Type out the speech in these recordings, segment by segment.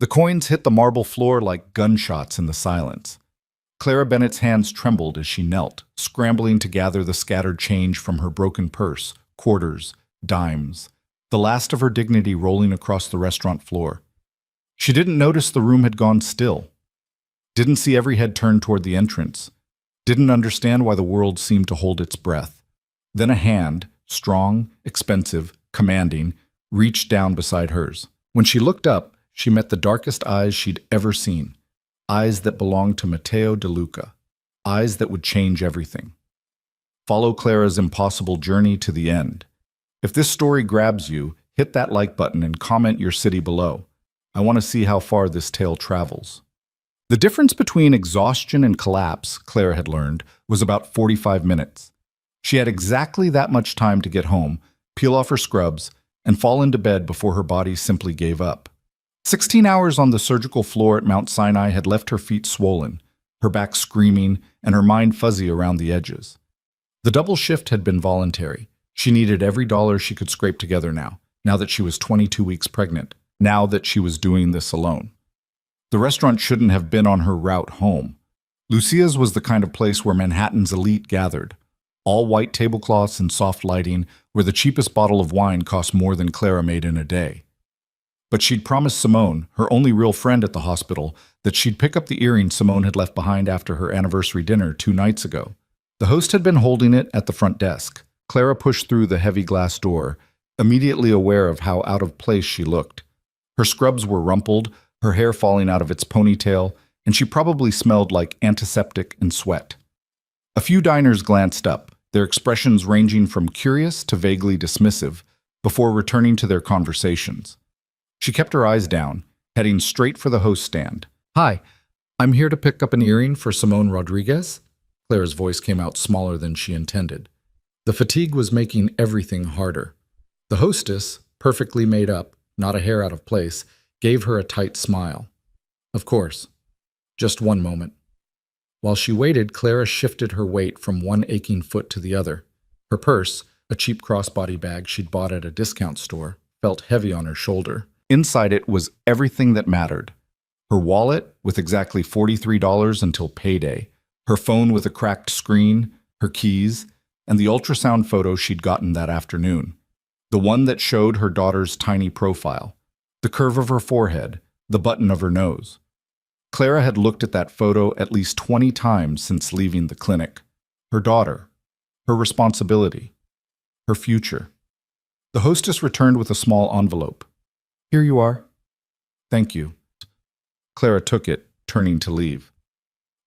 The coins hit the marble floor like gunshots in the silence. Clara Bennett's hands trembled as she knelt, scrambling to gather the scattered change from her broken purse, quarters, dimes, the last of her dignity rolling across the restaurant floor. She didn't notice the room had gone still, didn't see every head turned toward the entrance, didn't understand why the world seemed to hold its breath. Then a hand, strong, expensive, commanding, reached down beside hers. When she looked up, she met the darkest eyes she'd ever seen, eyes that belonged to Matteo De Luca, eyes that would change everything. Follow Clara's impossible journey to the end. If this story grabs you, hit that like button and comment your city below. I want to see how far this tale travels. The difference between exhaustion and collapse, Clara had learned, was about 45 minutes. She had exactly that much time to get home, peel off her scrubs, and fall into bed before her body simply gave up. 16 hours on the surgical floor at Mount Sinai had left her feet swollen, her back screaming, and her mind fuzzy around the edges. The double shift had been voluntary. She needed every dollar she could scrape together now that she was 22 weeks pregnant, now that she was doing this alone. The restaurant shouldn't have been on her route home. Lucia's was the kind of place where Manhattan's elite gathered. All white tablecloths and soft lighting, where the cheapest bottle of wine cost more than Clara made in a day. But she'd promised Simone, her only real friend at the hospital, that she'd pick up the earring Simone had left behind after her anniversary dinner 2 nights ago. The host had been holding it at the front desk. Clara pushed through the heavy glass door, immediately aware of how out of place she looked. Her scrubs were rumpled, her hair falling out of its ponytail, and she probably smelled like antiseptic and sweat. A few diners glanced up, their expressions ranging from curious to vaguely dismissive, before returning to their conversations. She kept her eyes down, heading straight for the host stand. "Hi, I'm here to pick up an earring for Simone Rodriguez." Clara's voice came out smaller than she intended. The fatigue was making everything harder. The hostess, perfectly made up, not a hair out of place, gave her a tight smile. Of course. Just one moment. While she waited, Clara shifted her weight from one aching foot to the other. Her purse, a cheap crossbody bag she'd bought at a discount store, felt heavy on her shoulder. Inside it was everything that mattered. Her wallet, with exactly $43 until payday, her phone with a cracked screen, her keys, and the ultrasound photo she'd gotten that afternoon. The one that showed her daughter's tiny profile, the curve of her forehead, the button of her nose. Clara had looked at that photo at least 20 times since leaving the clinic. Her daughter, her responsibility, her future. The hostess returned with a small envelope. "Here you are." "Thank you." Clara took it, turning to leave.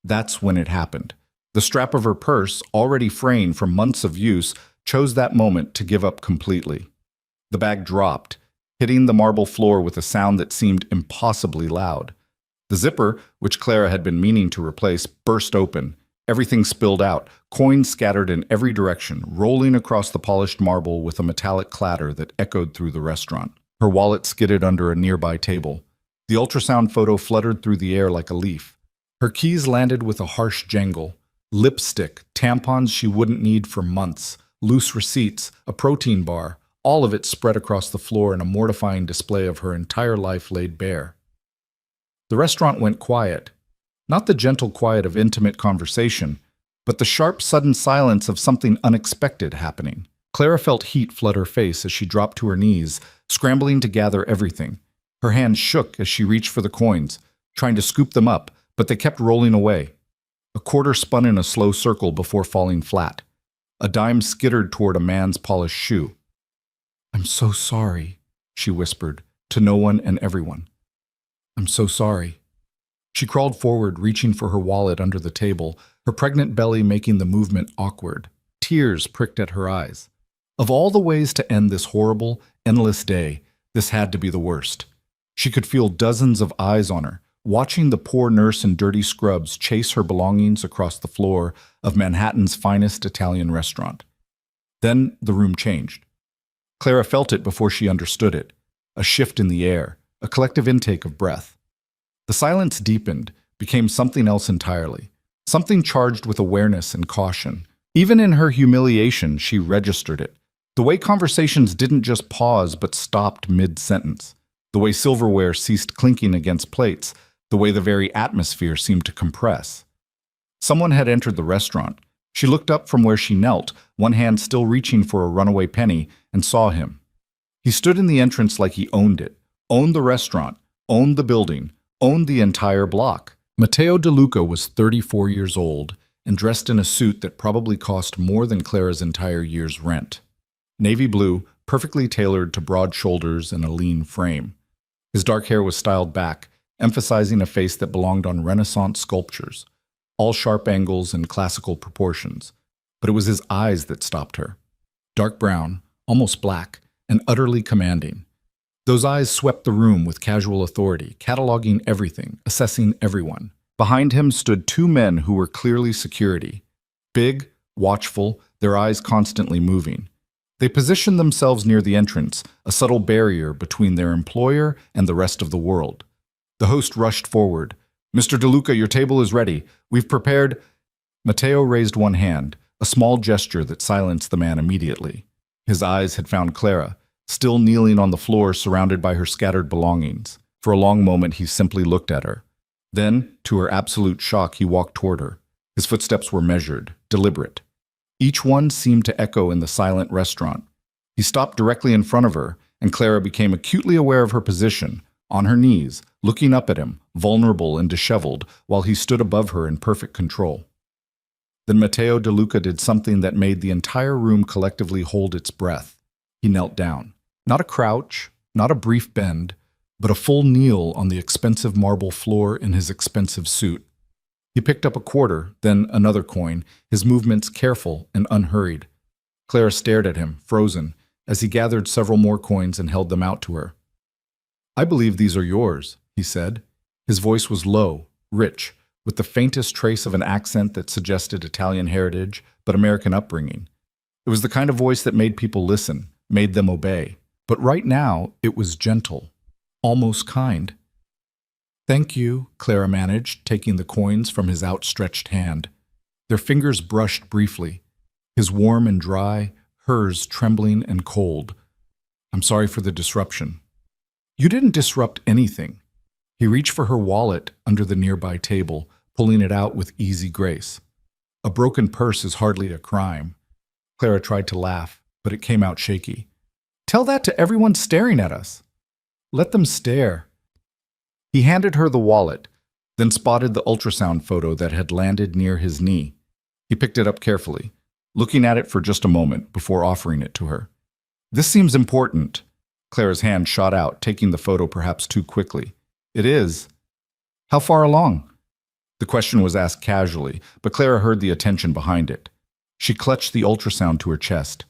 That's when it happened. The strap of her purse, already fraying from months of use, chose that moment to give up completely. The bag dropped, hitting the marble floor with a sound that seemed impossibly loud. The zipper, which Clara had been meaning to replace, burst open. Everything spilled out, coins scattered in every direction, rolling across the polished marble with a metallic clatter that echoed through the restaurant. Her wallet skidded under a nearby table. The ultrasound photo fluttered through the air like a leaf. Her keys landed with a harsh jangle. Lipstick, tampons she wouldn't need for months, loose receipts, a protein bar, all of it spread across the floor in a mortifying display of her entire life laid bare. The restaurant went quiet. Not the gentle quiet of intimate conversation, but the sharp, sudden silence of something unexpected happening. Clara felt heat flood her face as she dropped to her knees, scrambling to gather everything. Her hands shook as she reached for the coins, trying to scoop them up, but they kept rolling away. A quarter spun in a slow circle before falling flat. A dime skittered toward a man's polished shoe. "I'm so sorry," she whispered, to no one and everyone. "I'm so sorry." She crawled forward, reaching for her wallet under the table, her pregnant belly making the movement awkward. Tears pricked at her eyes. Of all the ways to end this horrible, endless day, this had to be the worst. She could feel dozens of eyes on her, watching the poor nurse in dirty scrubs chase her belongings across the floor of Manhattan's finest Italian restaurant. Then the room changed. Clara felt it before she understood it. A shift in the air, a collective intake of breath. The silence deepened, became something else entirely, something charged with awareness and caution. Even in her humiliation, she registered it. The way conversations didn't just pause but stopped mid-sentence. the way silverware ceased clinking against plates, the way the very atmosphere seemed to compress. Someone had entered the restaurant. She looked up from where she knelt, one hand still reaching for a runaway penny, and saw him. He stood in the entrance like he owned it, owned the restaurant, owned the building, owned the entire block. Matteo De Luca was 34 years old and dressed in a suit that probably cost more than Clara's entire year's rent. Navy blue, perfectly tailored to broad shoulders and a lean frame. His dark hair was styled back, emphasizing a face that belonged on Renaissance sculptures, all sharp angles and classical proportions. But it was his eyes that stopped her. Dark brown, almost black, and utterly commanding. Those eyes swept the room with casual authority, cataloging everything, assessing everyone. Behind him stood two men who were clearly security. Big, watchful, their eyes constantly moving. They positioned themselves near the entrance, a subtle barrier between their employer and the rest of the world. The host rushed forward. "Mr. De Luca, your table is ready. We've prepared—" Matteo raised one hand, a small gesture that silenced the man immediately. His eyes had found Clara, still kneeling on the floor surrounded by her scattered belongings. For a long moment he simply looked at her. Then, to her absolute shock, he walked toward her. His footsteps were measured, deliberate. Each one seemed to echo in the silent restaurant. He stopped directly in front of her, and Clara became acutely aware of her position, on her knees, looking up at him, vulnerable and disheveled, while he stood above her in perfect control. Then Matteo De Luca did something that made the entire room collectively hold its breath. He knelt down. Not a crouch, not a brief bend, but a full kneel on the expensive marble floor in his expensive suit. He picked up a quarter, then another coin, his movements careful and unhurried. Clara stared at him, frozen, as he gathered several more coins and held them out to her. "I believe these are yours," he said. His voice was low, rich, with the faintest trace of an accent that suggested Italian heritage but American upbringing. It was the kind of voice that made people listen, made them obey. But right now, it was gentle, almost kind. "Thank you," Clara managed, taking the coins from his outstretched hand. Their fingers brushed briefly, his warm and dry, hers trembling and cold. "I'm sorry for the disruption." "You didn't disrupt anything." He reached for her wallet under the nearby table, pulling it out with easy grace. "A broken purse is hardly a crime." Clara tried to laugh, but it came out shaky. "Tell that to everyone staring at us." "Let them stare." He handed her the wallet, then spotted the ultrasound photo that had landed near his knee. He picked it up carefully, looking at it for just a moment before offering it to her. "This seems important." Clara's hand shot out, taking the photo perhaps too quickly. "It is. How far along?" The question was asked casually, but Clara heard the attention behind it. She clutched the ultrasound to her chest.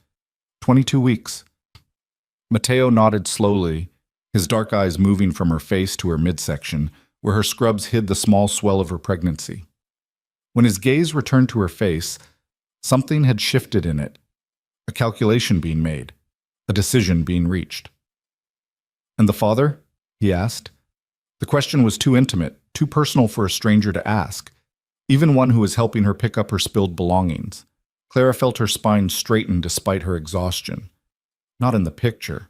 22 weeks. Matteo nodded slowly, his dark eyes moving from her face to her midsection, where her scrubs hid the small swell of her pregnancy. When his gaze returned to her face, something had shifted in it, a calculation being made, a decision being reached. "And the father?" he asked. The question was too intimate, too personal for a stranger to ask, even one who was helping her pick up her spilled belongings. Clara felt her spine straighten despite her exhaustion. Not in the picture.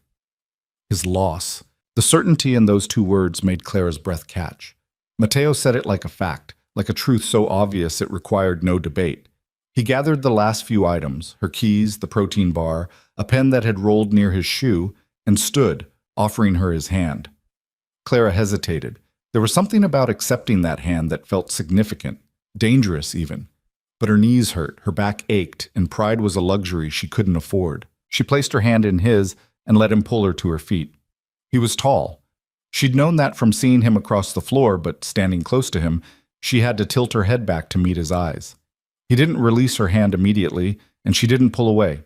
His loss. The certainty in those two words made Clara's breath catch. Matteo said it like a fact, like a truth so obvious it required no debate. He gathered the last few items, her keys, the protein bar, a pen that had rolled near his shoe, and stood, offering her his hand. Clara hesitated. There was something about accepting that hand that felt significant, dangerous even. But her knees hurt, her back ached, and pride was a luxury she couldn't afford. She placed her hand in his and let him pull her to her feet. He was tall. She'd known that from seeing him across the floor, but standing close to him, she had to tilt her head back to meet his eyes. He didn't release her hand immediately, and she didn't pull away.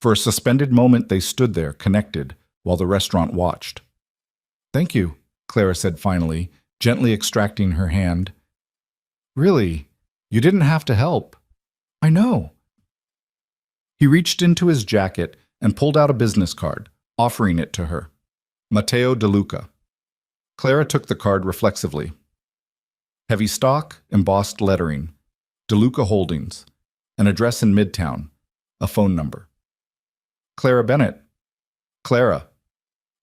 For a suspended moment they stood there, connected, while the restaurant watched. "Thank you," Clara said finally, gently extracting her hand. "Really, you didn't have to help." "I know." He reached into his jacket and pulled out a business card, offering it to her. Matteo De Luca. Clara took the card reflexively. Heavy stock, embossed lettering. De Luca Holdings. An address in Midtown. A phone number. Clara Bennett. Clara.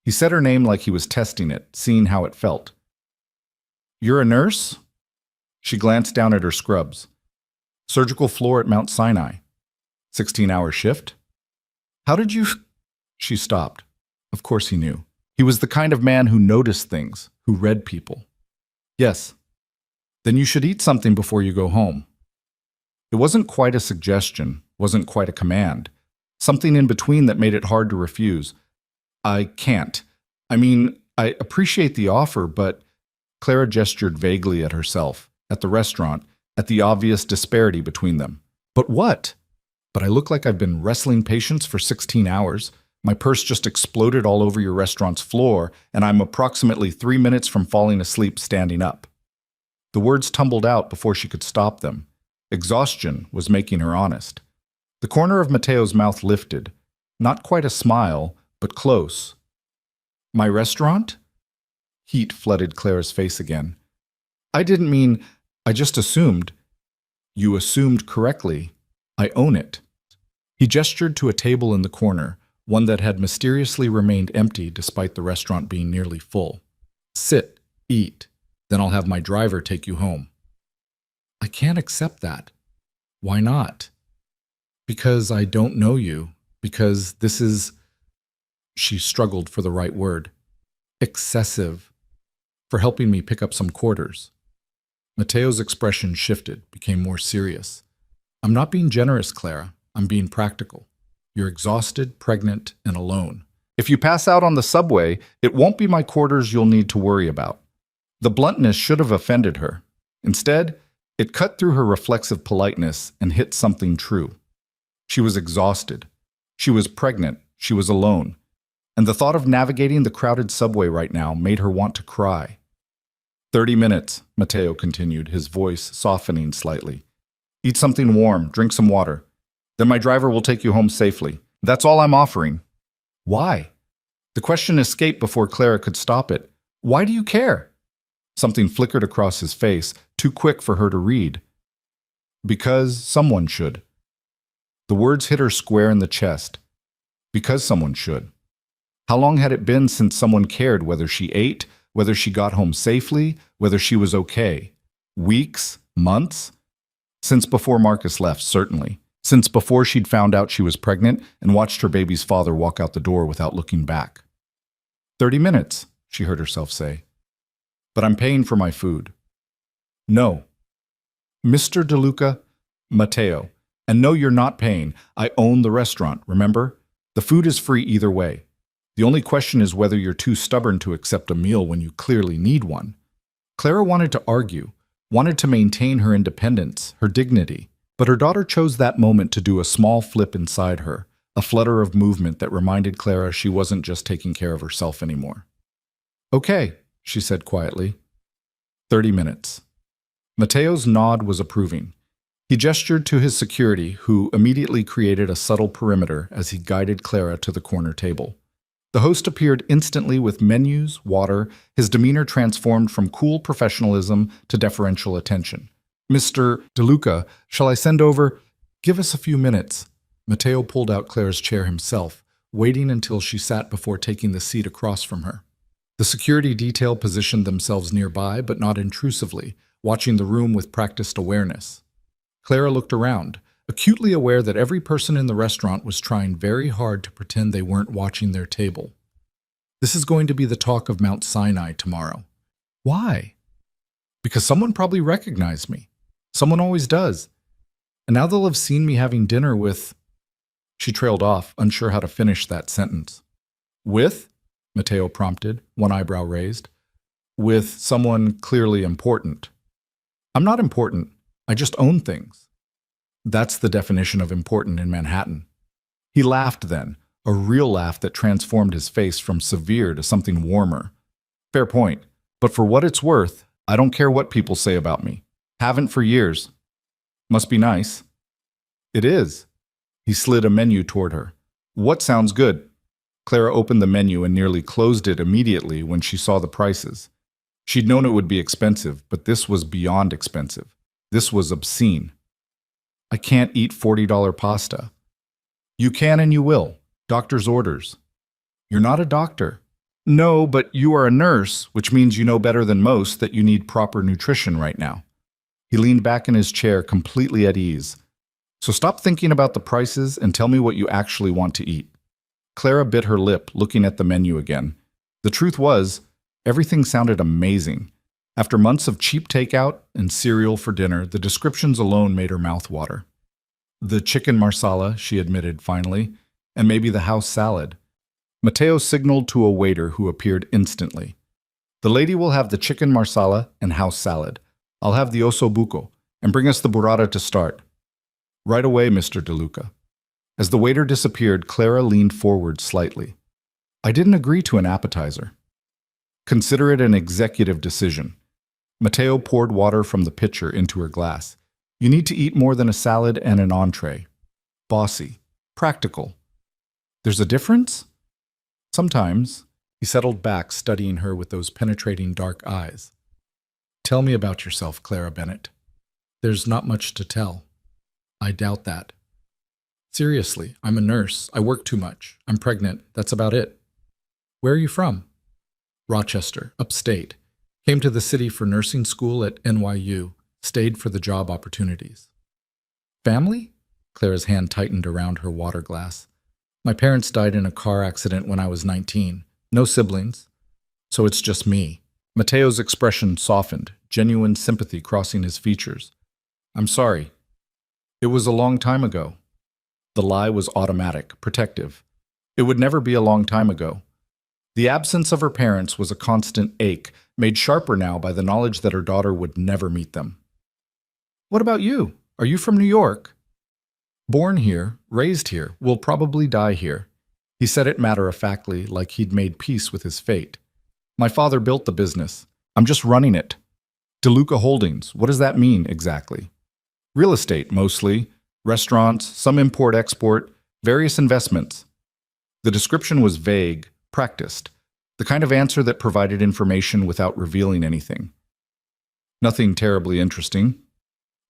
He said her name like he was testing it, seeing how it felt. You're a nurse? She glanced down at her scrubs. Surgical floor at Mount Sinai. 16-hour shift? How did you... She stopped. Of course he knew. He was the kind of man who noticed things, who read people. Yes. Then you should eat something before you go home. It wasn't quite a suggestion, wasn't quite a command. Something in between that made it hard to refuse. I can't. I mean, I appreciate the offer, but... Clara gestured vaguely at herself, at the restaurant, at the obvious disparity between them. But what? But I look like I've been wrestling patients for 16 hours. My purse just exploded all over your restaurant's floor, and I'm approximately 3 minutes from falling asleep standing up. The words tumbled out before she could stop them. Exhaustion was making her honest. The corner of Mateo's mouth lifted. Not quite a smile, but close. My restaurant? Heat flooded Clara's face again. I didn't mean, I just assumed. You assumed correctly. I own it. He gestured to a table in the corner, one that had mysteriously remained empty despite the restaurant being nearly full. Sit, eat, then I'll have my driver take you home. I can't accept that. Why not? Because I don't know you. Because this is... She struggled for the right word. Excessive. For helping me pick up some quarters. Mateo's expression shifted, became more serious. I'm not being generous, Clara. I'm being practical. You're exhausted, pregnant, and alone. If you pass out on the subway, it won't be my quarters you'll need to worry about. The bluntness should have offended her. Instead, it cut through her reflexive politeness and hit something true. She was exhausted. She was pregnant. She was alone. And the thought of navigating the crowded subway right now made her want to cry. 30 minutes, Mateo continued, his voice softening slightly. Eat something warm, drink some water. Then my driver will take you home safely. That's all I'm offering. Why? The question escaped before Clara could stop it. Why do you care? Something flickered across his face, too quick for her to read. Because someone should. The words hit her square in the chest. Because someone should. How long had it been since someone cared whether she ate, whether she got home safely, whether she was okay? Weeks? Months? Since before Marcus left, certainly. Since before she'd found out she was pregnant and watched her baby's father walk out the door without looking back. 30 minutes, she heard herself say. But I'm paying for my food. No. Mr. DeLuca, Mateo. And no, you're not paying. I own the restaurant, remember? The food is free either way. The only question is whether you're too stubborn to accept a meal when you clearly need one. Clara wanted to argue, wanted to maintain her independence, her dignity, but her daughter chose that moment to do a small flip inside her, a flutter of movement that reminded Clara she wasn't just taking care of herself anymore. Okay, she said quietly. 30 minutes. Mateo's nod was approving. He gestured to his security, who immediately created a subtle perimeter as he guided Clara to the corner table. The host appeared instantly with menus, water, his demeanor transformed from cool professionalism to deferential attention. Mr. DeLuca, shall I send over? Give us a few minutes. Mateo pulled out Clara's chair himself, waiting until she sat before taking the seat across from her. The security detail positioned themselves nearby, but not intrusively, watching the room with practiced awareness. Clara looked around, acutely aware that every person in the restaurant was trying very hard to pretend they weren't watching their table. This is going to be the talk of Mount Sinai tomorrow. Why? Because someone probably recognized me. Someone always does. And now they'll have seen me having dinner with... She trailed off, unsure how to finish that sentence. With? Mateo prompted, one eyebrow raised. With someone clearly important. I'm not important. I just own things. That's the definition of important in Manhattan. He laughed then, a real laugh that transformed his face from severe to something warmer. Fair point, but for what it's worth, I don't care what people say about me. Haven't for years. Must be nice. It is. He slid a menu toward her. What sounds good? Clara opened the menu and nearly closed it immediately when she saw the prices. She'd known it would be expensive, but this was beyond expensive. This was obscene. I can't eat $40 pasta. You can and you will. Doctor's orders. You're not a doctor. No, but you are a nurse, which means you know better than most that you need proper nutrition right now. He leaned back in his chair, completely at ease. So stop thinking about the prices and tell me what you actually want to eat. Clara bit her lip, looking at the menu again. The truth was, everything sounded amazing. After months of cheap takeout and cereal for dinner, the descriptions alone made her mouth water. The chicken marsala, she admitted finally, and maybe the house salad. Matteo signaled to a waiter who appeared instantly. The lady will have the chicken marsala and house salad. I'll have the osso buco, and bring us the burrata to start. Right away, Mr. De Luca. As the waiter disappeared, Clara leaned forward slightly. I didn't agree to an appetizer. Consider it an executive decision. Matteo poured water from the pitcher into her glass. You need to eat more than a salad and an entree. Bossy. Practical. There's a difference? Sometimes. He settled back, studying her with those penetrating dark eyes. Tell me about yourself, Clara Bennett. There's not much to tell. I doubt that. Seriously, I'm a nurse. I work too much. I'm pregnant. That's about it. Where are you from? Rochester, upstate. Came to the city for nursing school at NYU. Stayed for the job opportunities. Family? Clara's hand tightened around her water glass. My parents died in a car accident when I was 19. No siblings. So it's just me. Matteo's expression softened, genuine sympathy crossing his features. I'm sorry. It was a long time ago. The lie was automatic, protective. It would never be a long time ago. The absence of her parents was a constant ache, made sharper now by the knowledge that her daughter would never meet them. What about you? Are you from New York? Born here, raised here, will probably die here. He said it matter-of-factly, like he'd made peace with his fate. My father built the business. I'm just running it. De Luca Holdings, what does that mean exactly? Real estate, mostly. Restaurants, some import-export, various investments. The description was vague, practiced, the kind of answer that provided information without revealing anything. Nothing terribly interesting.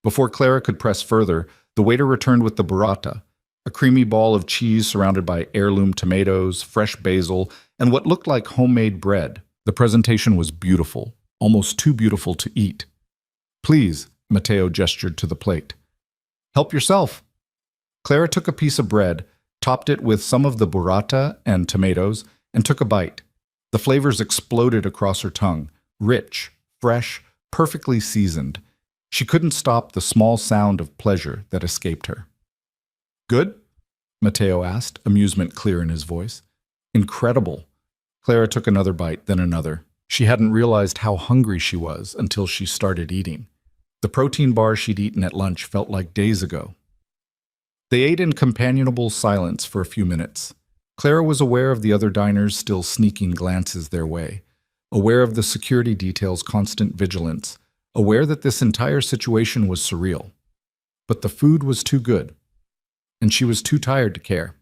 Before Clara could press further, the waiter returned with the burrata, a creamy ball of cheese surrounded by heirloom tomatoes, fresh basil, and what looked like homemade bread. The presentation was beautiful, almost too beautiful to eat. Please, Matteo gestured to the plate. Help yourself. Clara took a piece of bread, topped it with some of the burrata and tomatoes, and took a bite. The flavors exploded across her tongue, rich, fresh, perfectly seasoned. She couldn't stop the small sound of pleasure that escaped her. Good? Matteo asked, amusement clear in his voice. Incredible. Clara took another bite, then another. She hadn't realized how hungry she was until she started eating. The protein bar she'd eaten at lunch felt like days ago. They ate in companionable silence for a few minutes. Clara was aware of the other diners still sneaking glances their way, aware of the security detail's constant vigilance, aware that this entire situation was surreal. But the food was too good, and she was too tired to care.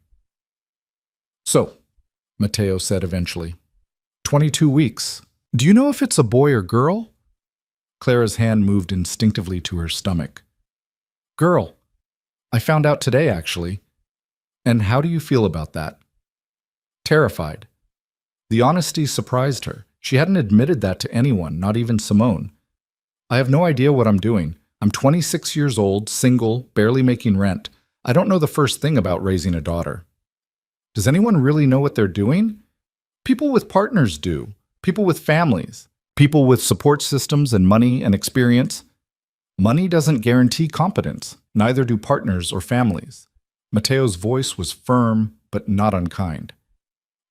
So, Matteo said eventually, 22 weeks. Do you know if it's a boy or girl? Clara's hand moved instinctively to her stomach. Girl. I found out today, actually. And how do you feel about that? Terrified. The honesty surprised her. She hadn't admitted that to anyone, not even Simone. I have no idea what I'm doing. I'm 26 years old, single, barely making rent. I don't know the first thing about raising a daughter. Does anyone really know what they're doing? People with partners do. People with families. People with support systems and money and experience. Money doesn't guarantee competence. Neither do partners or families. Matteo's voice was firm, but not unkind.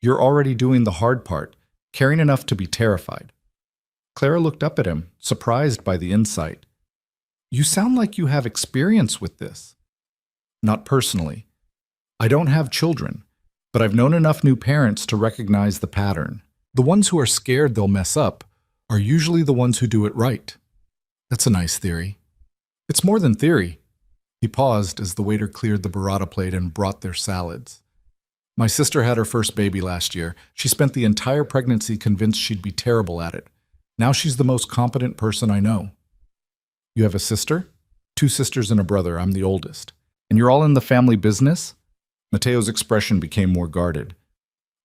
You're already doing the hard part, caring enough to be terrified. Clara looked up at him, surprised by the insight. You sound like you have experience with this. Not personally. I don't have children, but I've known enough new parents to recognize the pattern. The ones who are scared they'll mess up are usually the ones who do it right. That's a nice theory. It's more than theory. He paused as the waiter cleared the burrata plate and brought their salads. My sister had her first baby last year. She spent the entire pregnancy convinced she'd be terrible at it. Now she's the most competent person I know. You have a sister? 2 sisters and a brother. I'm the oldest. And you're all in the family business? Matteo's expression became more guarded.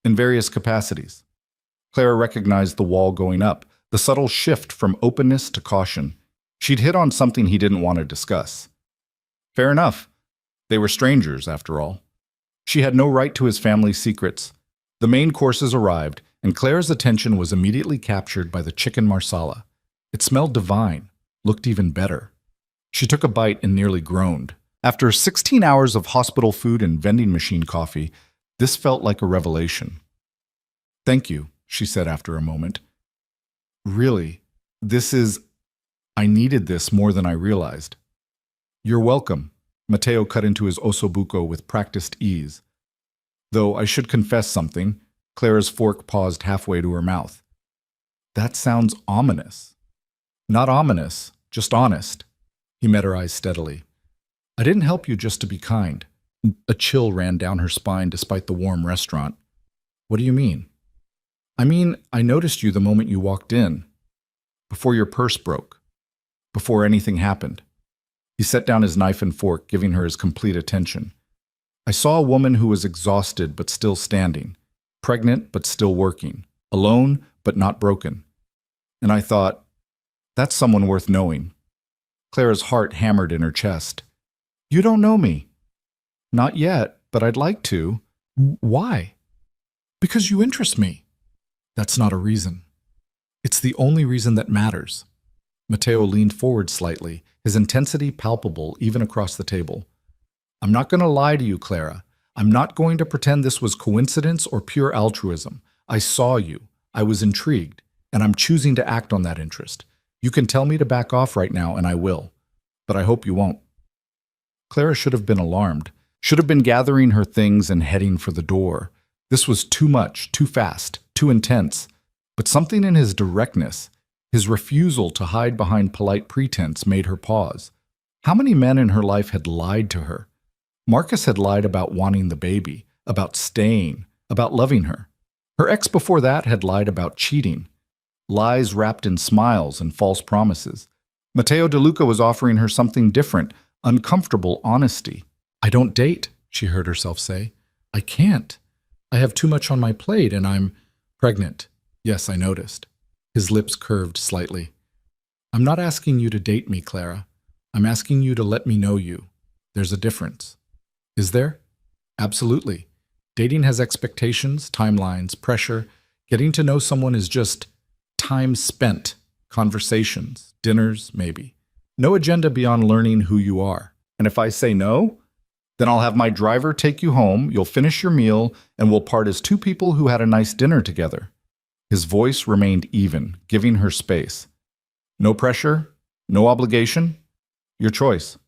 In various capacities. Clara recognized the wall going up, the subtle shift from openness to caution. She'd hit on something he didn't want to discuss. Fair enough. They were strangers, after all. She had no right to his family's secrets. The main courses arrived, and Clara's attention was immediately captured by the chicken marsala. It smelled divine, looked even better. She took a bite and nearly groaned. After 16 hours of hospital food and vending machine coffee, this felt like a revelation. "Thank you," she said after a moment. "Really, I needed this more than I realized." "You're welcome." Matteo cut into his ossobuco with practiced ease. "Though I should confess something," Clara's fork paused halfway to her mouth. "That sounds ominous." "Not ominous, just honest." He met her eyes steadily. "I didn't help you just to be kind." A chill ran down her spine despite the warm restaurant. "What do you mean?" "I mean, I noticed you the moment you walked in. Before your purse broke. Before anything happened." He set down his knife and fork, giving her his complete attention. "I saw a woman who was exhausted but still standing, pregnant but still working, alone but not broken. And I thought, that's someone worth knowing." Clara's heart hammered in her chest. "You don't know me." "Not yet, but I'd like to." "Why?" "Because you interest me." "That's not a reason. It's the only reason that matters." Matteo leaned forward slightly, his intensity palpable even across the table. "I'm not going to lie to you, Clara. I'm not going to pretend this was coincidence or pure altruism. I saw you. I was intrigued, and I'm choosing to act on that interest. You can tell me to back off right now, and I will. But I hope you won't." Clara should have been alarmed, should have been gathering her things and heading for the door. This was too much, too fast, too intense. But something in his directness, his refusal to hide behind polite pretense, made her pause. How many men in her life had lied to her? Marcus had lied about wanting the baby, about staying, about loving her. Her ex before that had lied about cheating. Lies wrapped in smiles and false promises. Matteo De Luca was offering her something different, uncomfortable honesty. "I don't date," she heard herself say. "I can't. I have too much on my plate and I'm pregnant." "Yes, I noticed." His lips curved slightly. "I'm not asking you to date me, Clara. I'm asking you to let me know you. There's a difference." "Is there?" "Absolutely. Dating has expectations, timelines, pressure. Getting to know someone is just time spent, conversations, dinners, maybe. No agenda beyond learning who you are. And if I say no, then I'll have my driver take you home, you'll finish your meal, and we'll part as two people who had a nice dinner together." His voice remained even, giving her space. "No pressure? No obligation? Your choice."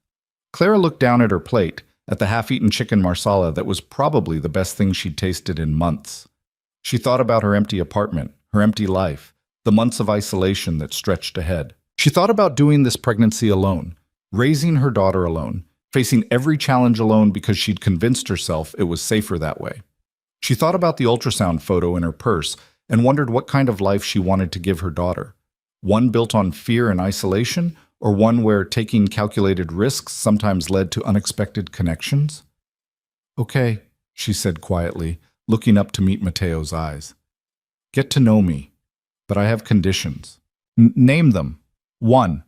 Clara looked down at her plate, at the half-eaten chicken marsala that was probably the best thing she'd tasted in months. She thought about her empty apartment, her empty life, the months of isolation that stretched ahead. She thought about doing this pregnancy alone, raising her daughter alone, facing every challenge alone because she'd convinced herself it was safer that way. She thought about the ultrasound photo in her purse and wondered what kind of life she wanted to give her daughter. One built on fear and isolation, or one where taking calculated risks sometimes led to unexpected connections? "Okay," she said quietly, looking up to meet Matteo's eyes. "Get to know me, but I have conditions." "Name them." 1.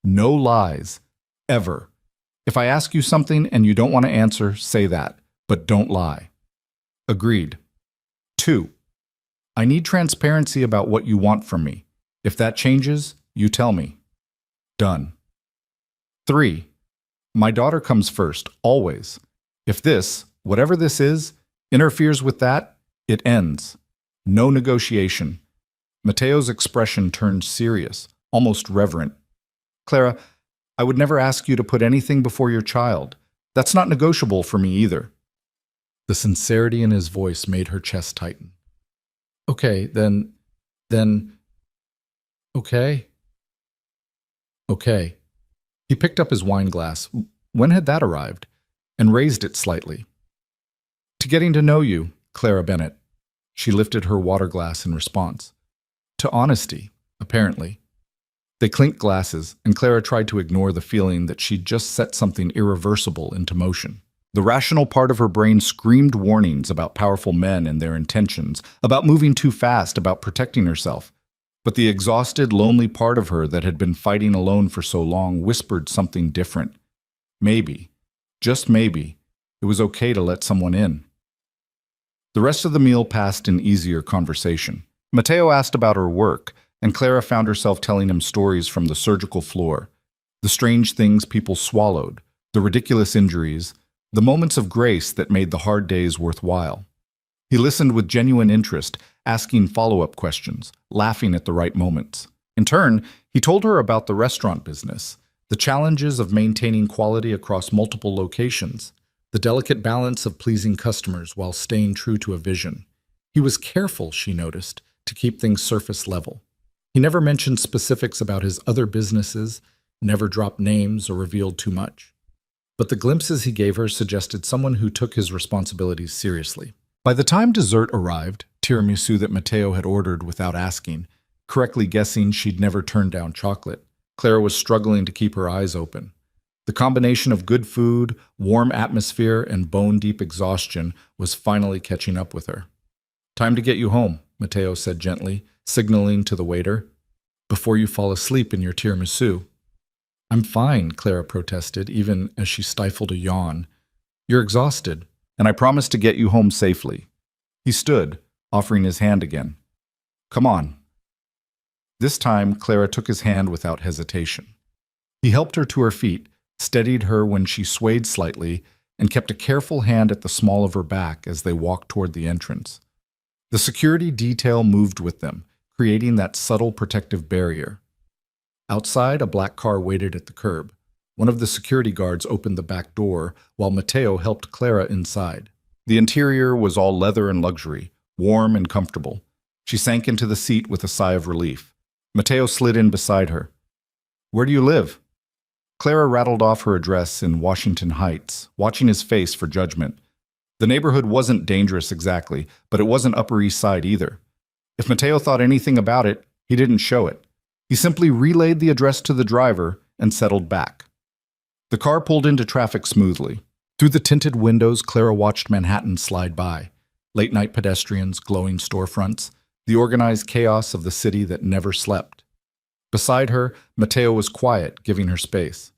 No lies. Ever. If I ask you something and you don't want to answer, say that, but don't lie. "Agreed." 2. I need transparency about what you want from me. If that changes, you tell me. "Done." 3. My daughter comes first, always. If this, whatever this is, interferes with that, it ends. No negotiation. Matteo's expression turned serious, almost reverent. "Clara, I would never ask you to put anything before your child. That's not negotiable for me either." The sincerity in his voice made her chest tighten. "Okay, then, okay." "Okay." He picked up his wine glass. When had that arrived? And raised it slightly. "To getting to know you, Clara Bennett." She lifted her water glass in response. "To honesty, apparently." They clinked glasses, and Clara tried to ignore the feeling that she'd just set something irreversible into motion. The rational part of her brain screamed warnings about powerful men and their intentions, about moving too fast, about protecting herself. But the exhausted, lonely part of her that had been fighting alone for so long whispered something different. Maybe, just maybe, it was okay to let someone in. The rest of the meal passed in easier conversation. Matteo asked about her work, and Clara found herself telling him stories from the surgical floor, the strange things people swallowed, the ridiculous injuries, the moments of grace that made the hard days worthwhile. He listened with genuine interest, asking follow-up questions, laughing at the right moments. In turn, he told her about the restaurant business, the challenges of maintaining quality across multiple locations, the delicate balance of pleasing customers while staying true to a vision. He was careful, she noticed, to keep things surface level. He never mentioned specifics about his other businesses, never dropped names or revealed too much. But the glimpses he gave her suggested someone who took his responsibilities seriously. By the time dessert arrived, tiramisu that Matteo had ordered without asking, correctly guessing she'd never turned down chocolate, Clara was struggling to keep her eyes open. The combination of good food, warm atmosphere, and bone-deep exhaustion was finally catching up with her. "Time to get you home," Matteo said gently, signaling to the waiter. "Before you fall asleep in your tiramisu." "I'm fine," Clara protested, even as she stifled a yawn. "You're exhausted, and I promised to get you home safely." He stood, offering his hand again. "Come on." This time, Clara took his hand without hesitation. He helped her to her feet, steadied her when she swayed slightly, and kept a careful hand at the small of her back as they walked toward the entrance. The security detail moved with them, creating that subtle protective barrier. Outside, a black car waited at the curb. One of the security guards opened the back door, while Matteo helped Clara inside. The interior was all leather and luxury, warm and comfortable. She sank into the seat with a sigh of relief. Matteo slid in beside her. "Where do you live?" Clara rattled off her address in Washington Heights, watching his face for judgment. The neighborhood wasn't dangerous exactly, but it wasn't Upper East Side either. If Matteo thought anything about it, he didn't show it. He simply relayed the address to the driver and settled back. The car pulled into traffic smoothly. Through the tinted windows, Clara watched Manhattan slide by. Late-night pedestrians, glowing storefronts, the organized chaos of the city that never slept. Beside her, Matteo was quiet, giving her space.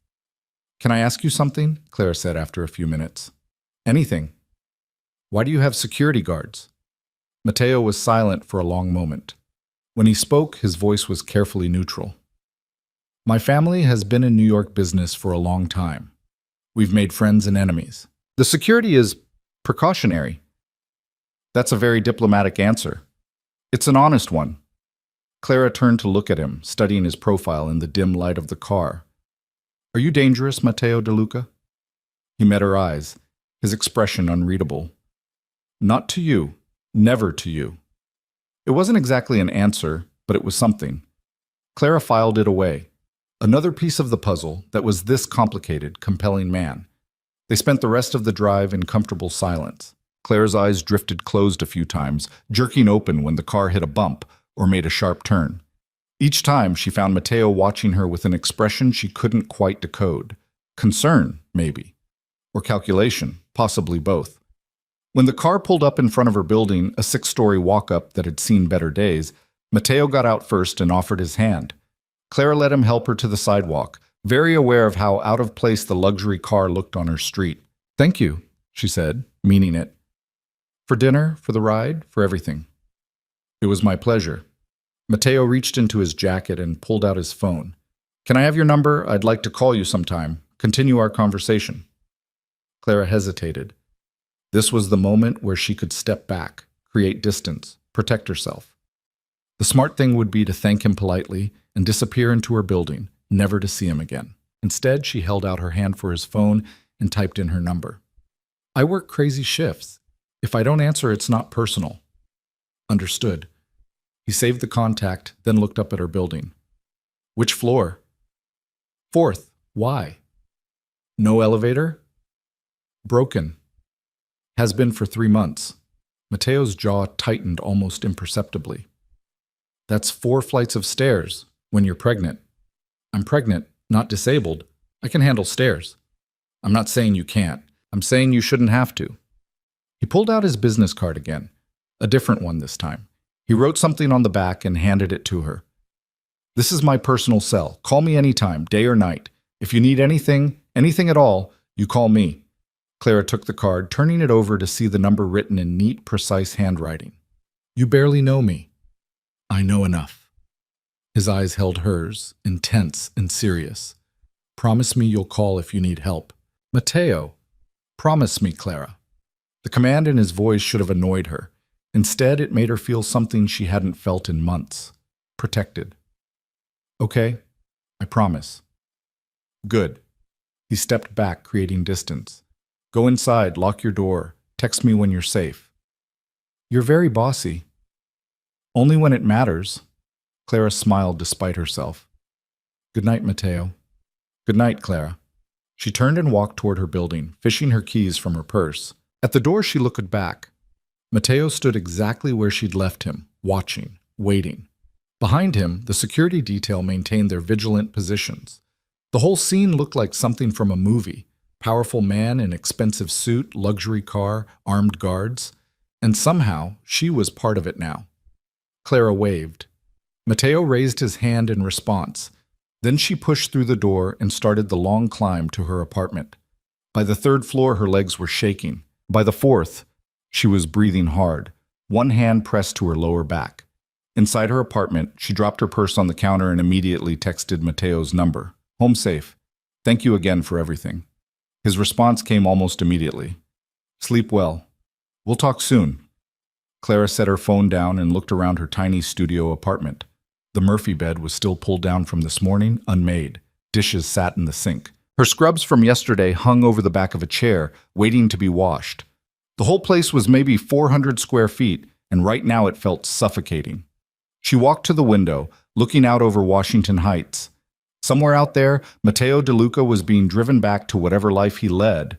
"Can I ask you something?" Clara said after a few minutes. "Anything." "Why do you have security guards?" Matteo was silent for a long moment. When he spoke, his voice was carefully neutral. "My family has been in New York business for a long time. We've made friends and enemies. The security is precautionary." "That's a very diplomatic answer." "It's an honest one." Clara turned to look at him, studying his profile in the dim light of the car. "Are you dangerous, Matteo De Luca?" He met her eyes, his expression unreadable. "Not to you. Never to you." It wasn't exactly an answer, but it was something. Clara filed it away. Another piece of the puzzle that was this complicated, compelling man. They spent the rest of the drive in comfortable silence. Clara's eyes drifted closed a few times, jerking open when the car hit a bump or made a sharp turn. Each time, she found Matteo watching her with an expression she couldn't quite decode. Concern, maybe. Or calculation, possibly both. When the car pulled up in front of her building, a 6-story walk-up that had seen better days, Matteo got out first and offered his hand. Clara let him help her to the sidewalk, very aware of how out of place the luxury car looked on her street. "Thank you," she said, meaning it. "For dinner, for the ride, for everything." "It was my pleasure." Matteo reached into his jacket and pulled out his phone. "Can I have your number? I'd like to call you sometime. Continue our conversation." Clara hesitated. This was the moment where she could step back, create distance, protect herself. The smart thing would be to thank him politely and disappear into her building, never to see him again. Instead, she held out her hand for his phone and typed in her number. "I work crazy shifts. If I don't answer, it's not personal." "Understood." He saved the contact, then looked up at her building. "Which floor?" "4th. Why?" "No elevator?" "Broken. Has been for 3 months." Matteo's jaw tightened almost imperceptibly. "That's 4 flights of stairs when you're pregnant." "I'm pregnant, not disabled. I can handle stairs." "I'm not saying you can't. I'm saying you shouldn't have to. He pulled out his business card again, a different one this time. He wrote something on the back and handed it to her. This is my personal cell. Call me anytime, day or night. If you need anything at all, you call me. Clara took the card, turning it over to see the number written in neat, precise handwriting. You barely know me. I know enough. His eyes held hers, intense and serious. Promise me you'll call if you need help. Matteo. Promise me, Clara. The command in his voice should have annoyed her. Instead, it made her feel something she hadn't felt in months. Protected. Okay, I promise. Good. He stepped back, creating distance. Go inside, lock your door. Text me when you're safe. You're very bossy. Only when it matters. Clara smiled despite herself. Good night, Matteo. Good night, Clara. She turned and walked toward her building, fishing her keys from her purse. At the door, she looked back. Matteo stood exactly where she'd left him, watching, waiting. Behind him, the security detail maintained their vigilant positions. The whole scene looked like something from a movie. Powerful man in expensive suit, luxury car, armed guards. And somehow, she was part of it now. Clara waved. Matteo raised his hand in response. Then she pushed through the door and started the long climb to her apartment. By the third floor, her legs were shaking. By the fourth, she was breathing hard, one hand pressed to her lower back. Inside her apartment, she dropped her purse on the counter and immediately texted Matteo's number. Home safe. Thank you again for everything. His response came almost immediately. Sleep well. We'll talk soon. Clara set her phone down and looked around her tiny studio apartment. The Murphy bed was still pulled down from this morning, unmade. Dishes sat in the sink. Her scrubs from yesterday hung over the back of a chair, waiting to be washed. The whole place was maybe 400 square feet, and right now it felt suffocating. She walked to the window, looking out over Washington Heights. Somewhere out there, Matteo De Luca was being driven back to whatever life he led,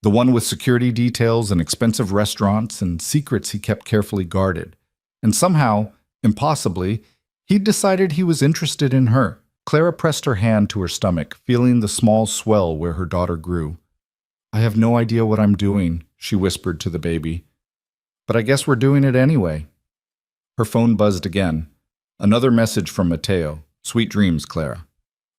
the one with security details and expensive restaurants and secrets he kept carefully guarded. And somehow, impossibly, he'd decided he was interested in her. Clara pressed her hand to her stomach, feeling the small swell where her daughter grew. I have no idea what I'm doing, she whispered to the baby. But I guess we're doing it anyway. Her phone buzzed again. Another message from Matteo. Sweet dreams, Clara.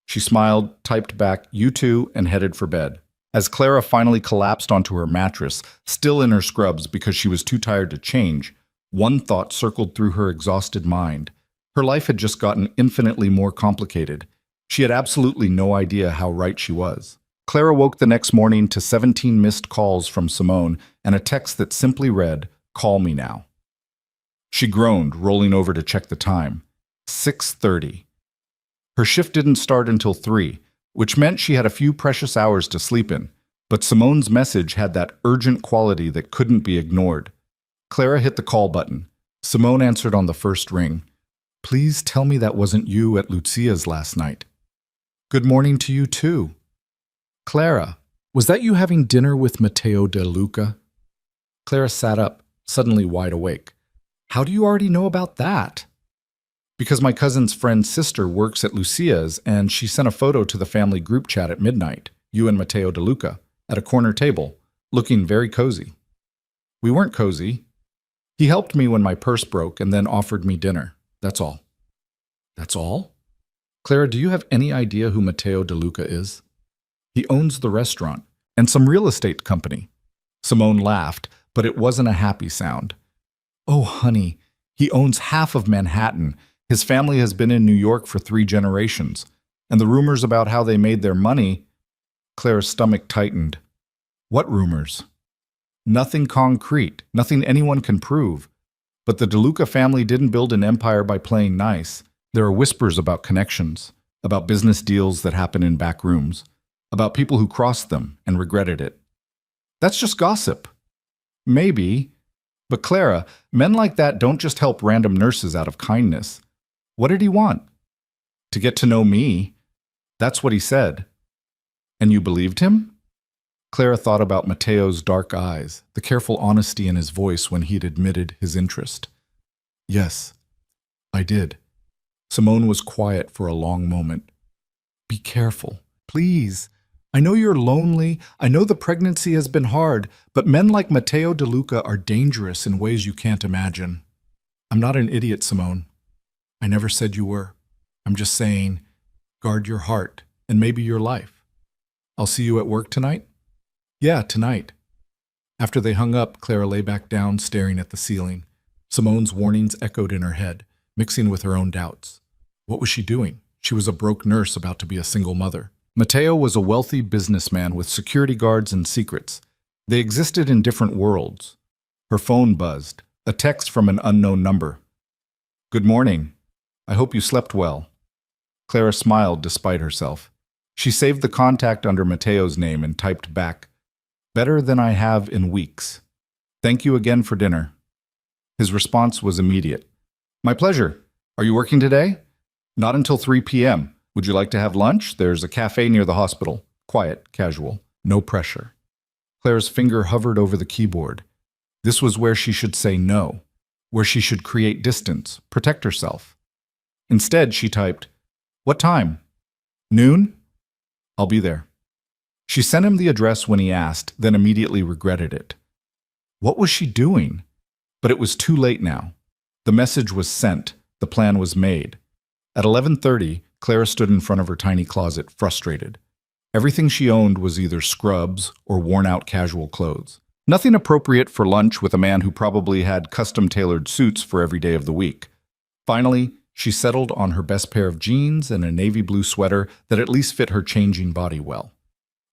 She smiled, typed back, you too, and headed for bed. As Clara finally collapsed onto her mattress, still in her scrubs because she was too tired to change, one thought circled through her exhausted mind. Her life had just gotten infinitely more complicated. She had absolutely no idea how right she was. Clara woke the next morning to 17 missed calls from Simone and a text that simply read, "Call me now." She groaned, rolling over to check the time. 6:30. Her shift didn't start until 3, which meant she had a few precious hours to sleep in. But Simone's message had that urgent quality that couldn't be ignored. Clara hit the call button. Simone answered on the first ring. Please tell me that wasn't you at Lucia's last night. Good morning to you too. Clara, was that you having dinner with Matteo De Luca? Clara sat up, suddenly wide awake. How do you already know about that? Because my cousin's friend's sister works at Lucia's and she sent a photo to the family group chat at midnight, you and Matteo De Luca, at a corner table, looking very cozy. We weren't cozy. He helped me when my purse broke and then offered me dinner. That's all. That's all? Clara, do you have any idea who Matteo De Luca is? He owns the restaurant and some real estate company. Simone laughed, but it wasn't a happy sound. Oh, honey, he owns half of Manhattan. His family has been in New York for 3 generations. And the rumors about how they made their money... Clara's stomach tightened. What rumors? Nothing concrete, nothing anyone can prove. But the De Luca family didn't build an empire by playing nice. There are whispers about connections, about business deals that happen in back rooms, about people who crossed them and regretted it. That's just gossip. Maybe. But Clara, men like that don't just help random nurses out of kindness. What did he want? To get to know me. That's what he said. And you believed him? Clara thought about Matteo's dark eyes, the careful honesty in his voice when he'd admitted his interest. Yes, I did. Simone was quiet for a long moment. Be careful, please. I know you're lonely. I know the pregnancy has been hard, but men like Matteo De Luca are dangerous in ways you can't imagine. I'm not an idiot, Simone. I never said you were. I'm just saying, guard your heart and maybe your life. I'll see you at work tonight? Yeah, tonight. After they hung up, Clara lay back down, staring at the ceiling. Simone's warnings echoed in her head, mixing with her own doubts. What was she doing? She was a broke nurse about to be a single mother. Matteo was a wealthy businessman with security guards and secrets. They existed in different worlds. Her phone buzzed, a text from an unknown number. Good morning. I hope you slept well. Clara smiled despite herself. She saved the contact under Matteo's name and typed back, better than I have in weeks. Thank you again for dinner. His response was immediate. My pleasure. Are you working today? Not until 3 p.m. Would you like to have lunch? There's a cafe near the hospital. Quiet, casual, no pressure. Clara's finger hovered over the keyboard. This was where she should say no, where she should create distance, protect herself. Instead, she typed, What time? Noon? I'll be there. She sent him the address when he asked, then immediately regretted it. What was she doing? But it was too late now. The message was sent. The plan was made. At 11:30, Clara stood in front of her tiny closet, frustrated. Everything she owned was either scrubs or worn-out casual clothes. Nothing appropriate for lunch with a man who probably had custom-tailored suits for every day of the week. Finally, she settled on her best pair of jeans and a navy blue sweater that at least fit her changing body well.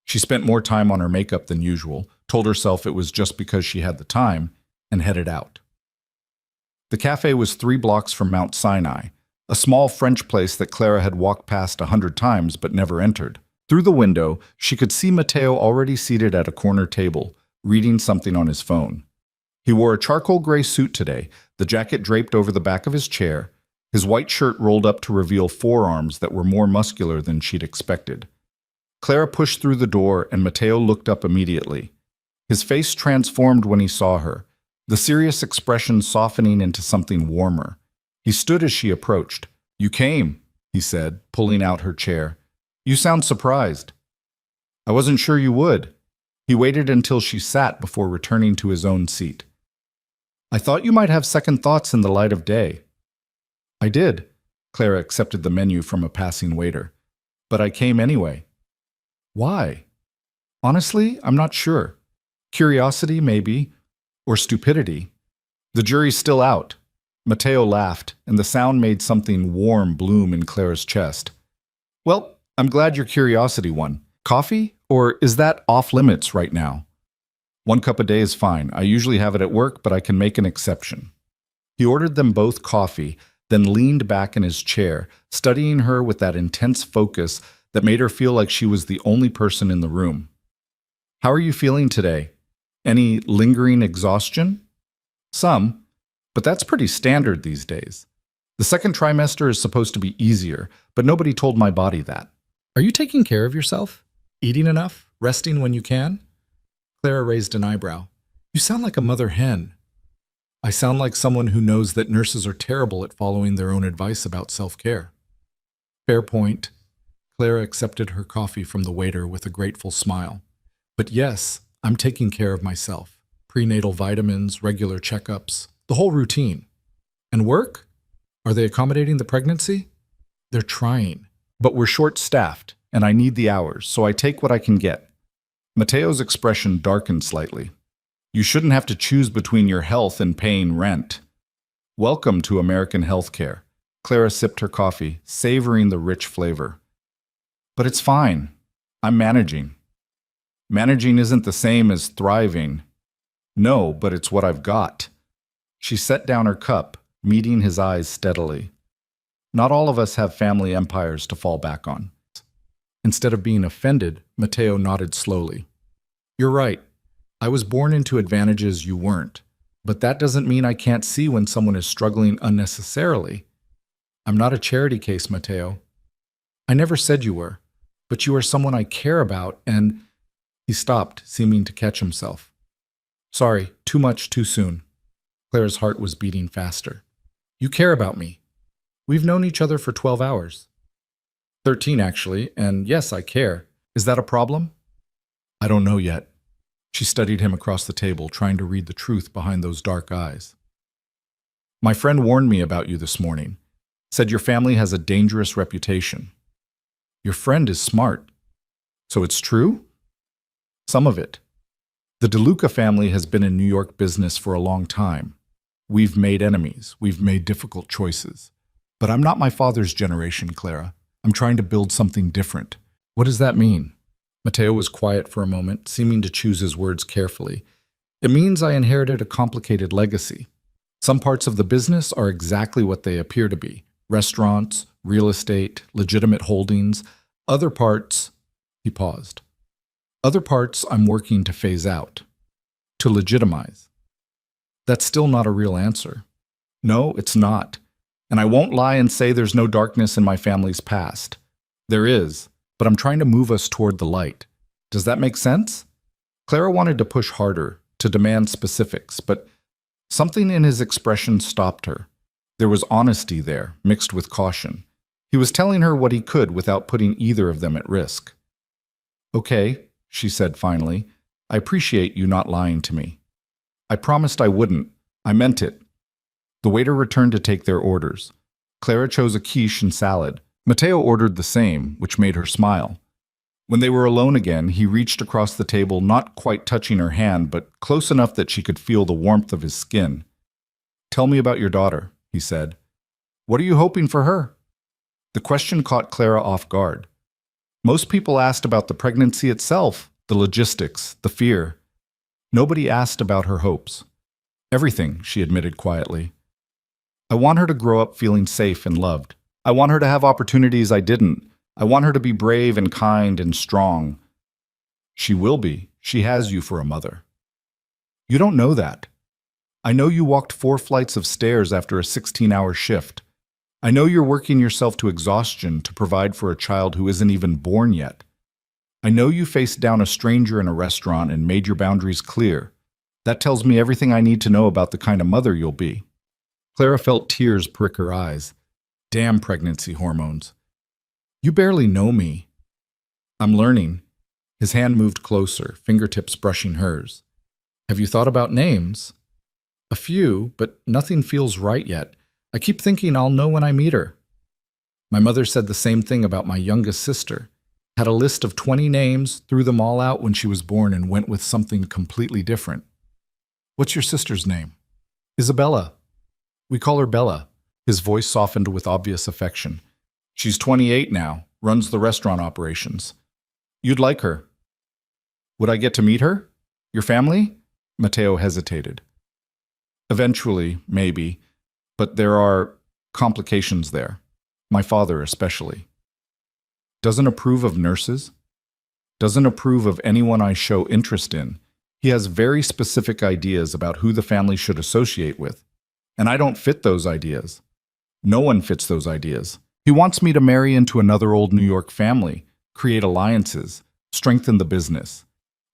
She spent more time on her makeup than usual, told herself it was just because she had the time, and headed out. The cafe was 3 blocks from Mount Sinai, a small French place that Clara had walked past 100 times but never entered. Through the window, she could see Matteo already seated at a corner table, reading something on his phone. He wore a charcoal gray suit today, the jacket draped over the back of his chair, his white shirt rolled up to reveal forearms that were more muscular than she'd expected. Clara pushed through the door and Matteo looked up immediately. His face transformed when he saw her, the serious expression softening into something warmer. He stood as she approached. You came, he said, pulling out her chair. You sound surprised. I wasn't sure you would. He waited until she sat before returning to his own seat. I thought you might have second thoughts in the light of day. I did. Clara accepted the menu from a passing waiter. But I came anyway. Why? Honestly, I'm not sure. Curiosity, maybe, or stupidity. The jury's still out. Matteo laughed, and the sound made something warm bloom in Clara's chest. Well, I'm glad your curiosity won. Coffee? Or is that off limits right now? 1 cup a day is fine. I usually have it at work, but I can make an exception. He ordered them both coffee, then leaned back in his chair, studying her with that intense focus that made her feel like she was the only person in the room. How are you feeling today? Any lingering exhaustion? Some, but that's pretty standard these days. The second trimester is supposed to be easier, but nobody told my body that. Are you taking care of yourself? Eating enough? Resting when you can? Clara raised an eyebrow. You sound like a mother hen. I sound like someone who knows that nurses are terrible at following their own advice about self-care. Fair point. Clara accepted her coffee from the waiter with a grateful smile. But yes, I'm taking care of myself. Prenatal vitamins, regular checkups, the whole routine. And work? Are they accommodating the pregnancy? They're trying. But we're short-staffed, and I need the hours, so I take what I can get. Matteo's expression darkened slightly. You shouldn't have to choose between your health and paying rent. Welcome to American healthcare. Clara sipped her coffee, savoring the rich flavor. But it's fine. I'm managing. Managing isn't the same as thriving. No, but it's what I've got. She set down her cup, meeting his eyes steadily. Not all of us have family empires to fall back on. Instead of being offended, Matteo nodded slowly. You're right. I was born into advantages you weren't, but that doesn't mean I can't see when someone is struggling unnecessarily. I'm not a charity case, Matteo. I never said you were, but you are someone I care about, and... He stopped, seeming to catch himself. Sorry, too much too soon. Clara's heart was beating faster. You care about me. We've known each other for 12 hours. 13, actually, and yes, I care. Is that a problem? I don't know yet. She studied him across the table, trying to read the truth behind those dark eyes. My friend warned me about you this morning. Said your family has a dangerous reputation. Your friend is smart. So it's true? Some of it. The DeLuca family has been in New York business for a long time. We've made enemies. We've made difficult choices. But I'm not my father's generation, Clara. I'm trying to build something different. What does that mean? Matteo was quiet for a moment, seeming to choose his words carefully. It means I inherited a complicated legacy. Some parts of the business are exactly what they appear to be. Restaurants, real estate, legitimate holdings. Other parts, he paused. Other parts I'm working to phase out, to legitimize. That's still not a real answer. No, it's not. And I won't lie and say there's no darkness in my family's past. There is, but I'm trying to move us toward the light. Does that make sense? Clara wanted to push harder, to demand specifics, but something in his expression stopped her. There was honesty there, mixed with caution. He was telling her what he could without putting either of them at risk. Okay, she said finally, I appreciate you not lying to me. I promised I wouldn't. I meant it. The waiter returned to take their orders. Clara chose a quiche and salad. Matteo ordered the same, which made her smile. When they were alone again, he reached across the table, not quite touching her hand, but close enough that she could feel the warmth of his skin. Tell me about your daughter, he said. What are you hoping for her? The question caught Clara off guard. Most people asked about the pregnancy itself, the logistics, the fear. Nobody asked about her hopes. Everything, she admitted quietly. I want her to grow up feeling safe and loved. I want her to have opportunities I didn't. I want her to be brave and kind and strong. She will be. She has you for a mother. You don't know that. I know you walked 4 flights of stairs after a 16-hour shift. I know you're working yourself to exhaustion to provide for a child who isn't even born yet. I know you faced down a stranger in a restaurant and made your boundaries clear. That tells me everything I need to know about the kind of mother you'll be. Clara felt tears prick her eyes. Damn pregnancy hormones. You barely know me. I'm learning. His hand moved closer, fingertips brushing hers. Have you thought about names? A few, but nothing feels right yet. I keep thinking I'll know when I meet her. My mother said the same thing about my youngest sister. Had a list of 20 names, threw them all out when she was born and went with something completely different. What's your sister's name? Isabella. We call her Bella. His voice softened with obvious affection. She's 28 now, runs the restaurant operations. You'd like her. Would I get to meet her? Your family? Matteo hesitated. Eventually, maybe, but there are complications there. My father especially. Doesn't approve of nurses. Doesn't approve of anyone I show interest in. He has very specific ideas about who the family should associate with. And I don't fit those ideas. No one fits those ideas. He wants me to marry into another old New York family, create alliances, strengthen the business.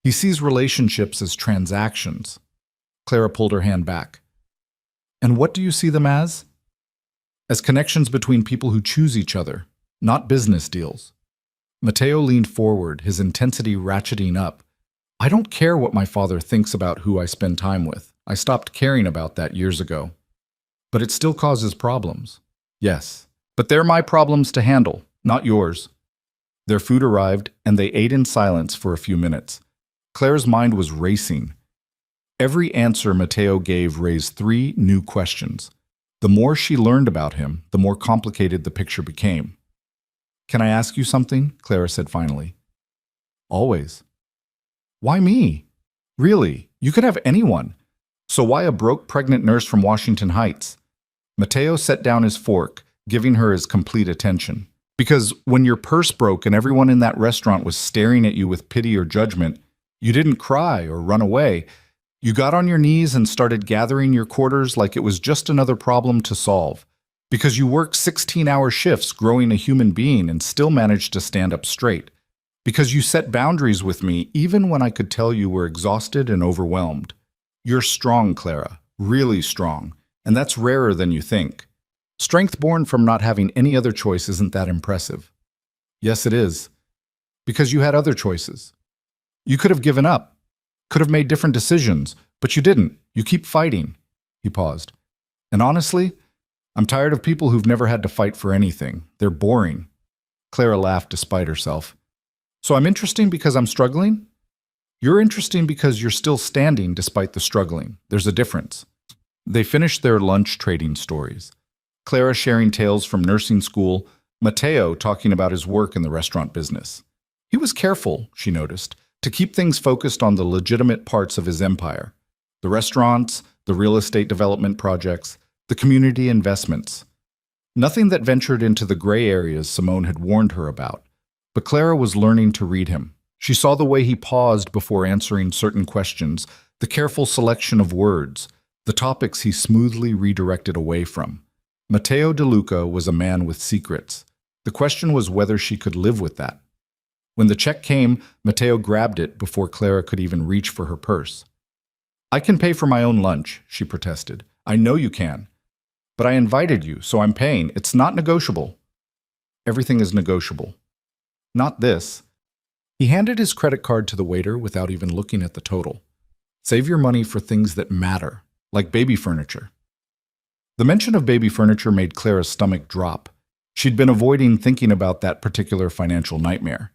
He sees relationships as transactions. Clara pulled her hand back. And what do you see them as? As connections between people who choose each other, not business deals. Matteo leaned forward, his intensity ratcheting up. I don't care what my father thinks about who I spend time with. I stopped caring about that years ago. But it still causes problems. Yes, but they're my problems to handle, not yours. Their food arrived, and they ate in silence for a few minutes. Claire's mind was racing. Every answer Matteo gave raised 3 new questions. The more she learned about him, the more complicated the picture became. Can I ask you something? Clara said finally. Always. Why me? Really, you could have anyone. So why a broke pregnant nurse from Washington Heights? Matteo set down his fork, giving her his complete attention. Because when your purse broke and everyone in that restaurant was staring at you with pity or judgment, you didn't cry or run away. You got on your knees and started gathering your quarters like it was just another problem to solve. Because you worked 16-hour shifts growing a human being and still managed to stand up straight. Because you set boundaries with me even when I could tell you were exhausted and overwhelmed. You're strong, Clara, really strong, and that's rarer than you think. Strength born from not having any other choice isn't that impressive. Yes, it is. Because you had other choices. You could have given up, could have made different decisions, but you didn't. You keep fighting. He paused. And honestly, I'm tired of people who've never had to fight for anything. They're boring. Clara laughed despite herself. So I'm interesting because I'm struggling? You're interesting because you're still standing despite the struggling. There's a difference. They finished their lunch trading stories. Clara sharing tales from nursing school, Matteo talking about his work in the restaurant business. He was careful, she noticed, to keep things focused on the legitimate parts of his empire. The restaurants, the real estate development projects, the community investments. Nothing that ventured into the gray areas Simone had warned her about. But Clara was learning to read him. She saw the way he paused before answering certain questions, the careful selection of words, the topics he smoothly redirected away from. Matteo De Luca was a man with secrets. The question was whether she could live with that. When the check came, Matteo grabbed it before Clara could even reach for her purse. I can pay for my own lunch, she protested. I know you can. But I invited you, so I'm paying. It's not negotiable. Everything is negotiable. Not this. He handed his credit card to the waiter without even looking at the total. Save your money for things that matter, like baby furniture. The mention of baby furniture made Clara's stomach drop. She'd been avoiding thinking about that particular financial nightmare.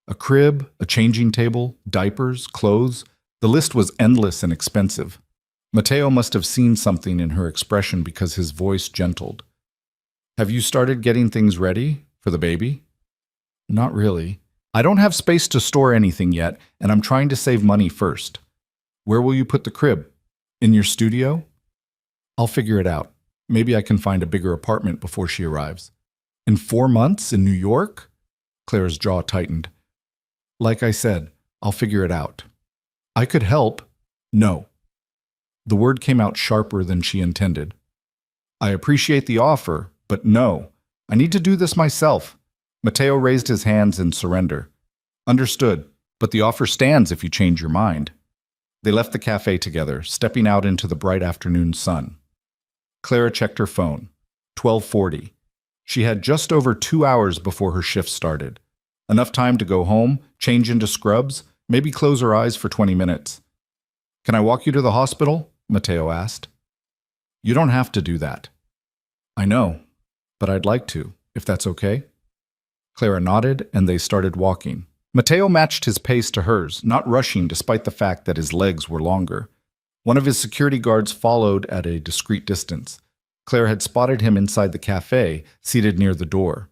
A crib, a changing table, diapers, clothes. The list was endless and expensive. Matteo must have seen something in her expression because his voice gentled. Have you started getting things ready for the baby? Not really. I don't have space to store anything yet, and I'm trying to save money first. Where will you put the crib? In your studio? I'll figure it out. Maybe I can find a bigger apartment before she arrives. In 4 months in New York? Clara's jaw tightened. Like I said, I'll figure it out. I could help. No. The word came out sharper than she intended. I appreciate the offer, but no. I need to do this myself. Matteo raised his hands in surrender. Understood, but the offer stands if you change your mind. They left the cafe together, stepping out into the bright afternoon sun. Clara checked her phone. 12:40. She had just over 2 hours before her shift started. Enough time to go home, change into scrubs, maybe close her eyes for 20 minutes. Can I walk you to the hospital? Matteo asked. You don't have to do that. I know, but I'd like to, if that's okay. Clara nodded, and they started walking. Matteo matched his pace to hers, not rushing despite the fact that his legs were longer. One of his security guards followed at a discreet distance. Clara had spotted him inside the cafe, seated near the door.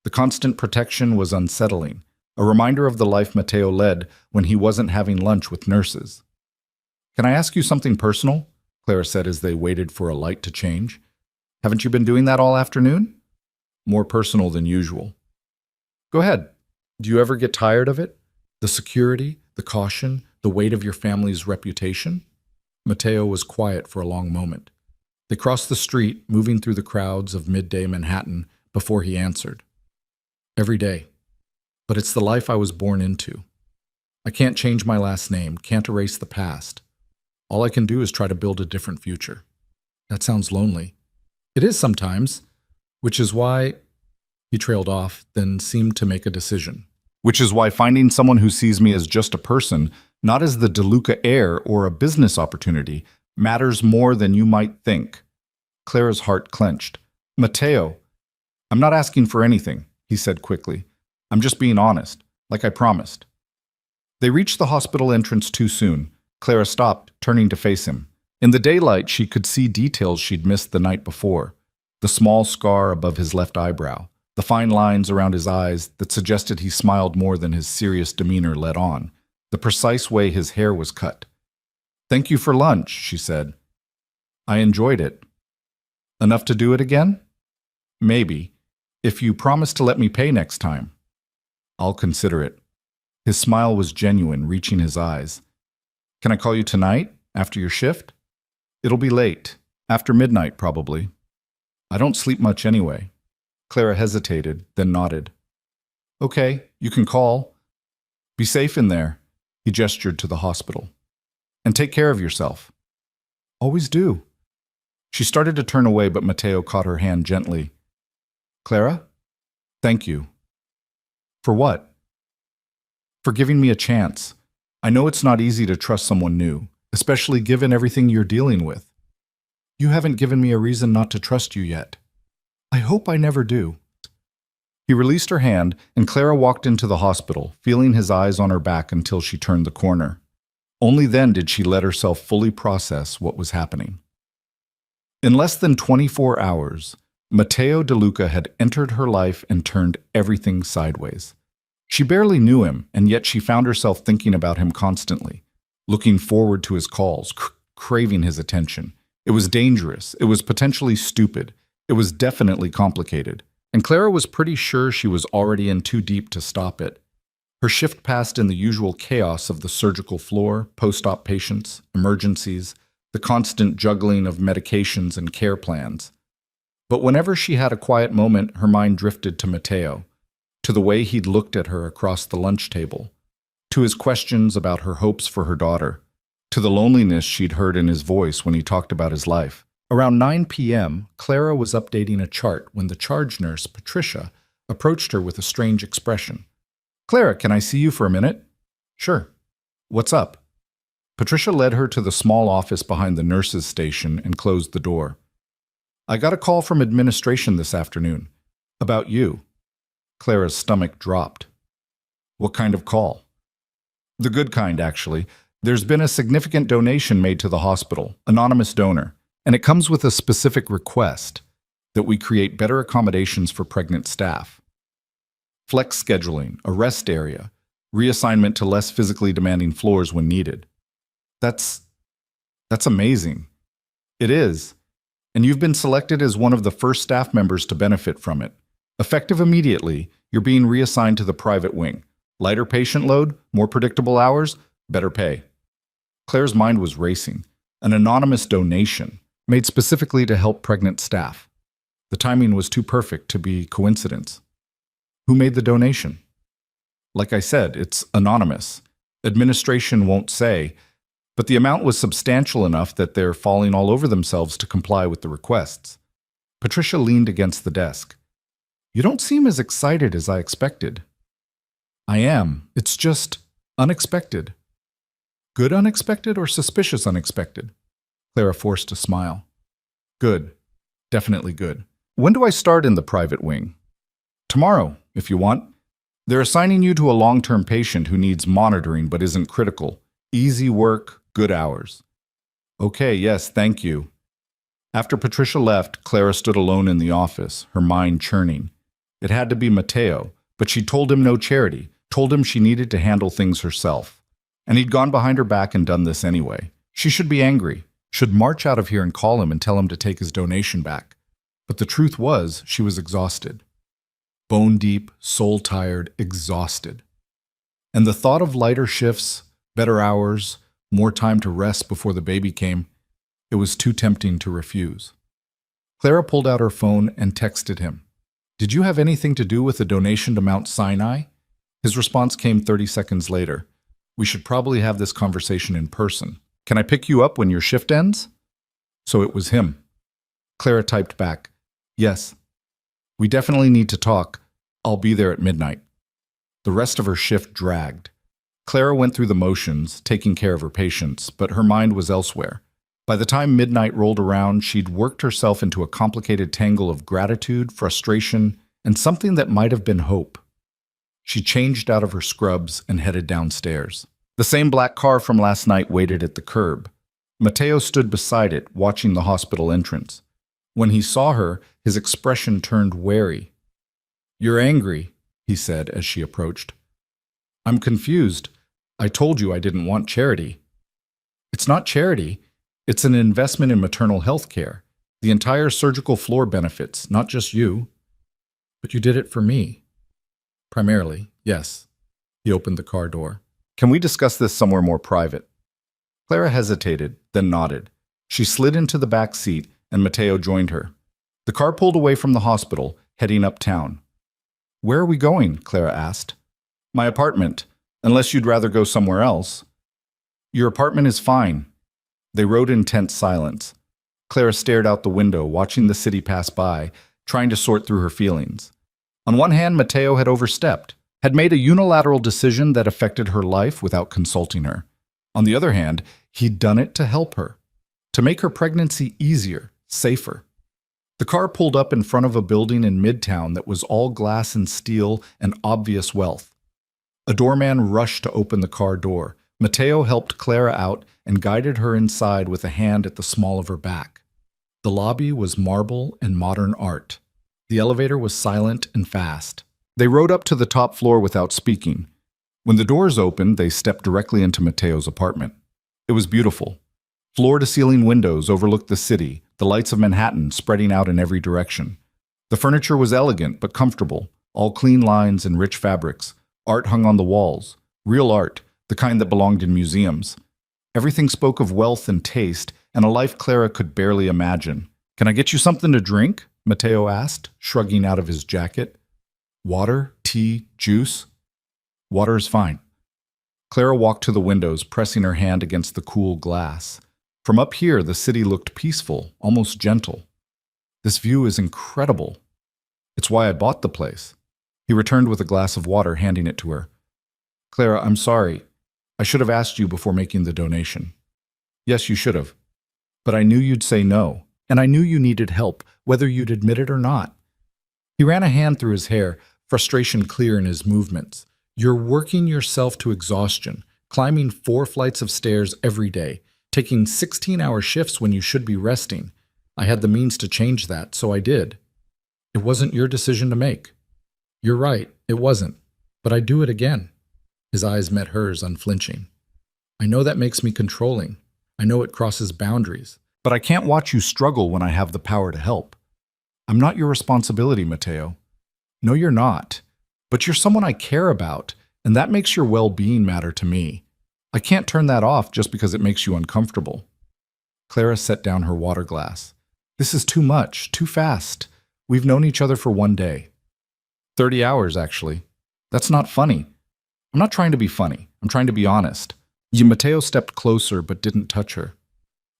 The constant protection was unsettling, a reminder of the life Matteo led when he wasn't having lunch with nurses. Can I ask you something personal? Clara said as they waited for a light to change. Haven't you been doing that all afternoon? More personal than usual. Go ahead. Do you ever get tired of it? The security, the caution, the weight of your family's reputation? Matteo was quiet for a long moment. They crossed the street, moving through the crowds of midday Manhattan, before he answered. Every day. But it's the life I was born into. I can't change my last name, can't erase the past. All I can do is try to build a different future. That sounds lonely. It is sometimes, which is why... He trailed off, then seemed to make a decision. Which is why finding someone who sees me as just a person, not as the De Luca heir or a business opportunity, matters more than you might think. Clara's heart clenched. Matteo, I'm not asking for anything, he said quickly. I'm just being honest, like I promised. They reached the hospital entrance too soon. Clara stopped, turning to face him. In the daylight, she could see details she'd missed the night before. The small scar above his left eyebrow. The fine lines around his eyes that suggested he smiled more than his serious demeanor let on. The precise way his hair was cut. Thank you for lunch, she said. I enjoyed it. Enough to do it again? Maybe, if you promise to let me pay next time. I'll consider it. His smile was genuine, reaching his eyes. Can I call you tonight, after your shift? It'll be late, after midnight probably. I don't sleep much anyway. Clara hesitated, then nodded. Okay, you can call. Be safe in there, he gestured to the hospital. And take care of yourself. Always do. She started to turn away, but Matteo caught her hand gently. Clara? Thank you. For what? for giving me a chance. I know it's not easy to trust someone new, especially given everything you're dealing with. You haven't given me a reason not to trust you yet. I hope I never do." He released her hand, and Clara walked into the hospital, feeling his eyes on her back until she turned the corner. Only then did she let herself fully process what was happening. In less than 24 hours, Matteo De Luca had entered her life and turned everything sideways. She barely knew him, and yet she found herself thinking about him constantly, looking forward to his calls, craving his attention. It was dangerous, it was potentially stupid, it was definitely complicated, and Clara was pretty sure she was already in too deep to stop it. Her shift passed in the usual chaos of the surgical floor, post-op patients, emergencies, the constant juggling of medications and care plans. But whenever she had a quiet moment, her mind drifted to Matteo, to the way he'd looked at her across the lunch table, to his questions about her hopes for her daughter, to the loneliness she'd heard in his voice when he talked about his life. Around 9 p.m., Clara was updating a chart when the charge nurse, Patricia, approached her with a strange expression. "Clara, can I see you for a minute?" "Sure. What's up?" Patricia led her to the small office behind the nurse's station and closed the door. "I got a call from administration this afternoon. About you." Clara's stomach dropped. "What kind of call?" "The good kind, actually. There's been a significant donation made to the hospital, anonymous donor, and it comes with a specific request that we create better accommodations for pregnant staff. Flex scheduling, a rest area, reassignment to less physically demanding floors when needed." That's amazing." "It is. And you've been selected as one of the first staff members to benefit from it. Effective immediately, you're being reassigned to the private wing. Lighter patient load, more predictable hours, better pay." Claire's mind was racing. An anonymous donation, made specifically to help pregnant staff. The timing was too perfect to be coincidence. Who made the donation? Like I said, it's anonymous. Administration won't say, but the amount was substantial enough that they're falling all over themselves to comply with the requests. Patricia leaned against the desk. "You don't seem as excited as I expected." "I am. It's just unexpected." "Good unexpected or suspicious unexpected?" Clara forced a smile. "Good. Definitely good. When do I start in the private wing?" "Tomorrow, if you want. They're assigning you to a long-term patient who needs monitoring but isn't critical. Easy work, good hours." "Okay, yes, thank you." After Patricia left, Clara stood alone in the office, her mind churning. It had to be Matteo, but she told him no charity, told him she needed to handle things herself. And he'd gone behind her back and done this anyway. She should be angry, should march out of here and call him and tell him to take his donation back. But the truth was, she was exhausted. Bone deep, soul tired, exhausted. And the thought of lighter shifts, better hours, more time to rest before the baby came, it was too tempting to refuse. Clara pulled out her phone and texted him. "Did you have anything to do with the donation to Mount Sinai?" His response came 30 seconds later. "We should probably have this conversation in person. Can I pick you up when your shift ends?" So it was him. Clara typed back, "Yes. We definitely need to talk. I'll be there at midnight." The rest of her shift dragged. Clara went through the motions, taking care of her patients, but her mind was elsewhere. By the time midnight rolled around, she'd worked herself into a complicated tangle of gratitude, frustration, and something that might have been hope. She changed out of her scrubs and headed downstairs. The same black car from last night waited at the curb. Matteo stood beside it, watching the hospital entrance. When he saw her, his expression turned wary. "You're angry," he said as she approached. "I'm confused. I told you I didn't want charity." "It's not charity. It's an investment in maternal health care. The entire surgical floor benefits, not just you." "But you did it for me." "Primarily, yes." He opened the car door. "Can we discuss this somewhere more private?" Clara hesitated, then nodded. She slid into the back seat, and Matteo joined her. The car pulled away from the hospital, heading uptown. "Where are we going?" Clara asked. "My apartment, unless you'd rather go somewhere else." "Your apartment is fine." They rode in tense silence. Clara stared out the window, watching the city pass by, trying to sort through her feelings. On one hand, Matteo had overstepped. had made a unilateral decision that affected her life without consulting her. On the other hand, he'd done it to help her, to make her pregnancy easier, safer. The car pulled up in front of a building in Midtown that was all glass and steel and obvious wealth. A doorman rushed to open the car door. Mateo helped Clara out and guided her inside with a hand at the small of her back. The lobby was marble and modern art. The elevator was silent and fast. They rode up to the top floor without speaking. When the doors opened, they stepped directly into Mateo's apartment. It was beautiful. Floor-to-ceiling windows overlooked the city, the lights of Manhattan spreading out in every direction. The furniture was elegant but comfortable, all clean lines and rich fabrics. Art hung on the walls, real art, the kind that belonged in museums. Everything spoke of wealth and taste, and a life Clara could barely imagine. "Can I get you something to drink?" Mateo asked, shrugging out of his jacket. "Water? Tea? Juice?" "Water is fine." Clara walked to the windows, pressing her hand against the cool glass. From up here, the city looked peaceful, almost gentle. "This view is incredible. It's why I bought the place." He returned with a glass of water, handing it to her. "Clara, I'm sorry. I should have asked you before making the donation." "Yes, you should have. But I knew you'd say no, and I knew you needed help, whether you'd admit it or not." He ran a hand through his hair, frustration clear in his movements. "You're working yourself to exhaustion, climbing 4 flights of stairs every day, taking 16-hour shifts when you should be resting. I had the means to change that, so I did. It wasn't your decision to make." "You're right, it wasn't. But I'd do it again." His eyes met hers, unflinching. "I know that makes me controlling. I know it crosses boundaries. But I can't watch you struggle when I have the power to help. I'm not your responsibility, Mateo. No, you're not. But you're someone I care about, and that makes your well-being matter to me. I can't turn that off just because it makes you uncomfortable." Clara set down her water glass. "This is too much, too fast. We've known each other for 1 day. 30 hours, actually. That's not funny. I'm not trying to be funny. I'm trying to be honest." Mateo stepped closer but didn't touch her.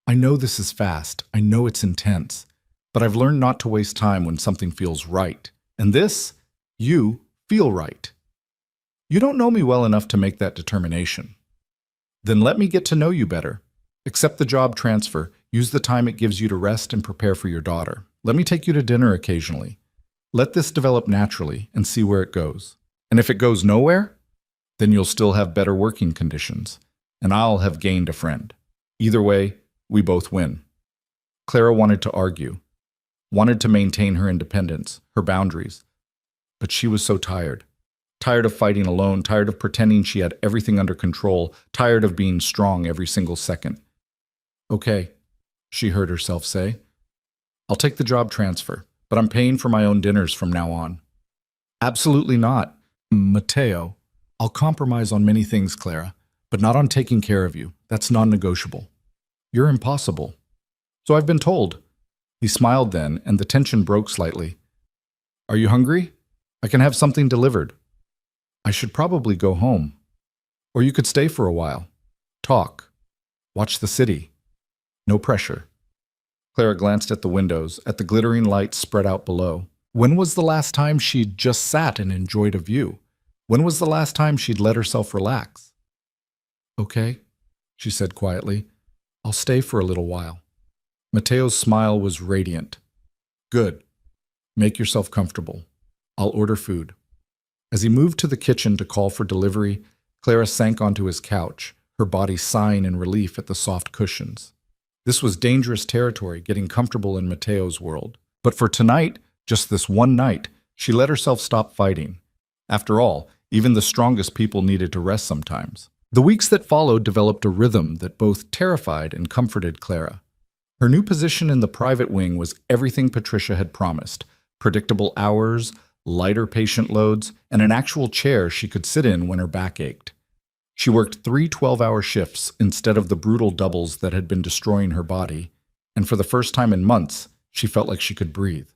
"I know this is fast. I know it's intense. But I've learned not to waste time when something feels right. And this, you feel right. You don't know me well enough to make that determination. Then let me get to know you better. Accept the job transfer. Use the time it gives you to rest and prepare for your daughter. Let me take you to dinner occasionally. Let this develop naturally and see where it goes. And if it goes nowhere, then you'll still have better working conditions, and I'll have gained a friend. Either way, we both win." Clara wanted to argue, wanted to maintain her independence, her boundaries. But she was so tired. Tired of fighting alone, tired of pretending she had everything under control, tired of being strong every single second. "Okay," she heard herself say. "I'll take the job transfer, but I'm paying for my own dinners from now on." "Absolutely not, Mateo. I'll compromise on many things, Clara, but not on taking care of you. That's non-negotiable. You're impossible." "So I've been told." He smiled then, and the tension broke slightly. "Are you hungry? I can have something delivered." "I should probably go home. Or you could stay for a while. Talk. Watch the city. No pressure." Clara glanced at the windows, at the glittering lights spread out below. When was the last time she'd just sat and enjoyed a view? When was the last time she'd let herself relax? "Okay," she said quietly. "I'll stay for a little while." Mateo's smile was radiant. "Good. Make yourself comfortable. I'll order food." As he moved to the kitchen to call for delivery, Clara sank onto his couch, her body sighing in relief at the soft cushions. This was dangerous territory, getting comfortable in Mateo's world. But for tonight, just this one night, she let herself stop fighting. After all, even the strongest people needed to rest sometimes. The weeks that followed developed a rhythm that both terrified and comforted Clara. Her new position in the private wing was everything Patricia had promised: predictable hours, lighter patient loads, and an actual chair she could sit in when her back ached. She worked 3 12-hour shifts instead of the brutal doubles that had been destroying her body, and for the first time in months, she felt like she could breathe.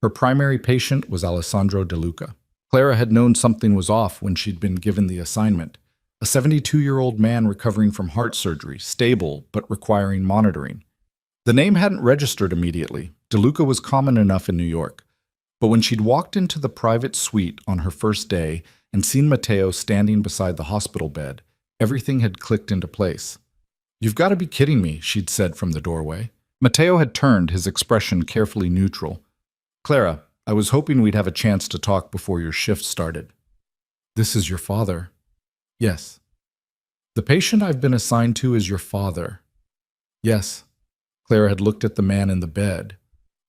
Her primary patient was Alessandro De Luca. Clara had known something was off when she'd been given the assignment. A 72-year-old man recovering from heart surgery, stable but requiring monitoring. The name hadn't registered immediately. De Luca was common enough in New York. But when she'd walked into the private suite on her first day and seen Matteo standing beside the hospital bed, everything had clicked into place. "You've got to be kidding me," she'd said from the doorway. Matteo had turned, his expression carefully neutral. "Clara, I was hoping we'd have a chance to talk before your shift started." "This is your father." "Yes." "The patient I've been assigned to is your father." "Yes." Clara had looked at the man in the bed.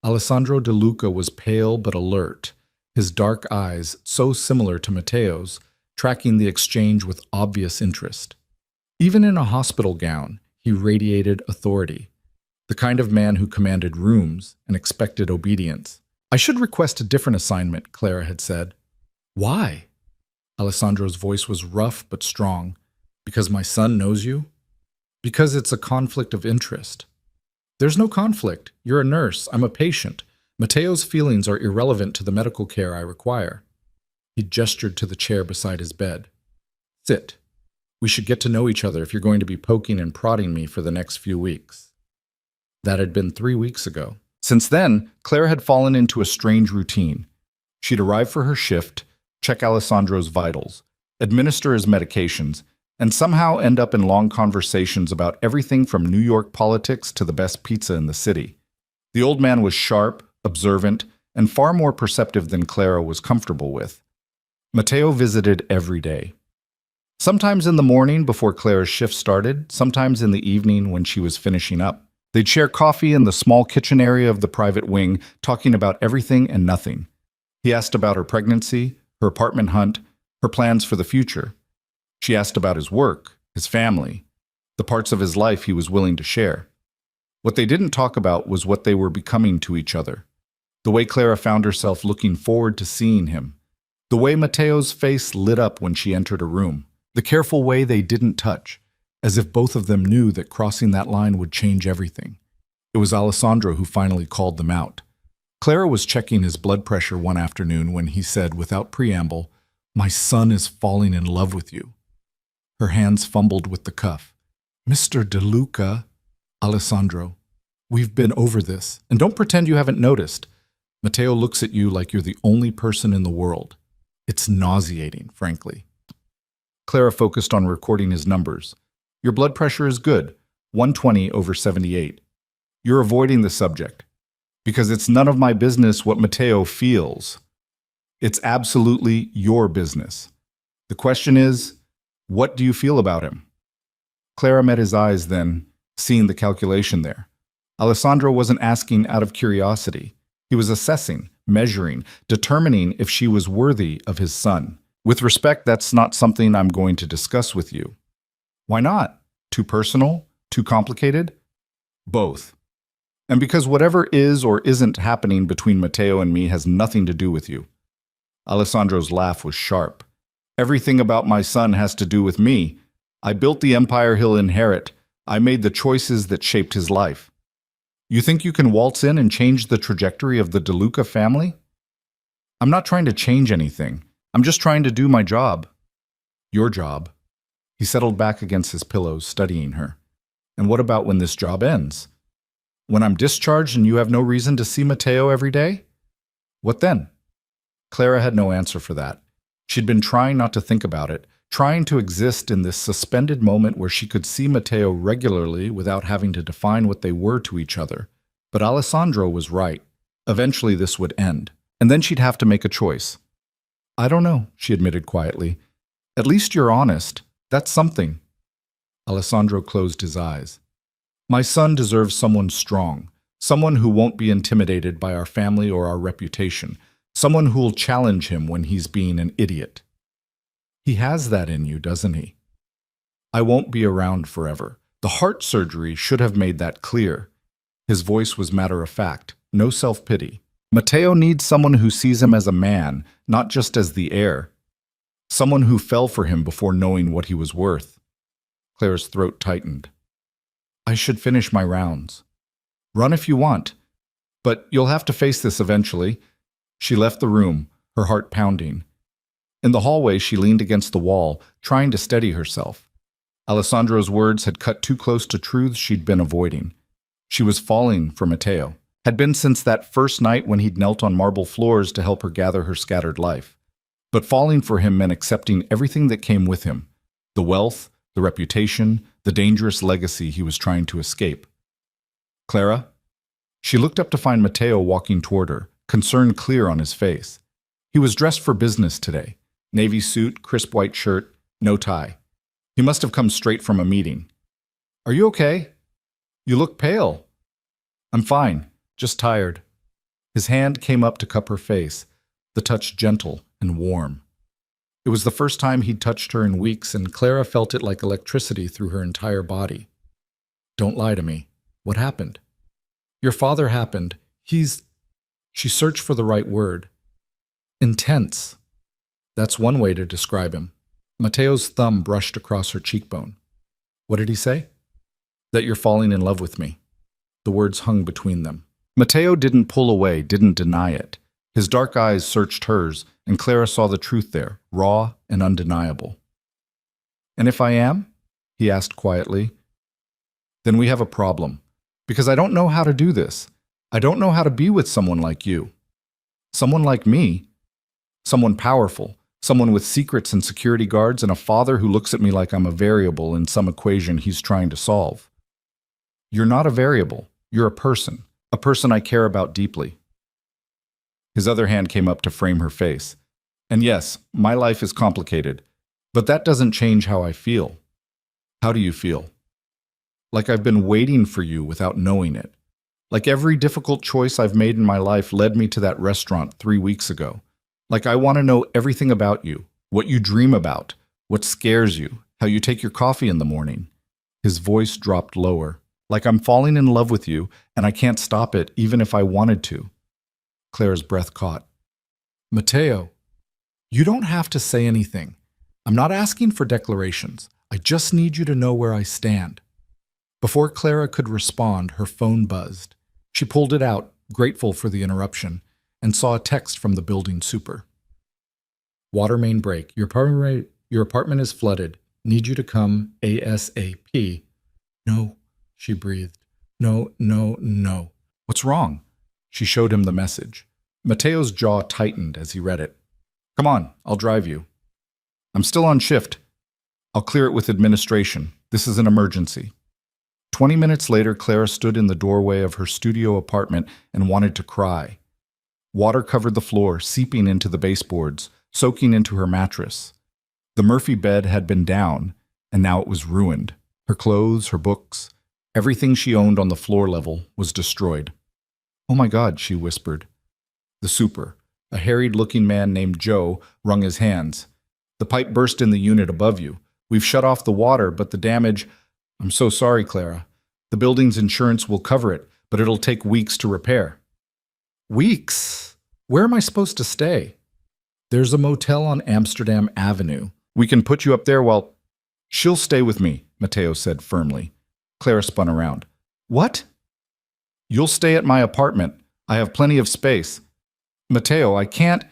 Alessandro De Luca was pale but alert, his dark eyes, so similar to Matteo's, tracking the exchange with obvious interest. Even in a hospital gown, he radiated authority, the kind of man who commanded rooms and expected obedience. "I should request a different assignment," Clara had said. "Why?" Alessandro's voice was rough but strong. "Because my son knows you?" "Because it's a conflict of interest." "There's no conflict. You're a nurse. I'm a patient. Matteo's feelings are irrelevant to the medical care I require." He gestured to the chair beside his bed. "Sit. We should get to know each other if you're going to be poking and prodding me for the next few weeks." That had been 3 weeks ago. Since then, Clara had fallen into a strange routine. She'd arrive for her shift, check Alessandro's vitals, administer his medications, and somehow end up in long conversations about everything from New York politics to the best pizza in the city. The old man was sharp, observant, and far more perceptive than Clara was comfortable with. Matteo visited every day. Sometimes in the morning before Clara's shift started, sometimes in the evening when she was finishing up. They'd share coffee in the small kitchen area of the private wing, talking about everything and nothing. He asked about her pregnancy, her apartment hunt, her plans for the future. She asked about his work, his family, the parts of his life he was willing to share. What they didn't talk about was what they were becoming to each other. The way Clara found herself looking forward to seeing him. The way Matteo's face lit up when she entered a room. The careful way they didn't touch, as if both of them knew that crossing that line would change everything. It was Alessandro who finally called them out. Clara was checking his blood pressure one afternoon when he said, without preamble, "My son is falling in love with you." Her hands fumbled with the cuff. "Mr. De Luca," "Alessandro, we've been over this, and don't pretend you haven't noticed. Matteo looks at you like you're the only person in the world. It's nauseating, frankly." Clara focused on recording his numbers. "Your blood pressure is good, 120/78. You're avoiding the subject, because it's none of my business what Matteo feels. It's absolutely your business. The question is, what do you feel about him?" Clara met his eyes then, seeing the calculation there. Alessandro wasn't asking out of curiosity. He was assessing, measuring, determining if she was worthy of his son. "With respect, that's not something I'm going to discuss with you." "Why not? Too personal? Too complicated?" "Both. And because whatever is or isn't happening between Matteo and me has nothing to do with you." Alessandro's laugh was sharp. "Everything about my son has to do with me. I built the empire he'll inherit. I made the choices that shaped his life. You think you can waltz in and change the trajectory of the De Luca family?" "I'm not trying to change anything. I'm just trying to do my job." "Your job." He settled back against his pillows, studying her. "And what about when this job ends? When I'm discharged and you have no reason to see Matteo every day? What then?" Clara had no answer for that. She'd been trying not to think about it, trying to exist in this suspended moment where she could see Matteo regularly without having to define what they were to each other. But Alessandro was right. Eventually this would end, and then she'd have to make a choice. "I don't know," she admitted quietly. "At least you're honest. That's something." Alessandro closed his eyes. "My son deserves someone strong, someone who won't be intimidated by our family or our reputation, someone who'll challenge him when he's being an idiot." "He has that in you, doesn't he?" "I won't be around forever. The heart surgery should have made that clear." His voice was matter-of-fact, no self-pity. "Matteo needs someone who sees him as a man, not just as the heir. Someone who fell for him before knowing what he was worth." Clara's throat tightened. "I should finish my rounds." "Run if you want. But you'll have to face this eventually." She left the room, her heart pounding. In the hallway, she leaned against the wall, trying to steady herself. Alessandro's words had cut too close to truths she'd been avoiding. She was falling for Matteo. Had been since that first night when he'd knelt on marble floors to help her gather her scattered life. But falling for him meant accepting everything that came with him: the wealth, the reputation, the dangerous legacy he was trying to escape. Clara? She looked up to find Matteo walking toward her, concern clear on his face. He was dressed for business today. Navy suit, crisp white shirt, no tie. He must have come straight from a meeting. Are you okay? You look pale. I'm fine, just tired. His hand came up to cup her face, the touch gentle and warm. It was the first time he'd touched her in weeks, and Clara felt it like electricity through her entire body. Don't lie to me. What happened? Your father happened. He's... She searched for the right word. Intense. That's one way to describe him. Matteo's thumb brushed across her cheekbone. What did he say? That you're falling in love with me. The words hung between them. Matteo didn't pull away, didn't deny it. His dark eyes searched hers, and Clara saw the truth there, raw and undeniable. And if I am? He asked quietly. Then we have a problem. Because I don't know how to do this. I don't know how to be with someone like you. Someone like me. Someone powerful. Someone with secrets and security guards, and a father who looks at me like I'm a variable in some equation he's trying to solve. You're not a variable. You're a person I care about deeply. His other hand came up to frame her face. And yes, my life is complicated, but that doesn't change how I feel. How do you feel? Like I've been waiting for you without knowing it. Like every difficult choice I've made in my life led me to that restaurant 3 weeks ago. Like I want to know everything about you, what you dream about, what scares you, how you take your coffee in the morning. His voice dropped lower. Like I'm falling in love with you, and I can't stop it even if I wanted to. Clara's breath caught. Matteo, you don't have to say anything. I'm not asking for declarations. I just need you to know where I stand. Before Clara could respond, her phone buzzed. She pulled it out, grateful for the interruption, and saw a text from the building super. Water main break. Your apartment is flooded. Need you to come ASAP. No, she breathed. No, no, no. What's wrong? She showed him the message. Matteo's jaw tightened as he read it. Come on, I'll drive you. I'm still on shift. I'll clear it with administration. This is an emergency. 20 minutes later, Clara stood in the doorway of her studio apartment and wanted to cry. Water covered the floor, seeping into the baseboards, soaking into her mattress. The Murphy bed had been down, and now it was ruined. Her clothes, her books, everything she owned on the floor level was destroyed. Oh my God, she whispered. The super, a harried-looking man named Joe, wrung his hands. The pipe burst in the unit above you. We've shut off the water, but the damage... I'm so sorry, Clara. The building's insurance will cover it, but it'll take weeks to repair. Weeks? Where am I supposed to stay? There's a motel on Amsterdam Avenue. We can put you up there while... She'll stay with me, Matteo said firmly. Clara spun around. What? You'll stay at my apartment. I have plenty of space. Matteo, I can't...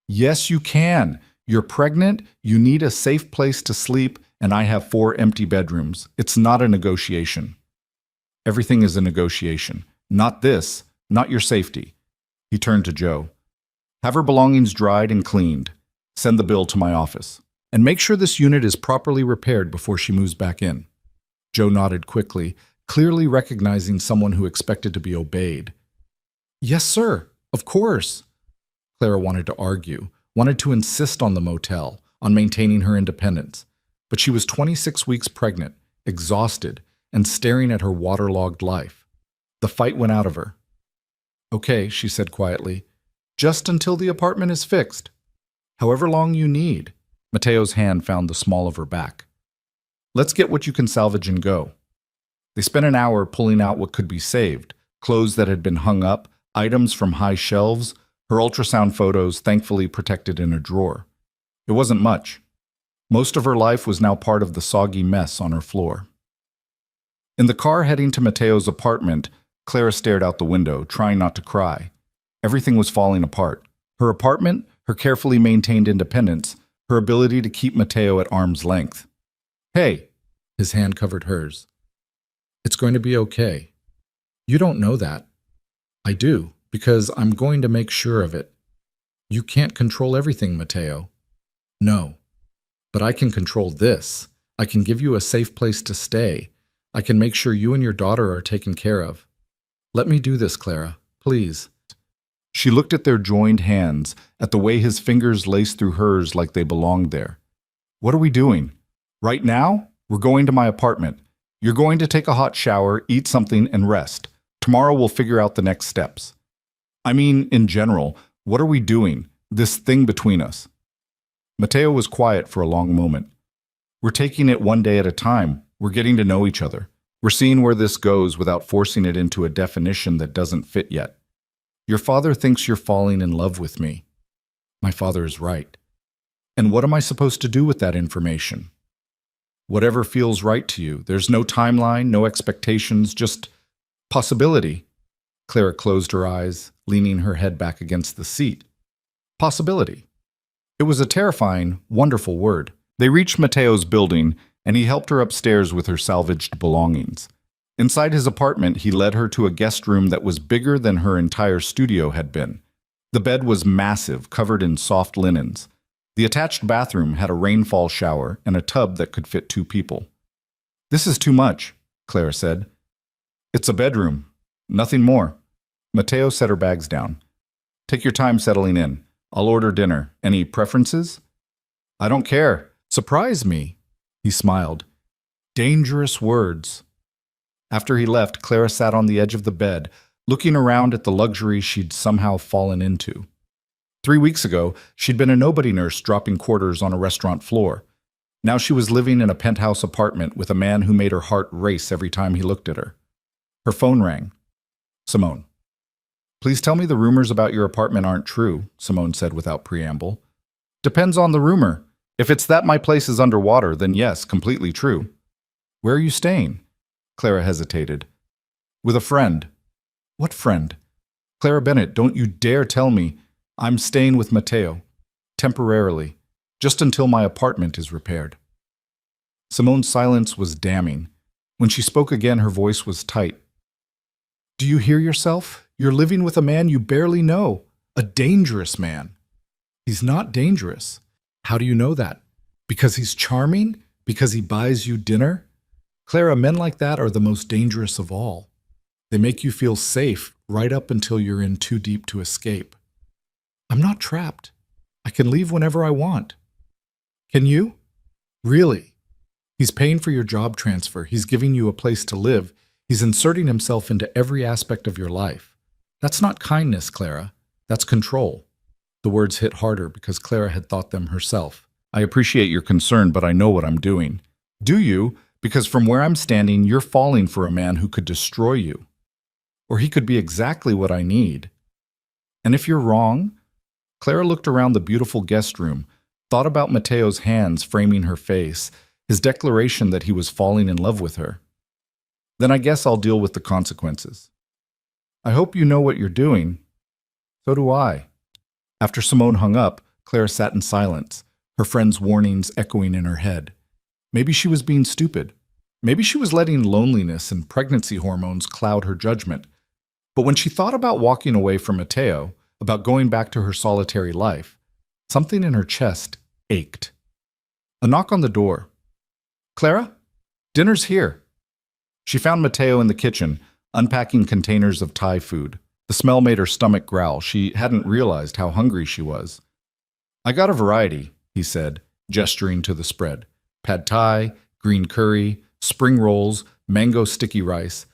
Yes, you can. You're pregnant, you need a safe place to sleep, and I have 4 empty bedrooms. It's not a negotiation. Everything is a negotiation. Not this, not your safety. He turned to Joe. Have her belongings dried and cleaned. Send the bill to my office. And make sure this unit is properly repaired before she moves back in. Joe nodded quickly, clearly recognizing someone who expected to be obeyed. Yes, sir. Of course. Clara wanted to argue, wanted to insist on the motel, on maintaining her independence. But she was 26 weeks pregnant, exhausted, and staring at her waterlogged life. The fight went out of her. Okay, she said quietly, just until the apartment is fixed. However long you need. Matteo's hand found the small of her back. Let's get what you can salvage and go. They spent an hour pulling out what could be saved, clothes that had been hung up, items from high shelves, her ultrasound photos thankfully protected in a drawer. It wasn't much. Most of her life was now part of the soggy mess on her floor. In the car heading to Matteo's apartment, Clara stared out the window, trying not to cry. Everything was falling apart. Her apartment, her carefully maintained independence, her ability to keep Matteo at arm's length. Hey, his hand covered hers. It's going to be okay. You don't know that. I do, because I'm going to make sure of it. You can't control everything, Matteo. No, but I can control this. I can give you a safe place to stay. I can make sure you and your daughter are taken care of. Let me do this, Clara, please. She looked at their joined hands, at the way his fingers laced through hers like they belonged there. What are we doing? Right now, we're going to my apartment. You're going to take a hot shower, eat something, and rest. Tomorrow we'll figure out the next steps. I mean, in general, what are we doing? This thing between us. Mateo was quiet for a long moment. We're taking it one day at a time. We're getting to know each other. We're seeing where this goes without forcing it into a definition that doesn't fit yet. Your father thinks you're falling in love with me. My father is right. And what am I supposed to do with that information? Whatever feels right to you. There's no timeline, no expectations, just possibility. Clara closed her eyes, leaning her head back against the seat. Possibility. It was a terrifying, wonderful word. They reached Mateo's building, and he helped her upstairs with her salvaged belongings. Inside his apartment, he led her to a guest room that was bigger than her entire studio had been. The bed was massive, covered in soft linens. The attached bathroom had a rainfall shower and a tub that could fit 2 people. This is too much, Clara said. It's a bedroom. Nothing more. Mateo set her bags down. Take your time settling in. I'll order dinner. Any preferences? I don't care. Surprise me. He smiled. Dangerous words. After he left, Clara sat on the edge of the bed, looking around at the luxury she'd somehow fallen into. 3 weeks ago, she'd been a nobody nurse dropping quarters on a restaurant floor. Now she was living in a penthouse apartment with a man who made her heart race every time he looked at her. Her phone rang. Simone. Please tell me the rumors about your apartment aren't true, Simone said without preamble. Depends on the rumor. If it's that my place is underwater, then yes, completely true. Where are you staying? Clara hesitated. With a friend. What friend? Clara Bennett, don't you dare tell me. I'm staying with Mateo. Temporarily. Just until my apartment is repaired. Simone's silence was damning. When she spoke again, her voice was tight. Do you hear yourself? You're living with a man you barely know. A dangerous man. He's not dangerous. How do you know that? Because he's charming? Because he buys you dinner? Clara, men like that are the most dangerous of all. They make you feel safe right up until you're in too deep to escape. I'm not trapped. I can leave whenever I want. Can you? Really? He's paying for your job transfer. He's giving you a place to live. He's inserting himself into every aspect of your life. That's not kindness, Clara. That's control. The words hit harder because Clara had thought them herself. I appreciate your concern, but I know what I'm doing. Do you? Because from where I'm standing, you're falling for a man who could destroy you. Or he could be exactly what I need. And if you're wrong? Clara looked around the beautiful guest room, thought about Mateo's hands framing her face, his declaration that he was falling in love with her. Then I guess I'll deal with the consequences. I hope you know what you're doing. So do I. After Simone hung up, Clara sat in silence, her friend's warnings echoing in her head. Maybe she was being stupid. Maybe she was letting loneliness and pregnancy hormones cloud her judgment. But when she thought about walking away from Mateo, about going back to her solitary life, something in her chest ached. A knock on the door. Clara? Dinner's here. She found Mateo in the kitchen, unpacking containers of Thai food. The smell made her stomach growl. She hadn't realized how hungry she was. I got a variety, he said, gesturing to the spread. Pad Thai, green curry, spring rolls, mango sticky rice.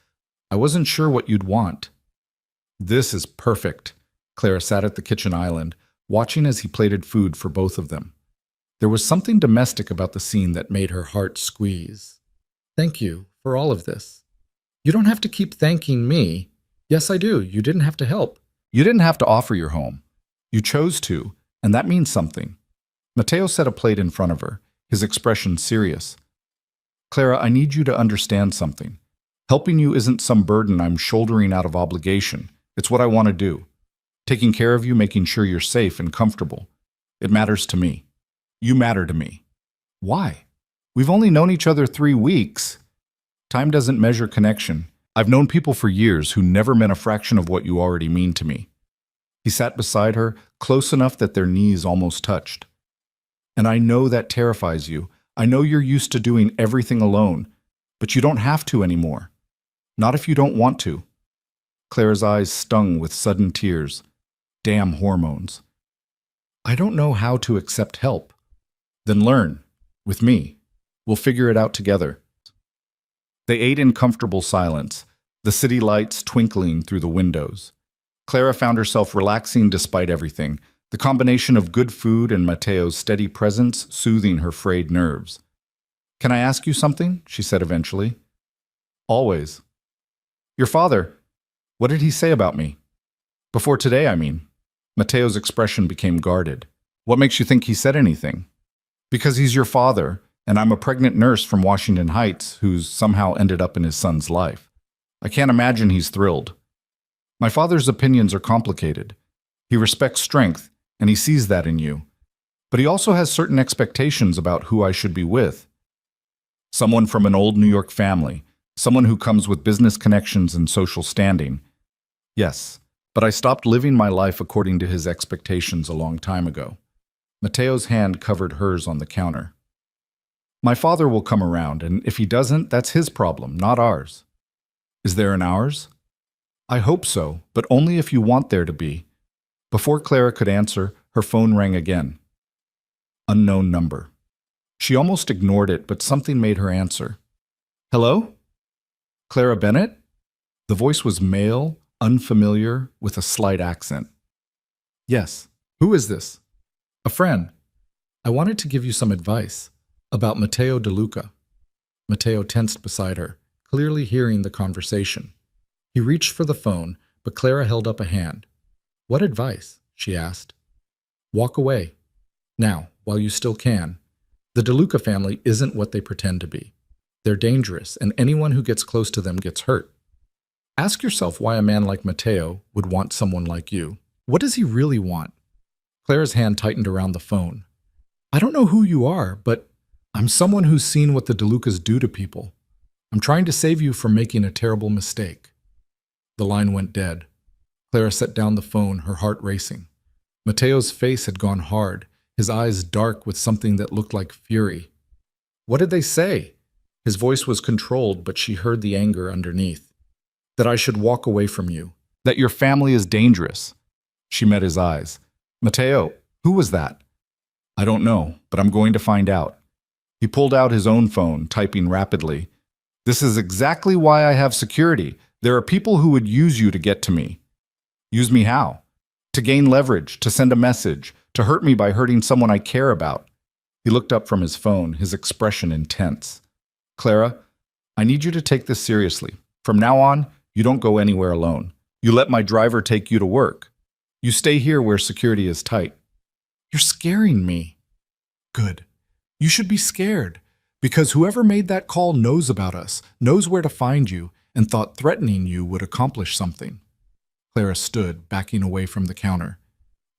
I wasn't sure what you'd want. This is perfect. Clara sat at the kitchen island, watching as he plated food for both of them. There was something domestic about the scene that made her heart squeeze. Thank you for all of this. You don't have to keep thanking me. Yes, I do. You didn't have to help. You didn't have to offer your home. You chose to, and that means something. Mateo set a plate in front of her, his expression serious. Clara, I need you to understand something. Helping you isn't some burden I'm shouldering out of obligation. It's what I want to do. Taking care of you, making sure you're safe and comfortable. It matters to me. You matter to me. Why? We've only known each other 3 weeks. Time doesn't measure connection. I've known people for years who never meant a fraction of what you already mean to me. He sat beside her, close enough that their knees almost touched. And I know that terrifies you. I know you're used to doing everything alone, but you don't have to anymore. Not if you don't want to. Clara's eyes stung with sudden tears. Damn hormones. I don't know how to accept help. Then learn. With me. We'll figure it out together. They ate in comfortable silence, the city lights twinkling through the windows. Clara found herself relaxing despite everything, the combination of good food and Mateo's steady presence soothing her frayed nerves. Can I ask you something? She said eventually. Always. Your father, what did he say about me? Before today, I mean. Mateo's expression became guarded. What makes you think he said anything? Because he's your father, and I'm a pregnant nurse from Washington Heights who's somehow ended up in his son's life. I can't imagine he's thrilled. My father's opinions are complicated. He respects strength, and he sees that in you. But he also has certain expectations about who I should be with. Someone from an old New York family, someone who comes with business connections and social standing. Yes, but I stopped living my life according to his expectations a long time ago. Mateo's hand covered hers on the counter. My father will come around, and if he doesn't, that's his problem, not ours. Is there an ours? I hope so, but only if you want there to be. Before Clara could answer, her phone rang again. Unknown number. She almost ignored it, but something made her answer. Hello? Clara Bennett? The voice was male, unfamiliar, with a slight accent. Yes. Who is this? A friend. I wanted to give you some advice about Matteo DeLuca. Matteo tensed beside her, clearly hearing the conversation. He reached for the phone, but Clara held up a hand. What advice? She asked. Walk away. Now, while you still can. The DeLuca family isn't what they pretend to be. They're dangerous, and anyone who gets close to them gets hurt. Ask yourself why a man like Matteo would want someone like you. What does he really want? Clara's hand tightened around the phone. I don't know who you are, but I'm someone who's seen what the DeLucas do to people. I'm trying to save you from making a terrible mistake. The line went dead. Clara set down the phone, her heart racing. Matteo's face had gone hard, his eyes dark with something that looked like fury. What did they say? His voice was controlled, but she heard the anger underneath. That I should walk away from you. That your family is dangerous. She met his eyes. Matteo, who was that? I don't know, but I'm going to find out. He pulled out his own phone, typing rapidly. This is exactly why I have security. There are people who would use you to get to me. Use me how? To gain leverage, to send a message, to hurt me by hurting someone I care about. He looked up from his phone, his expression intense. Clara, I need you to take this seriously. From now on, you don't go anywhere alone. You let my driver take you to work. You stay here where security is tight. You're scaring me. Good. You should be scared, because whoever made that call knows about us, knows where to find you, and thought threatening you would accomplish something. Clara stood, backing away from the counter.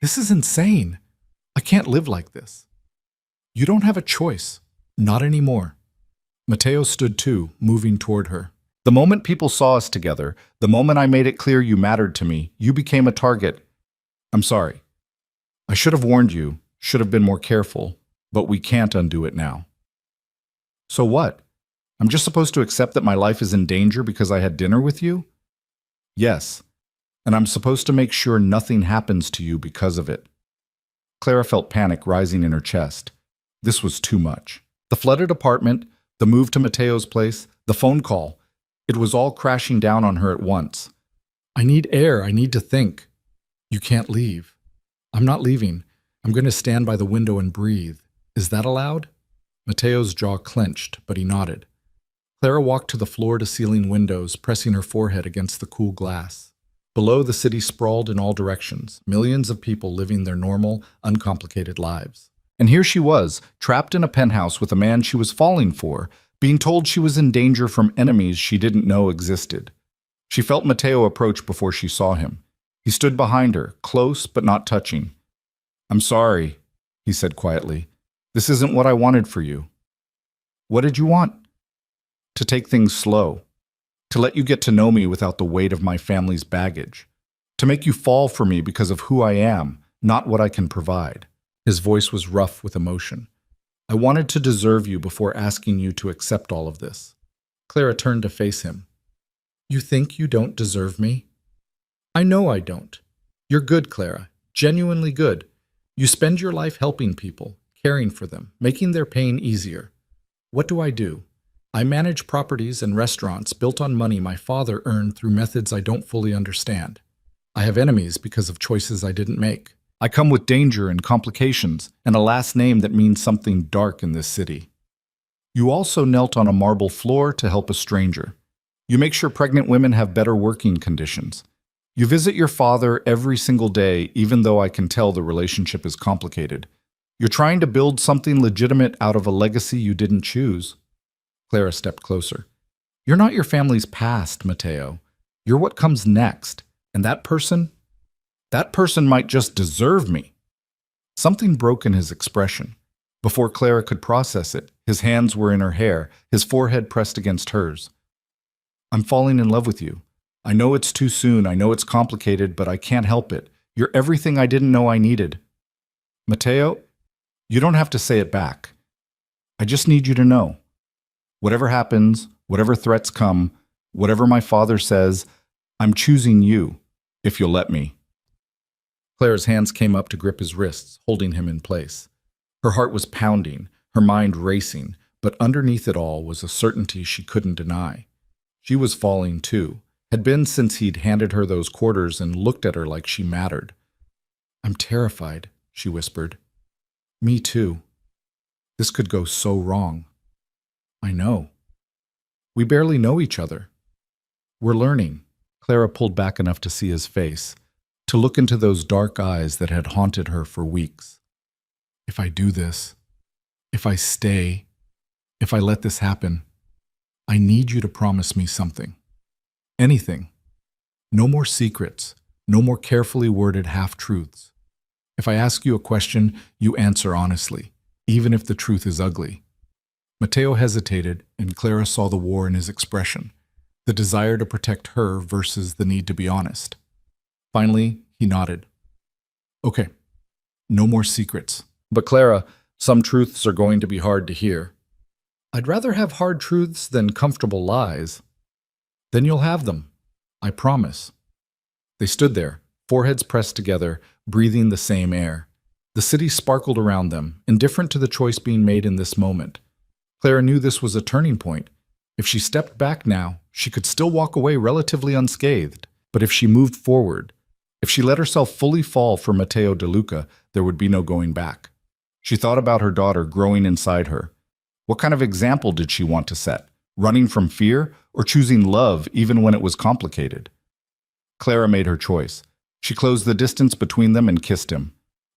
This is insane. I can't live like this. You don't have a choice. Not anymore. Matteo stood too, moving toward her. The moment people saw us together, the moment I made it clear you mattered to me, you became a target. I'm sorry. I should have warned you, should have been more careful, but we can't undo it now. So what? I'm just supposed to accept that my life is in danger because I had dinner with you? Yes, and I'm supposed to make sure nothing happens to you because of it. Clara felt panic rising in her chest. This was too much. The flooded apartment, the move to Matteo's place, the phone call. It was all crashing down on her at once. I need air. I need to think. You can't leave. I'm not leaving. I'm going to stand by the window and breathe. Is that allowed? Matteo's jaw clenched, but he nodded. Clara walked to the floor-to-ceiling windows, pressing her forehead against the cool glass. Below, the city sprawled in all directions, millions of people living their normal, uncomplicated lives. And here she was, trapped in a penthouse with a man she was falling for, being told she was in danger from enemies she didn't know existed. She felt Matteo approach before she saw him. He stood behind her, close but not touching. I'm sorry, he said quietly. This isn't what I wanted for you. What did you want? To take things slow. To let you get to know me without the weight of my family's baggage. To make you fall for me because of who I am, not what I can provide. His voice was rough with emotion. I wanted to deserve you before asking you to accept all of this. Clara turned to face him. You think you don't deserve me? I know I don't. You're good, Clara. Genuinely good. You spend your life helping people, caring for them, making their pain easier. What do? I manage properties and restaurants built on money my father earned through methods I don't fully understand. I have enemies because of choices I didn't make. I come with danger and complications, and a last name that means something dark in this city. You also knelt on a marble floor to help a stranger. You make sure pregnant women have better working conditions. You visit your father every single day, even though I can tell the relationship is complicated. You're trying to build something legitimate out of a legacy you didn't choose. Clara stepped closer. You're not your family's past, Mateo. You're what comes next. And that person might just deserve me. Something broke in his expression. Before Clara could process it, his hands were in her hair, his forehead pressed against hers. I'm falling in love with you. I know it's too soon, I know it's complicated, but I can't help it. You're everything I didn't know I needed. Mateo, you don't have to say it back. I just need you to know. Whatever happens, whatever threats come, whatever my father says, I'm choosing you, if you'll let me. Clara's hands came up to grip his wrists, holding him in place. Her heart was pounding, her mind racing, but underneath it all was a certainty she couldn't deny. She was falling too, had been since he'd handed her those quarters and looked at her like she mattered. I'm terrified, she whispered. Me too. This could go so wrong. I know. We barely know each other. We're learning. Clara pulled back enough to see his face, to look into those dark eyes that had haunted her for weeks. If I do this, if I stay, if I let this happen, I need you to promise me something. Anything. No more secrets, no more carefully worded half-truths. If I ask you a question, you answer honestly, even if the truth is ugly. Mateo hesitated, and Clara saw the war in his expression, the desire to protect her versus the need to be honest. Finally, he nodded. Okay, no more secrets. But Clara, some truths are going to be hard to hear. I'd rather have hard truths than comfortable lies. Then you'll have them. I promise. They stood there, foreheads pressed together, breathing the same air. The city sparkled around them, indifferent to the choice being made in this moment. Clara knew this was a turning point. If she stepped back now, she could still walk away relatively unscathed. But if she moved forward, if she let herself fully fall for Mateo De Luca, there would be no going back. She thought about her daughter growing inside her. What kind of example did she want to set? Running from fear or choosing love even when it was complicated? Clara made her choice. She closed the distance between them and kissed him.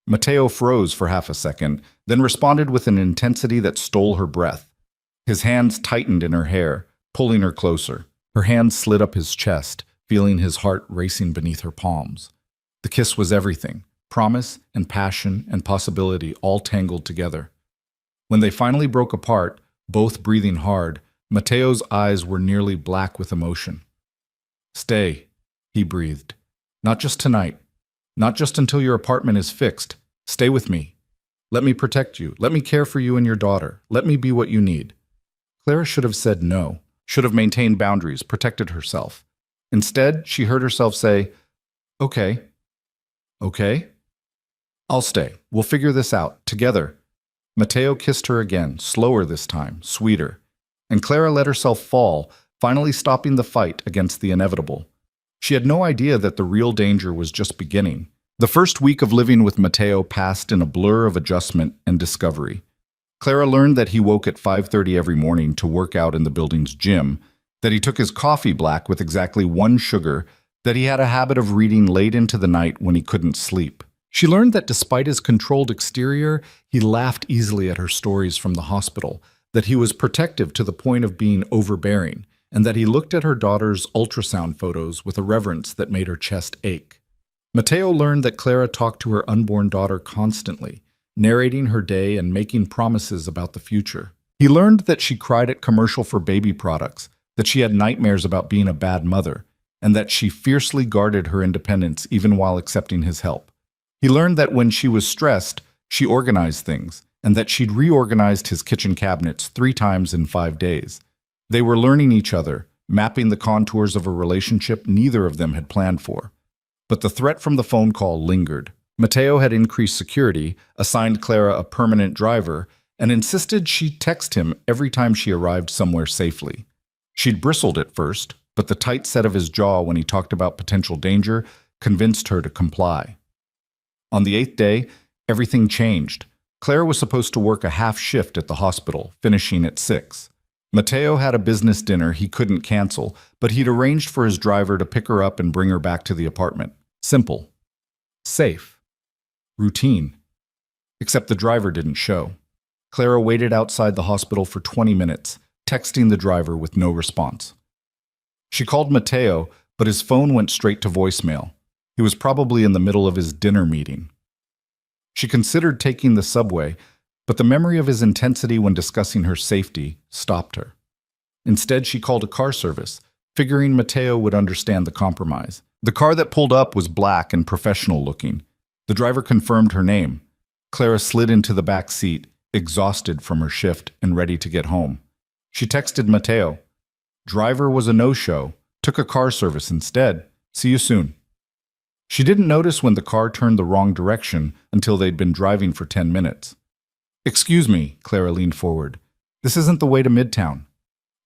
Mateo froze for half a second, then responded with an intensity that stole her breath. His hands tightened in her hair, pulling her closer. Her hands slid up his chest, feeling his heart racing beneath her palms. The kiss was everything, promise and passion and possibility all tangled together. When they finally broke apart, both breathing hard, Mateo's eyes were nearly black with emotion. Stay, he breathed. Not just tonight. Not just until your apartment is fixed. Stay with me. Let me protect you. Let me care for you and your daughter. Let me be what you need. Clara should have said no, should have maintained boundaries, protected herself. Instead, she heard herself say, Okay. Okay? I'll stay. We'll figure this out, together. Mateo kissed her again, slower this time, sweeter. And Clara let herself fall, finally stopping the fight against the inevitable. She had no idea that the real danger was just beginning. The first week of living with Mateo passed in a blur of adjustment and discovery. Clara learned that he woke at 5:30 every morning to work out in the building's gym, that he took his coffee black with exactly 1 sugar, that he had a habit of reading late into the night when he couldn't sleep. She learned that despite his controlled exterior, he laughed easily at her stories from the hospital, that he was protective to the point of being overbearing, and that he looked at her daughter's ultrasound photos with a reverence that made her chest ache. Mateo learned that Clara talked to her unborn daughter constantly, narrating her day and making promises about the future. He learned that she cried at commercial for baby products, that she had nightmares about being a bad mother, and that she fiercely guarded her independence even while accepting his help. He learned that when she was stressed, she organized things, and that she'd reorganized his kitchen cabinets 3 times in 5 days. They were learning each other, mapping the contours of a relationship neither of them had planned for. But the threat from the phone call lingered. Mateo had increased security, assigned Clara a permanent driver, and insisted she text him every time she arrived somewhere safely. She'd bristled at first, but the tight set of his jaw when he talked about potential danger convinced her to comply. On the 8th day, everything changed. Clara was supposed to work a half shift at the hospital, finishing at 6. Mateo had a business dinner he couldn't cancel, but he'd arranged for his driver to pick her up and bring her back to the apartment. Simple. Safe. Routine. Except the driver didn't show. Clara waited outside the hospital for 20 minutes, texting the driver with no response. She called Mateo, but his phone went straight to voicemail. He was probably in the middle of his dinner meeting. She considered taking the subway, but the memory of his intensity when discussing her safety stopped her. Instead, she called a car service, figuring Mateo would understand the compromise. The car that pulled up was black and professional-looking. The driver confirmed her name. Clara slid into the back seat, exhausted from her shift and ready to get home. She texted Mateo. Driver was a no-show. Took a car service instead. See you soon. She didn't notice when the car turned the wrong direction until they'd been driving for 10 minutes. Excuse me, Clara leaned forward. This isn't the way to Midtown.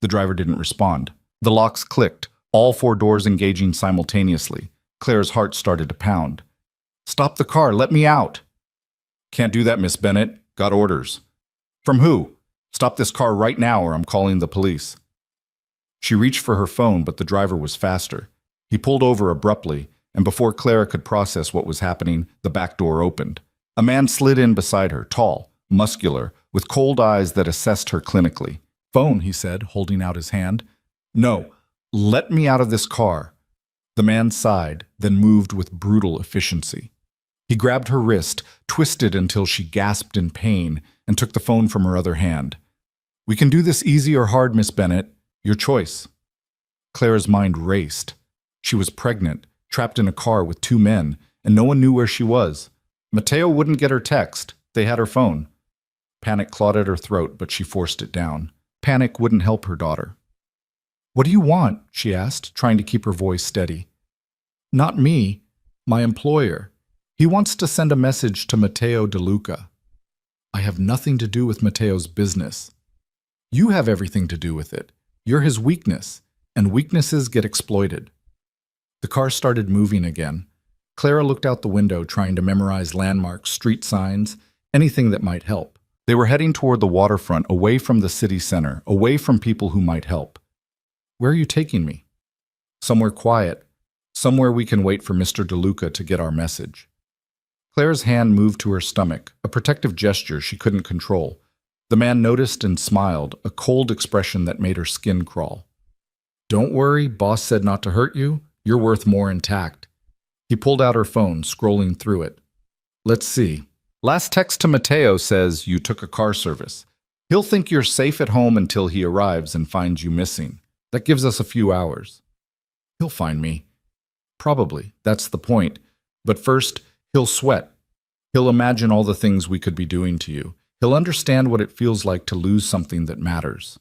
The driver didn't respond. The locks clicked, all 4 doors engaging simultaneously. Clara's heart started to pound. Stop the car, let me out. Can't do that, Miss Bennett. Got orders. From who? Stop this car right now or I'm calling the police. She reached for her phone, but the driver was faster. He pulled over abruptly, and before Clara could process what was happening, the back door opened. A man slid in beside her, tall, muscular, with cold eyes that assessed her clinically. Phone, he said, holding out his hand. No, let me out of this car. The man sighed, then moved with brutal efficiency. He grabbed her wrist, twisted until she gasped in pain, and took the phone from her other hand. We can do this easy or hard, Miss Bennett. Your choice. Clara's mind raced. She was pregnant, trapped in a car with 2 men, and no one knew where she was. Mateo wouldn't get her text. They had her phone. Panic clawed at her throat, but she forced it down. Panic wouldn't help her daughter. What do you want? She asked, trying to keep her voice steady. Not me. My employer. He wants to send a message to Mateo DeLuca. I have nothing to do with Mateo's business. You have everything to do with it. You're his weakness, and weaknesses get exploited. The car started moving again. Clara looked out the window, trying to memorize landmarks, street signs, anything that might help. They were heading toward the waterfront, away from the city center, away from people who might help. Where are you taking me? Somewhere quiet. Somewhere we can wait for Mr. DeLuca to get our message. Clara's hand moved to her stomach, a protective gesture she couldn't control. The man noticed and smiled, a cold expression that made her skin crawl. Don't worry, boss said not to hurt you. You're worth more intact. He pulled out her phone, scrolling through it. Let's see. Last text to Mateo says you took a car service. He'll think you're safe at home until he arrives and finds you missing. That gives us a few hours. He'll find me. Probably. That's the point. But first, he'll sweat. He'll imagine all the things we could be doing to you. He'll understand what it feels like to lose something that matters.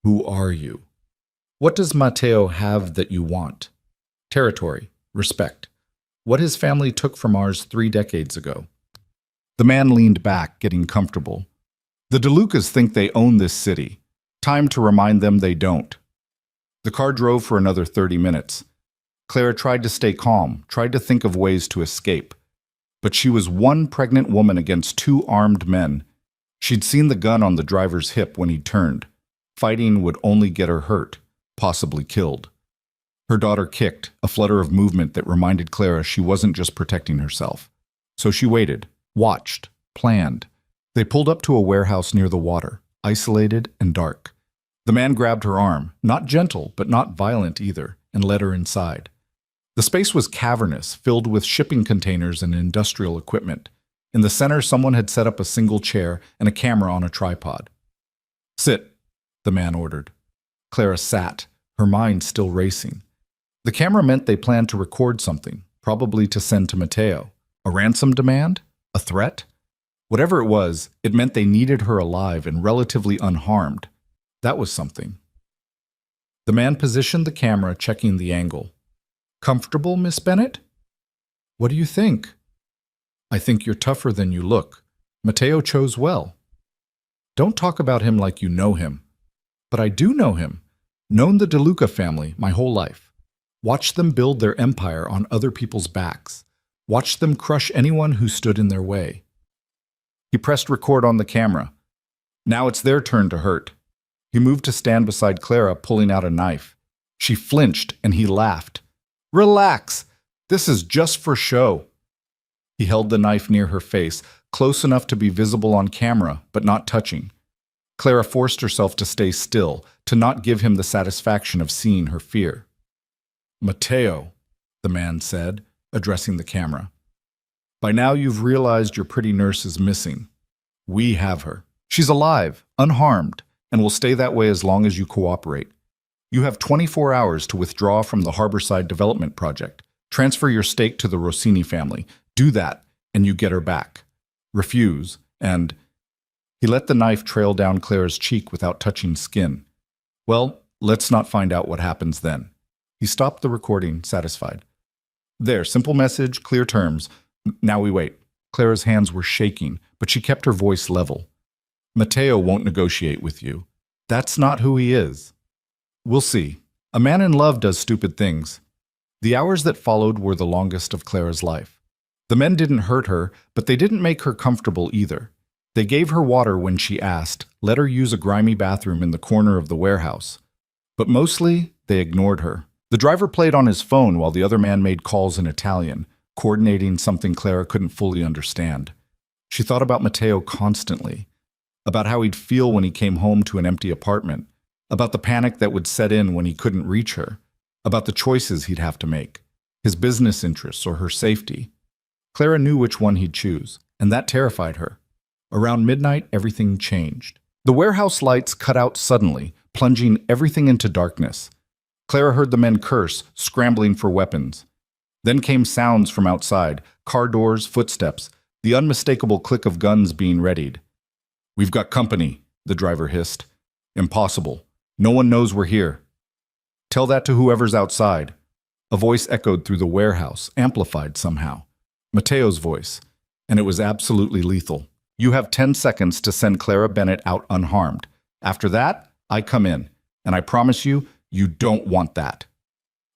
Who are you? What does Mateo have that you want? Territory, respect. What his family took from ours 3 decades ago. The man leaned back, getting comfortable. The DeLucas think they own this city. Time to remind them they don't. The car drove for another 30 minutes. Clara tried to stay calm, tried to think of ways to escape. But she was one pregnant woman against 2 armed men. She'd seen the gun on the driver's hip when he turned. Fighting would only get her hurt, possibly killed. Her daughter kicked, a flutter of movement that reminded Clara she wasn't just protecting herself. So she waited, watched, planned. They pulled up to a warehouse near the water, isolated and dark. The man grabbed her arm, not gentle, but not violent either, and led her inside. The space was cavernous, filled with shipping containers and industrial equipment. In the center, someone had set up a single chair and a camera on a tripod. Sit, the man ordered. Clara sat, her mind still racing. The camera meant they planned to record something, probably to send to Mateo. A ransom demand? A threat? Whatever it was, it meant they needed her alive and relatively unharmed. That was something. The man positioned the camera, checking the angle. "Comfortable, Miss Bennett?" "What do you think?" "I think you're tougher than you look. Matteo chose well." "Don't talk about him like you know him." "But I do know him. Known the DeLuca family my whole life. Watched them build their empire on other people's backs. Watched them crush anyone who stood in their way." He pressed record on the camera. Now it's their turn to hurt. He moved to stand beside Clara, pulling out a knife. She flinched, and he laughed. "Relax. This is just for show." He held the knife near her face, close enough to be visible on camera, but not touching. Clara forced herself to stay still, to not give him the satisfaction of seeing her fear. "Matteo," the man said, addressing the camera. "By now you've realized your pretty nurse is missing. We have her. She's alive, unharmed, and will stay that way as long as you cooperate. You have 24 hours to withdraw from the Harborside Development Project. Transfer your stake to the Rossini family. Do that, and you get her back. Refuse, and..." He let the knife trail down Clara's cheek without touching skin. "Well, let's not find out what happens then." He stopped the recording, satisfied. "There, simple message, clear terms. Now we wait." Clara's hands were shaking, but she kept her voice level. "Matteo won't negotiate with you. That's not who he is." "We'll see. A man in love does stupid things." The hours that followed were the longest of Clara's life. The men didn't hurt her, but they didn't make her comfortable either. They gave her water when she asked, let her use a grimy bathroom in the corner of the warehouse. But mostly, they ignored her. The driver played on his phone while the other man made calls in Italian, coordinating something Clara couldn't fully understand. She thought about Matteo constantly, about how he'd feel when he came home to an empty apartment, about the panic that would set in when he couldn't reach her, about the choices he'd have to make, his business interests or her safety. Clara knew which one he'd choose, and that terrified her. Around midnight, everything changed. The warehouse lights cut out suddenly, plunging everything into darkness. Clara heard the men curse, scrambling for weapons. Then came sounds from outside, car doors, footsteps, the unmistakable click of guns being readied. "We've got company," the driver hissed. "Impossible. No one knows we're here." "Tell that to whoever's outside." A voice echoed through the warehouse, amplified somehow. Matteo's voice, and it was absolutely lethal. "You have 10 seconds to send Clara Bennett out unharmed. After that, I come in, and I promise you, you don't want that."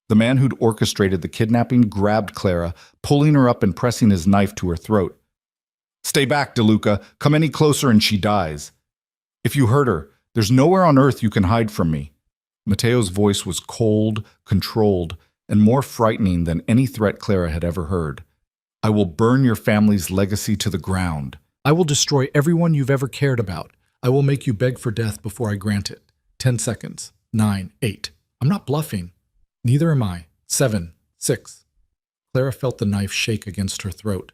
The man who'd orchestrated the kidnapping grabbed Clara, pulling her up and pressing his knife to her throat. "Stay back, DeLuca. Come any closer and she dies. If you hurt her, there's nowhere on earth you can hide from me." Matteo's voice was cold, controlled, and more frightening than any threat Clara had ever heard. "I will burn your family's legacy to the ground. I will destroy everyone you've ever cared about. I will make you beg for death before I grant it. 10 seconds. 9, 8. I'm not bluffing. Neither am I. 7, 6. Clara felt the knife shake against her throat.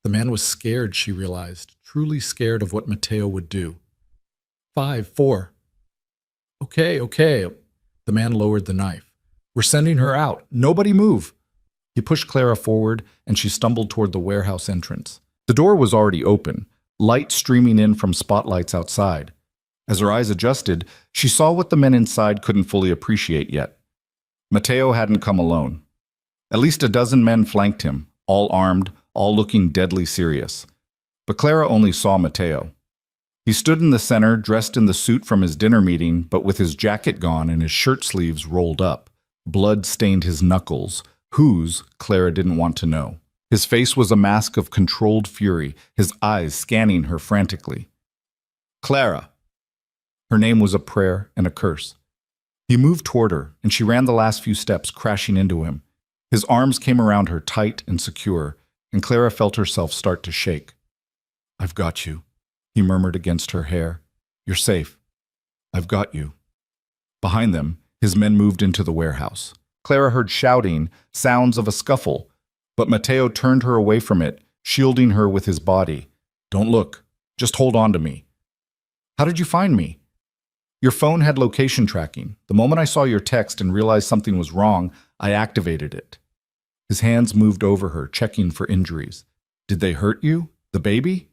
The man was scared, she realized, truly scared of what Matteo would do. 5, 4. Okay. The man lowered the knife. "We're sending her out. Nobody move." He pushed Clara forward, and she stumbled toward the warehouse entrance. The door was already open, light streaming in from spotlights outside. As her eyes adjusted, she saw what the men inside couldn't fully appreciate yet. Matteo hadn't come alone. At least a dozen men flanked him, all armed, all looking deadly serious. But Clara only saw Matteo. He stood in the center, dressed in the suit from his dinner meeting, but with his jacket gone and his shirt sleeves rolled up. Blood stained his knuckles, whose, Clara didn't want to know. His face was a mask of controlled fury, his eyes scanning her frantically. "Clara!" Her name was a prayer and a curse. He moved toward her, and she ran the last few steps, crashing into him. His arms came around her tight and secure, and Clara felt herself start to shake. "I've got you," he murmured against her hair. "You're safe. I've got you." Behind them, his men moved into the warehouse. Clara heard shouting, sounds of a scuffle, but Matteo turned her away from it, shielding her with his body. "Don't look. Just hold on to me." "How did you find me?" "Your phone had location tracking. The moment I saw your text and realized something was wrong, I activated it." His hands moved over her, checking for injuries. "Did they hurt you? The baby?"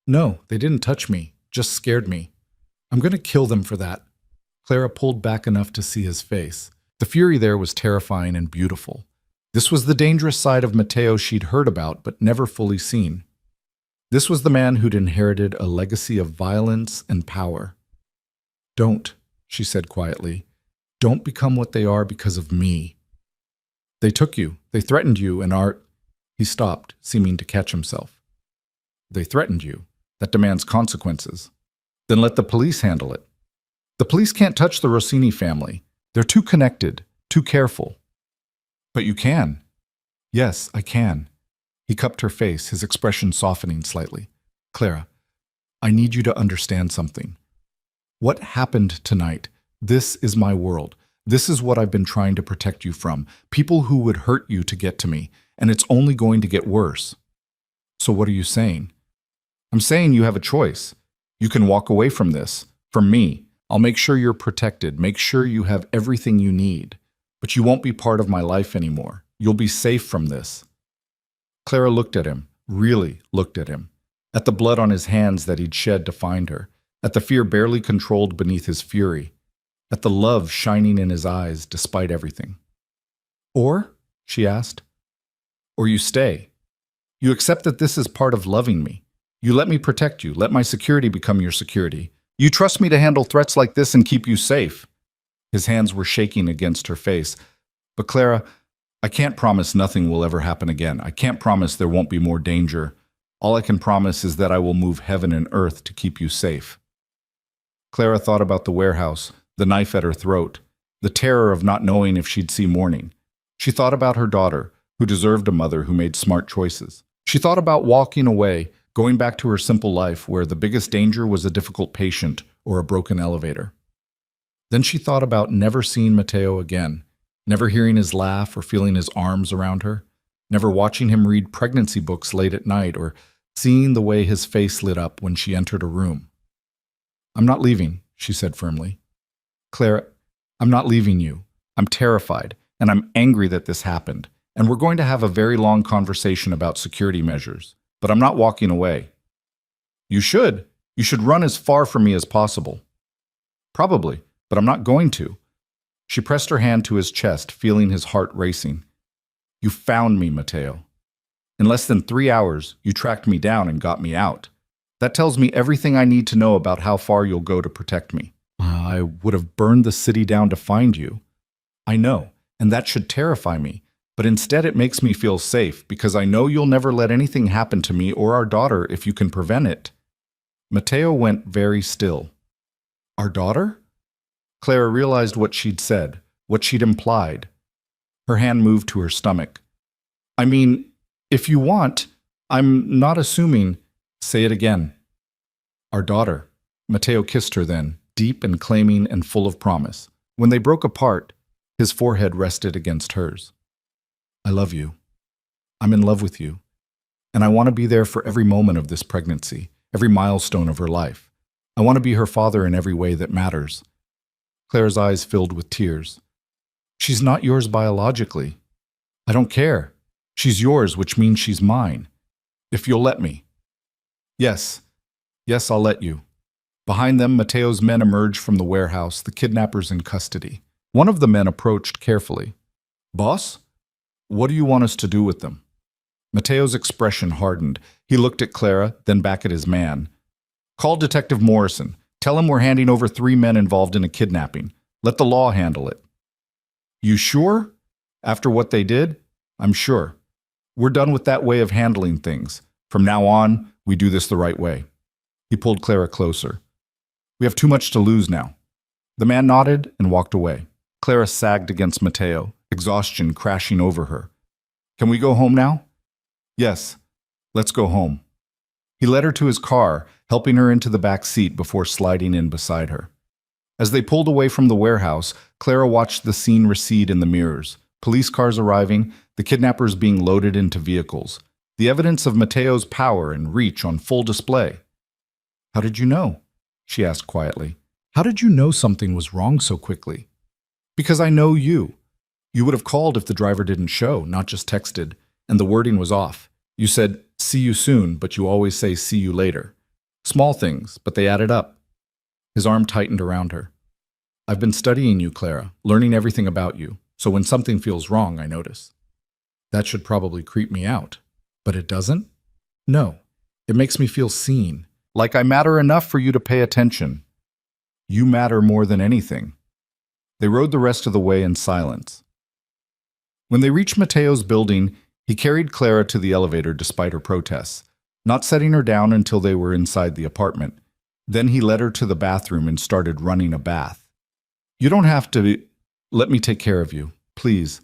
No, they didn't touch me, just scared me. I'm going to kill them for that. Clara pulled back enough to see his face. The fury there was terrifying and beautiful. This was the dangerous side of Mateo she'd heard about but never fully seen. This was the man who'd inherited a legacy of violence and power. Don't, she said quietly. Don't become what they are because of me. They took you, they threatened you, and are... He stopped, seeming to catch himself. They threatened you. That demands consequences. Then let the police handle it. The police can't touch the Rossini family. They're too connected, too careful. But you can. Yes, I can. He cupped her face, his expression softening slightly. Clara, I need you to understand something. What happened tonight? This is my world. This is what I've been trying to protect you from. People who would hurt you to get to me, and it's only going to get worse. So what are you saying? I'm saying you have a choice. You can walk away from this, from me. I'll make sure you're protected, make sure you have everything you need. But you won't be part of my life anymore. You'll be safe from this. Clara looked at him, really looked at him, at the blood on his hands that he'd shed to find her, at the fear barely controlled beneath his fury, at the love shining in his eyes despite everything. Or, she asked, or you stay. You accept that this is part of loving me. You let me protect you, let my security become your security. You trust me to handle threats like this and keep you safe. His hands were shaking against her face. But Clara, I can't promise nothing will ever happen again. I can't promise there won't be more danger. All I can promise is that I will move heaven and earth to keep you safe. Clara thought about the warehouse, the knife at her throat, the terror of not knowing if she'd see morning. She thought about her daughter, who deserved a mother who made smart choices. She thought about walking away, going back to her simple life where the biggest danger was a difficult patient or a broken elevator. Then she thought about never seeing Mateo again, never hearing his laugh or feeling his arms around her, never watching him read pregnancy books late at night or seeing the way his face lit up when she entered a room. I'm not leaving, she said firmly. Clara, I'm not leaving you. I'm terrified, and I'm angry that this happened, and we're going to have a very long conversation about security measures, but I'm not walking away. You should. You should run as far from me as possible. Probably, but I'm not going to. She pressed her hand to his chest, feeling his heart racing. You found me, Mateo. In less than 3 hours, you tracked me down and got me out. That tells me everything I need to know about how far you'll go to protect me. I would have burned the city down to find you. I know, and that should terrify me, but instead it makes me feel safe because I know you'll never let anything happen to me or our daughter if you can prevent it. Mateo went very still. Our daughter? Clara realized what she'd said, what she'd implied. Her hand moved to her stomach. I mean, if you want, I'm not assuming. Say it again. Our daughter. Mateo kissed her then, deep and claiming and full of promise. When they broke apart, his forehead rested against hers. I love you. I'm in love with you. And I want to be there for every moment of this pregnancy, every milestone of her life. I want to be her father in every way that matters. Claire's eyes filled with tears. She's not yours biologically. I don't care. She's yours, which means she's mine. If you'll let me. Yes. Yes, I'll let you. Behind them, Mateo's men emerged from the warehouse, the kidnappers in custody. One of the men approached carefully. Boss? What do you want us to do with them? Mateo's expression hardened. He looked at Clara, then back at his man. Call Detective Morrison. Tell him we're handing over 3 men involved in a kidnapping. Let the law handle it. You sure? After what they did? I'm sure. We're done with that way of handling things. From now on, we do this the right way. He pulled Clara closer. We have too much to lose now. The man nodded and walked away. Clara sagged against Mateo, exhaustion crashing over her. Can we go home now? Yes, let's go home. He led her to his car, helping her into the back seat before sliding in beside her. As they pulled away from the warehouse, Clara watched the scene recede in the mirrors. Police cars arriving, the kidnappers being loaded into vehicles. The evidence of Mateo's power and reach on full display. How did you know? She asked quietly. How did you know something was wrong so quickly? Because I know you. You would have called if the driver didn't show, not just texted, and the wording was off. You said, see you soon, but you always say see you later. Small things, but they added up. His arm tightened around her. I've been studying you, Clara, learning everything about you, so when something feels wrong, I notice. That should probably creep me out. But it doesn't? No. It makes me feel seen. Like I matter enough for you to pay attention. You matter more than anything. They rode the rest of the way in silence. When they reached Mateo's building, he carried Clara to the elevator despite her protests, not setting her down until they were inside the apartment. Then he led her to the bathroom and started running a bath. You don't have to. Let me take care of you, please.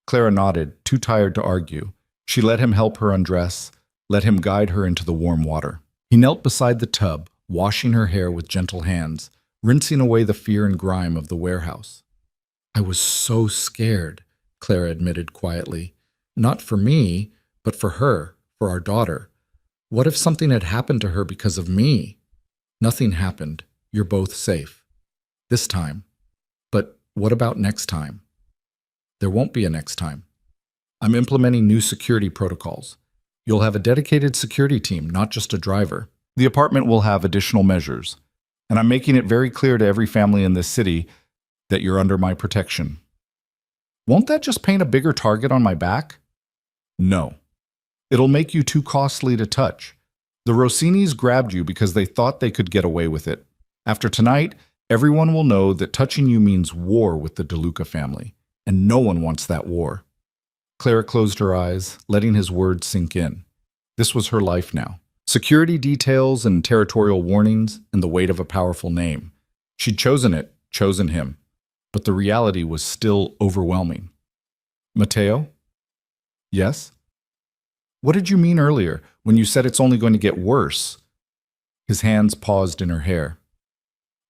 Clara nodded, too tired to argue. She let him help her undress, let him guide her into the warm water. He knelt beside the tub, washing her hair with gentle hands, rinsing away the fear and grime of the warehouse. I was so scared, Clara admitted quietly. Not for me, but for her, for our daughter. What if something had happened to her because of me? Nothing happened. You're both safe. This time. But what about next time? There won't be a next time. I'm implementing new security protocols. You'll have a dedicated security team, not just a driver. The apartment will have additional measures. And I'm making it very clear to every family in this city that you're under my protection. Won't that just paint a bigger target on my back? No. It'll make you too costly to touch. The Rossinis grabbed you because they thought they could get away with it. After tonight, everyone will know that touching you means war with the DeLuca family, and no one wants that war. Clara closed her eyes, letting his words sink in. This was her life now. Security details and territorial warnings and the weight of a powerful name. She'd chosen it, chosen him. But the reality was still overwhelming. Mateo? Yes? What did you mean earlier when you said it's only going to get worse? His hands paused in her hair.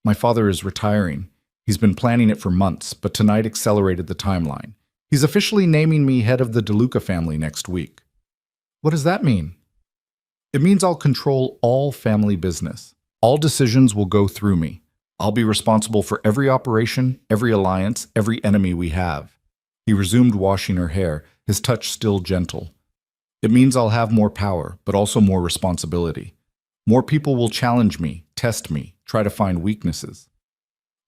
My father is retiring. He's been planning it for months, but tonight accelerated the timeline. He's officially naming me head of the DeLuca family next week. What does that mean? It means I'll control all family business. All decisions will go through me. I'll be responsible for every operation, every alliance, every enemy we have. He resumed washing her hair, his touch still gentle. It means I'll have more power, but also more responsibility. More people will challenge me, test me, try to find weaknesses.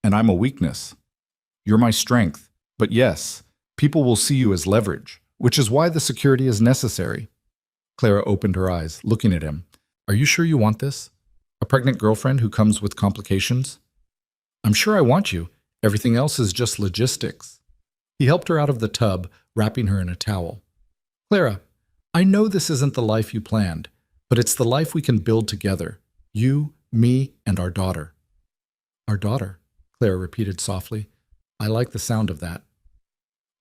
And I'm a weakness. You're my strength. But yes, people will see you as leverage, which is why the security is necessary. Clara opened her eyes, looking at him. Are you sure you want this? A pregnant girlfriend who comes with complications? I'm sure I want you. Everything else is just logistics. He helped her out of the tub, wrapping her in a towel. Clara, I know this isn't the life you planned, but it's the life we can build together. You, me, and our daughter. Our daughter, Clara repeated softly. I like the sound of that.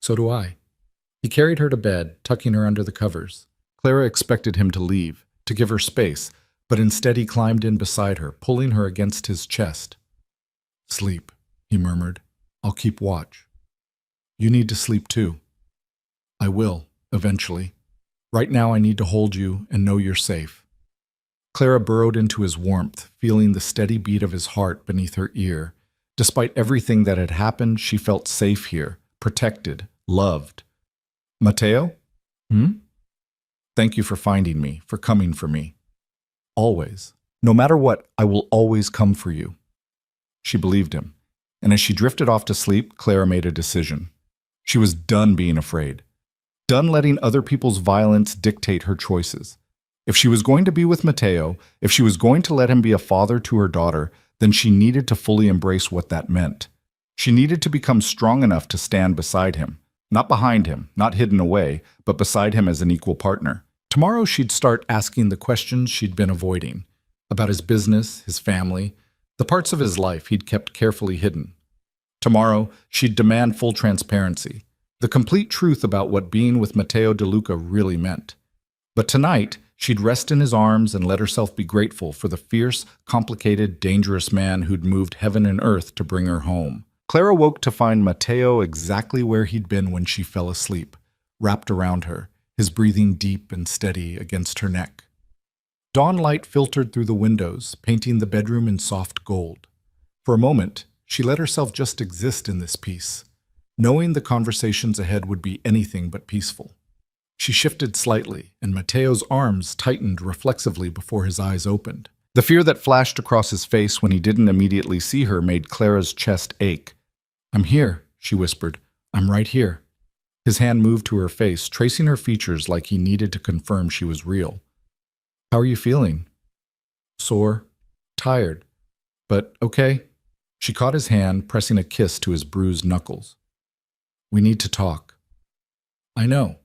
So do I. He carried her to bed, tucking her under the covers. Clara expected him to leave, to give her space, but instead he climbed in beside her, pulling her against his chest. Sleep, he murmured. I'll keep watch. You need to sleep too. I will, eventually. Right now I need to hold you and know you're safe. Clara burrowed into his warmth, feeling the steady beat of his heart beneath her ear. Despite everything that had happened, she felt safe here, protected, loved. Mateo? Thank you for finding me, for coming for me. Always. No matter what, I will always come for you. She believed him, and as she drifted off to sleep, Clara made a decision. She was done being afraid, done letting other people's violence dictate her choices. If she was going to be with Mateo, if she was going to let him be a father to her daughter, then she needed to fully embrace what that meant. She needed to become strong enough to stand beside him, not behind him, not hidden away, but beside him as an equal partner. Tomorrow she'd start asking the questions she'd been avoiding, about his business, his family, the parts of his life he'd kept carefully hidden. Tomorrow she'd demand full transparency, the complete truth about what being with Mateo DeLuca really meant. But tonight, she'd rest in his arms and let herself be grateful for the fierce, complicated, dangerous man who'd moved heaven and earth to bring her home. Clara woke to find Mateo exactly where he'd been when she fell asleep, wrapped around her, his breathing deep and steady against her neck. Dawn light filtered through the windows, painting the bedroom in soft gold. For a moment, she let herself just exist in this peace, knowing the conversations ahead would be anything but peaceful. She shifted slightly, and Mateo's arms tightened reflexively before his eyes opened. The fear that flashed across his face when he didn't immediately see her made Clara's chest ache. "I'm here," she whispered. "I'm right here." His hand moved to her face, tracing her features like he needed to confirm she was real. "How are you feeling?" "Sore. Tired. But okay." She caught his hand, pressing a kiss to his bruised knuckles. "We need to talk." "I know.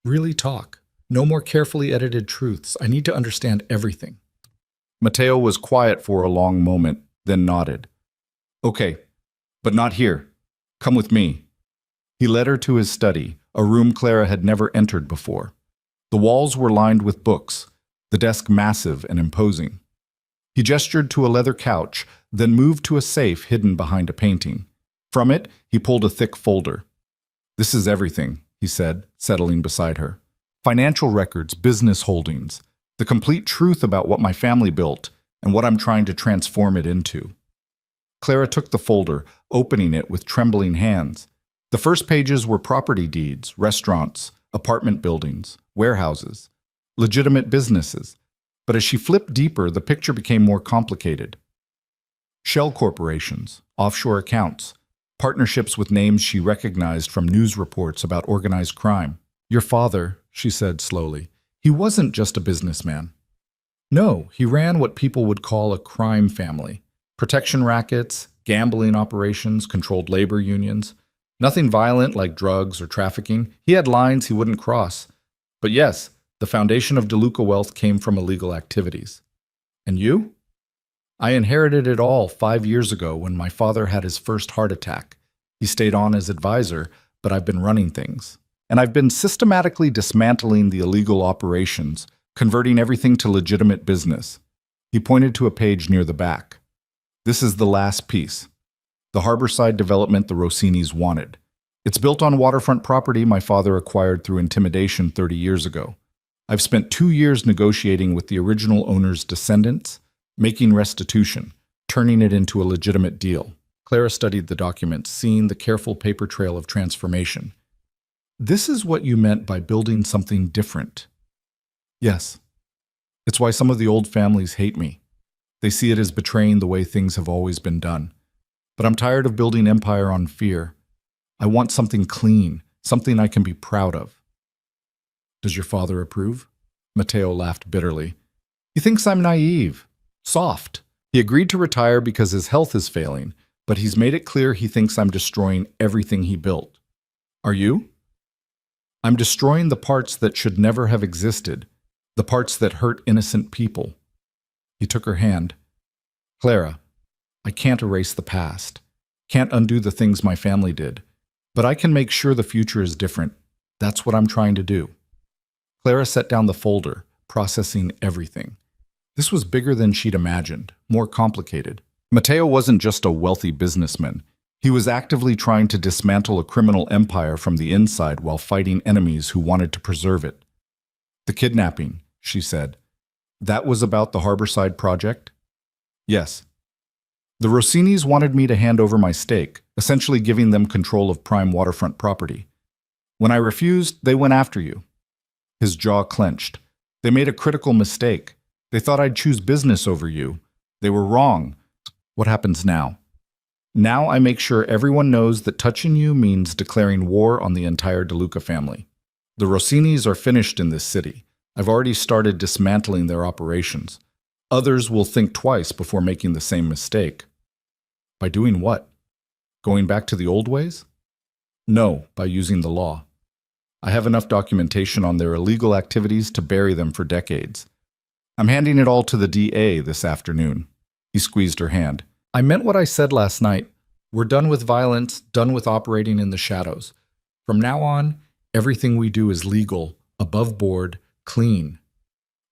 Really talk. No more carefully edited truths. I need to understand everything." Matteo was quiet for a long moment, then nodded. "Okay, but not here. Come with me." He led her to his study, a room Clara had never entered before. The walls were lined with books, the desk massive and imposing. He gestured to a leather couch, then moved to a safe hidden behind a painting. From it, he pulled a thick folder. "This is everything," he said, settling beside her. "Financial records, business holdings, the complete truth about what my family built and what I'm trying to transform it into." Clara took the folder, opening it with trembling hands. The first pages were property deeds, restaurants, apartment buildings, warehouses, legitimate businesses. But as she flipped deeper, the picture became more complicated. Shell corporations, offshore accounts, partnerships with names she recognized from news reports about organized crime. "Your father," she said slowly, "he wasn't just a businessman. No, he ran what people would call a crime family. Protection rackets, gambling operations, controlled labor unions. Nothing violent like drugs or trafficking. He had lines he wouldn't cross. But yes, the foundation of DeLuca wealth came from illegal activities. And you?" "I inherited it all 5 years ago when my father had his first heart attack. He stayed on as advisor, but I've been running things. And I've been systematically dismantling the illegal operations, converting everything to legitimate business." He pointed to a page near the back. "This is the last piece. The harborside development the Rossinis wanted. It's built on waterfront property my father acquired through intimidation 30 years ago. I've spent 2 years negotiating with the original owner's descendants, making restitution, turning it into a legitimate deal." Clara studied the documents, seeing the careful paper trail of transformation. "This is what you meant by building something different." "Yes. It's why some of the old families hate me. They see it as betraying the way things have always been done. But I'm tired of building empire on fear. I want something clean, something I can be proud of." "Does your father approve?" Matteo laughed bitterly. "He thinks I'm naive, soft. He agreed to retire because his health is failing, but he's made it clear he thinks I'm destroying everything he built. Are you?" "I'm destroying the parts that should never have existed, the parts that hurt innocent people." He took her hand. "Clara, I can't erase the past, can't undo the things my family did, but I can make sure the future is different. That's what I'm trying to do." Clara set down the folder, processing everything. This was bigger than she'd imagined, more complicated. Matteo wasn't just a wealthy businessman. He was actively trying to dismantle a criminal empire from the inside while fighting enemies who wanted to preserve it. "The kidnapping," she said. "That was about the Harborside project?" "Yes. The Rossinis wanted me to hand over my stake, essentially giving them control of prime waterfront property. When I refused, they went after you." His jaw clenched. "They made a critical mistake. They thought I'd choose business over you. They were wrong. What happens now? Now I make sure everyone knows that touching you means declaring war on the entire DeLuca family. The Rossinis are finished in this city. I've already started dismantling their operations. Others will think twice before making the same mistake." "By doing what? Going back to the old ways?" "No, by using the law. I have enough documentation on their illegal activities to bury them for decades. I'm handing it all to the DA this afternoon." He squeezed her hand. "I meant what I said last night. We're done with violence, done with operating in the shadows. From now on, everything we do is legal, above board, clean."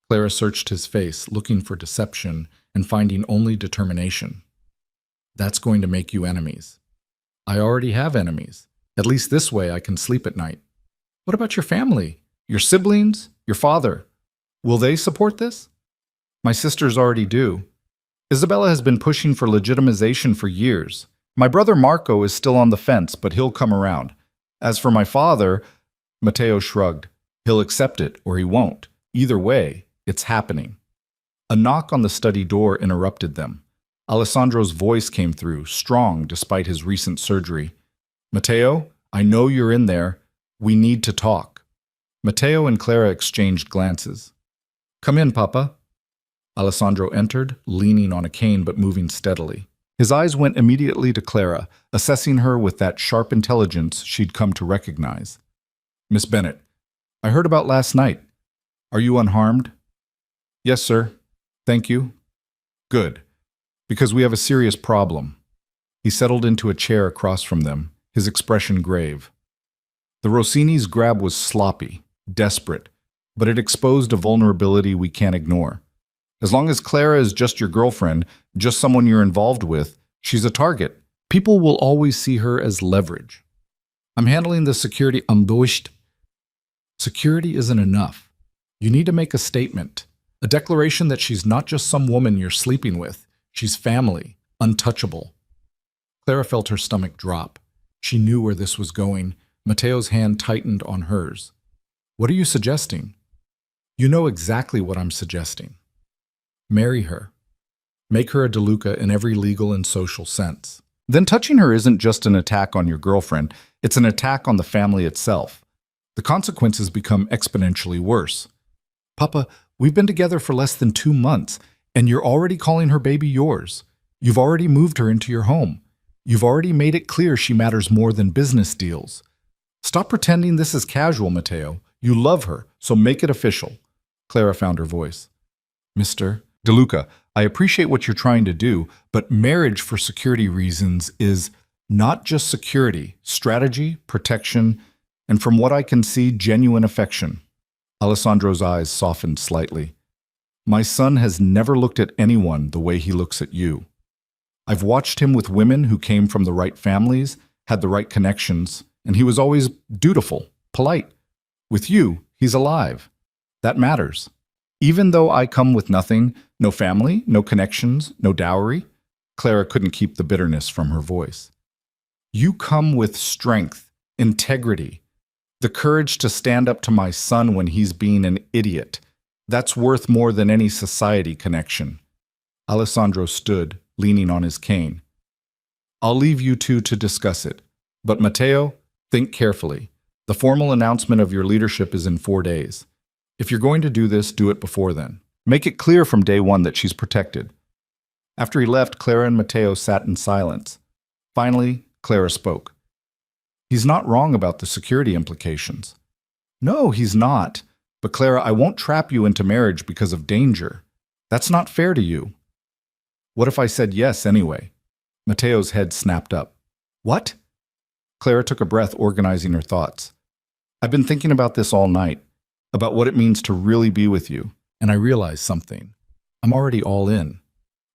Clara searched his face, looking for deception and finding only determination. "That's going to make you enemies." "I already have enemies. At least this way I can sleep at night." "What about your family? Your siblings? Your father? Will they support this?" "My sisters already do. Isabella has been pushing for legitimization for years. My brother Marco is still on the fence, but he'll come around. As for my father," Matteo shrugged, "he'll accept it or he won't. Either way, it's happening." A knock on the study door interrupted them. Alessandro's voice came through, strong despite his recent surgery. Matteo, I know you're in there. We need to talk. Matteo and Clara exchanged glances. Come in, Papa. Alessandro entered, leaning on a cane but moving steadily. His eyes went immediately to Clara, assessing her with that sharp intelligence she'd come to recognize. Miss Bennett, I heard about last night. Are you unharmed? Yes, sir. Thank you. Good. Because we have a serious problem. He settled into a chair across from them, his expression grave. The Rossini's grab was sloppy, desperate, but it exposed a vulnerability we can't ignore. As long as Clara is just your girlfriend, just someone you're involved with, she's a target. People will always see her as leverage. I'm handling the security unbushed. Security isn't enough. You need to make a statement, a declaration that she's not just some woman you're sleeping with. She's family, untouchable. Clara felt her stomach drop. She knew where this was going. Matteo's hand tightened on hers. What are you suggesting? You know exactly what I'm suggesting. Marry her. Make her a DeLuca in every legal and social sense. Then touching her isn't just an attack on your girlfriend, it's an attack on the family itself. The consequences become exponentially worse. Papa, we've been together for less than 2 months, and you're already calling her baby yours. You've already moved her into your home. You've already made it clear she matters more than business deals. Stop pretending this is casual, Matteo. You love her, so make it official. Clara found her voice. Mr. DeLuca, I appreciate what you're trying to do, but marriage for security reasons is not just security, strategy, protection, and from what I can see, genuine affection. Alessandro's eyes softened slightly. My son has never looked at anyone the way he looks at you. I've watched him with women who came from the right families, had the right connections, and he was always dutiful, polite. With you, he's alive. That matters. Even though I come with nothing, no family, no connections, no dowry, Clara couldn't keep the bitterness from her voice. You come with strength, integrity, the courage to stand up to my son when he's being an idiot. That's worth more than any society connection. Alessandro stood, leaning on his cane. I'll leave you two to discuss it. But Matteo, think carefully. The formal announcement of your leadership is in 4 days. If you're going to do this, do it before then. Make it clear from day one that she's protected. After he left, Clara and Matteo sat in silence. Finally, Clara spoke. He's not wrong about the security implications. No, he's not. But Clara, I won't trap you into marriage because of danger. That's not fair to you. What if I said yes anyway? Matteo's head snapped up. What? Clara took a breath, organizing her thoughts. I've been thinking about this all night, about what it means to really be with you, and I realized something. I'm already all in.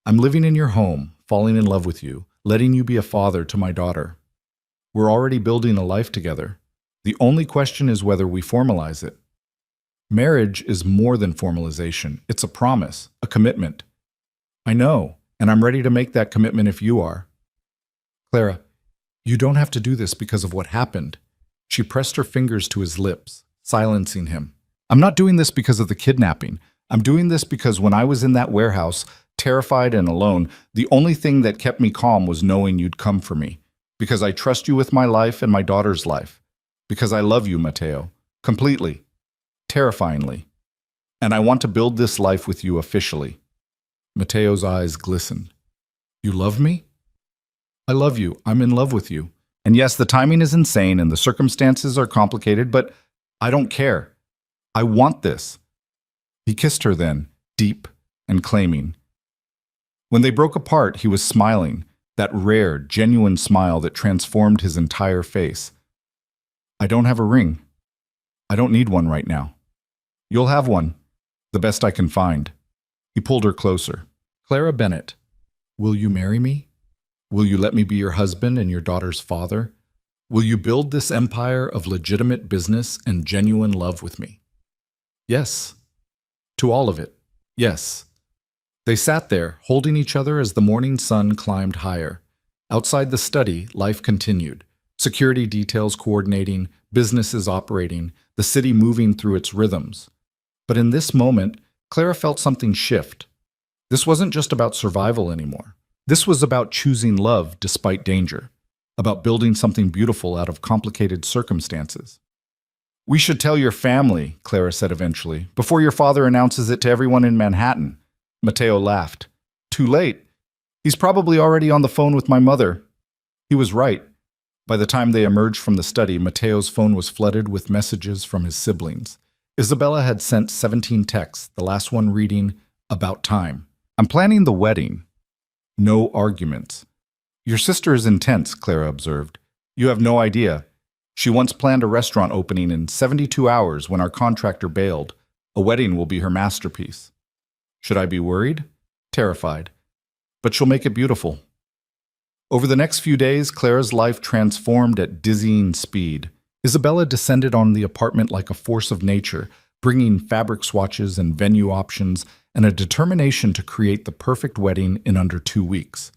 I'm living in your home, falling in love with you, letting you be a father to my daughter. We're already building a life together. The only question is whether we formalize it. Marriage is more than formalization. It's a promise, a commitment. I know, and I'm ready to make that commitment if you are. Clara, you don't have to do this because of what happened. She pressed her fingers to his lips, silencing him. I'm not doing this because of the kidnapping. I'm doing this because when I was in that warehouse, terrified and alone, the only thing that kept me calm was knowing you'd come for me. Because I trust you with my life and my daughter's life. Because I love you, Matteo. Completely. Terrifyingly. And I want to build this life with you officially. Matteo's eyes glistened. You love me? I love you. I'm in love with you. And yes, the timing is insane and the circumstances are complicated, but I don't care. I want this. He kissed her then, deep and claiming. When they broke apart, he was smiling, that rare, genuine smile that transformed his entire face. I don't have a ring. I don't need one right now. You'll have one, the best I can find. He pulled her closer. Clara Bennett, will you marry me? Will you let me be your husband and your daughter's father? Will you build this empire of legitimate business and genuine love with me? Yes. To all of it. Yes. They sat there, holding each other as the morning sun climbed higher. Outside the study, life continued. Security details coordinating, businesses operating, the city moving through its rhythms. But in this moment, Clara felt something shift. This wasn't just about survival anymore. This was about choosing love despite danger, about building something beautiful out of complicated circumstances. "We should tell your family," Clara said eventually, "before your father announces it to everyone in Manhattan." Matteo laughed. "Too late. He's probably already on the phone with my mother." He was right. By the time they emerged from the study, Matteo's phone was flooded with messages from his siblings. Isabella had sent 17 texts, the last one reading, "About time. I'm planning the wedding. No arguments." "Your sister is intense," Clara observed. "You have no idea. She once planned a restaurant opening in 72 hours when our contractor bailed. A wedding will be her masterpiece." Should I be worried? Terrified. But she'll make it beautiful. Over the next few days, Clara's life transformed at dizzying speed. Isabella descended on the apartment like a force of nature, bringing fabric swatches and venue options and a determination to create the perfect wedding in under 2 weeks.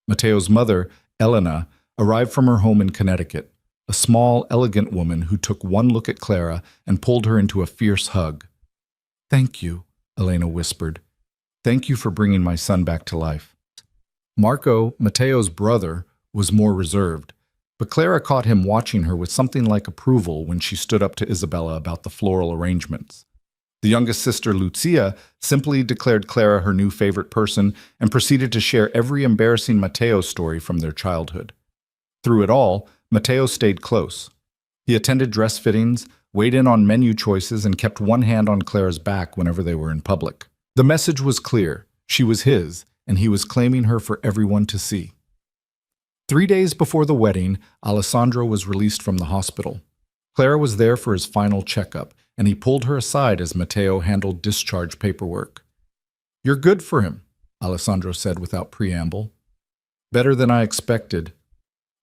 Matteo's mother, Elena, arrived from her home in Connecticut, a small, elegant woman who took one look at Clara and pulled her into a fierce hug. "Thank you," Elena whispered. "Thank you for bringing my son back to life." Marco, Matteo's brother, was more reserved, but Clara caught him watching her with something like approval when she stood up to Isabella about the floral arrangements. The youngest sister, Lucia, simply declared Clara her new favorite person and proceeded to share every embarrassing Matteo story from their childhood. Through it all, Matteo stayed close. He attended dress fittings, weighed in on menu choices, and kept one hand on Clara's back whenever they were in public. The message was clear. She was his, and he was claiming her for everyone to see. 3 days before the wedding, Alessandro was released from the hospital. Clara was there for his final checkup, and he pulled her aside as Matteo handled discharge paperwork. "You're good for him," Alessandro said without preamble. "Better than I expected.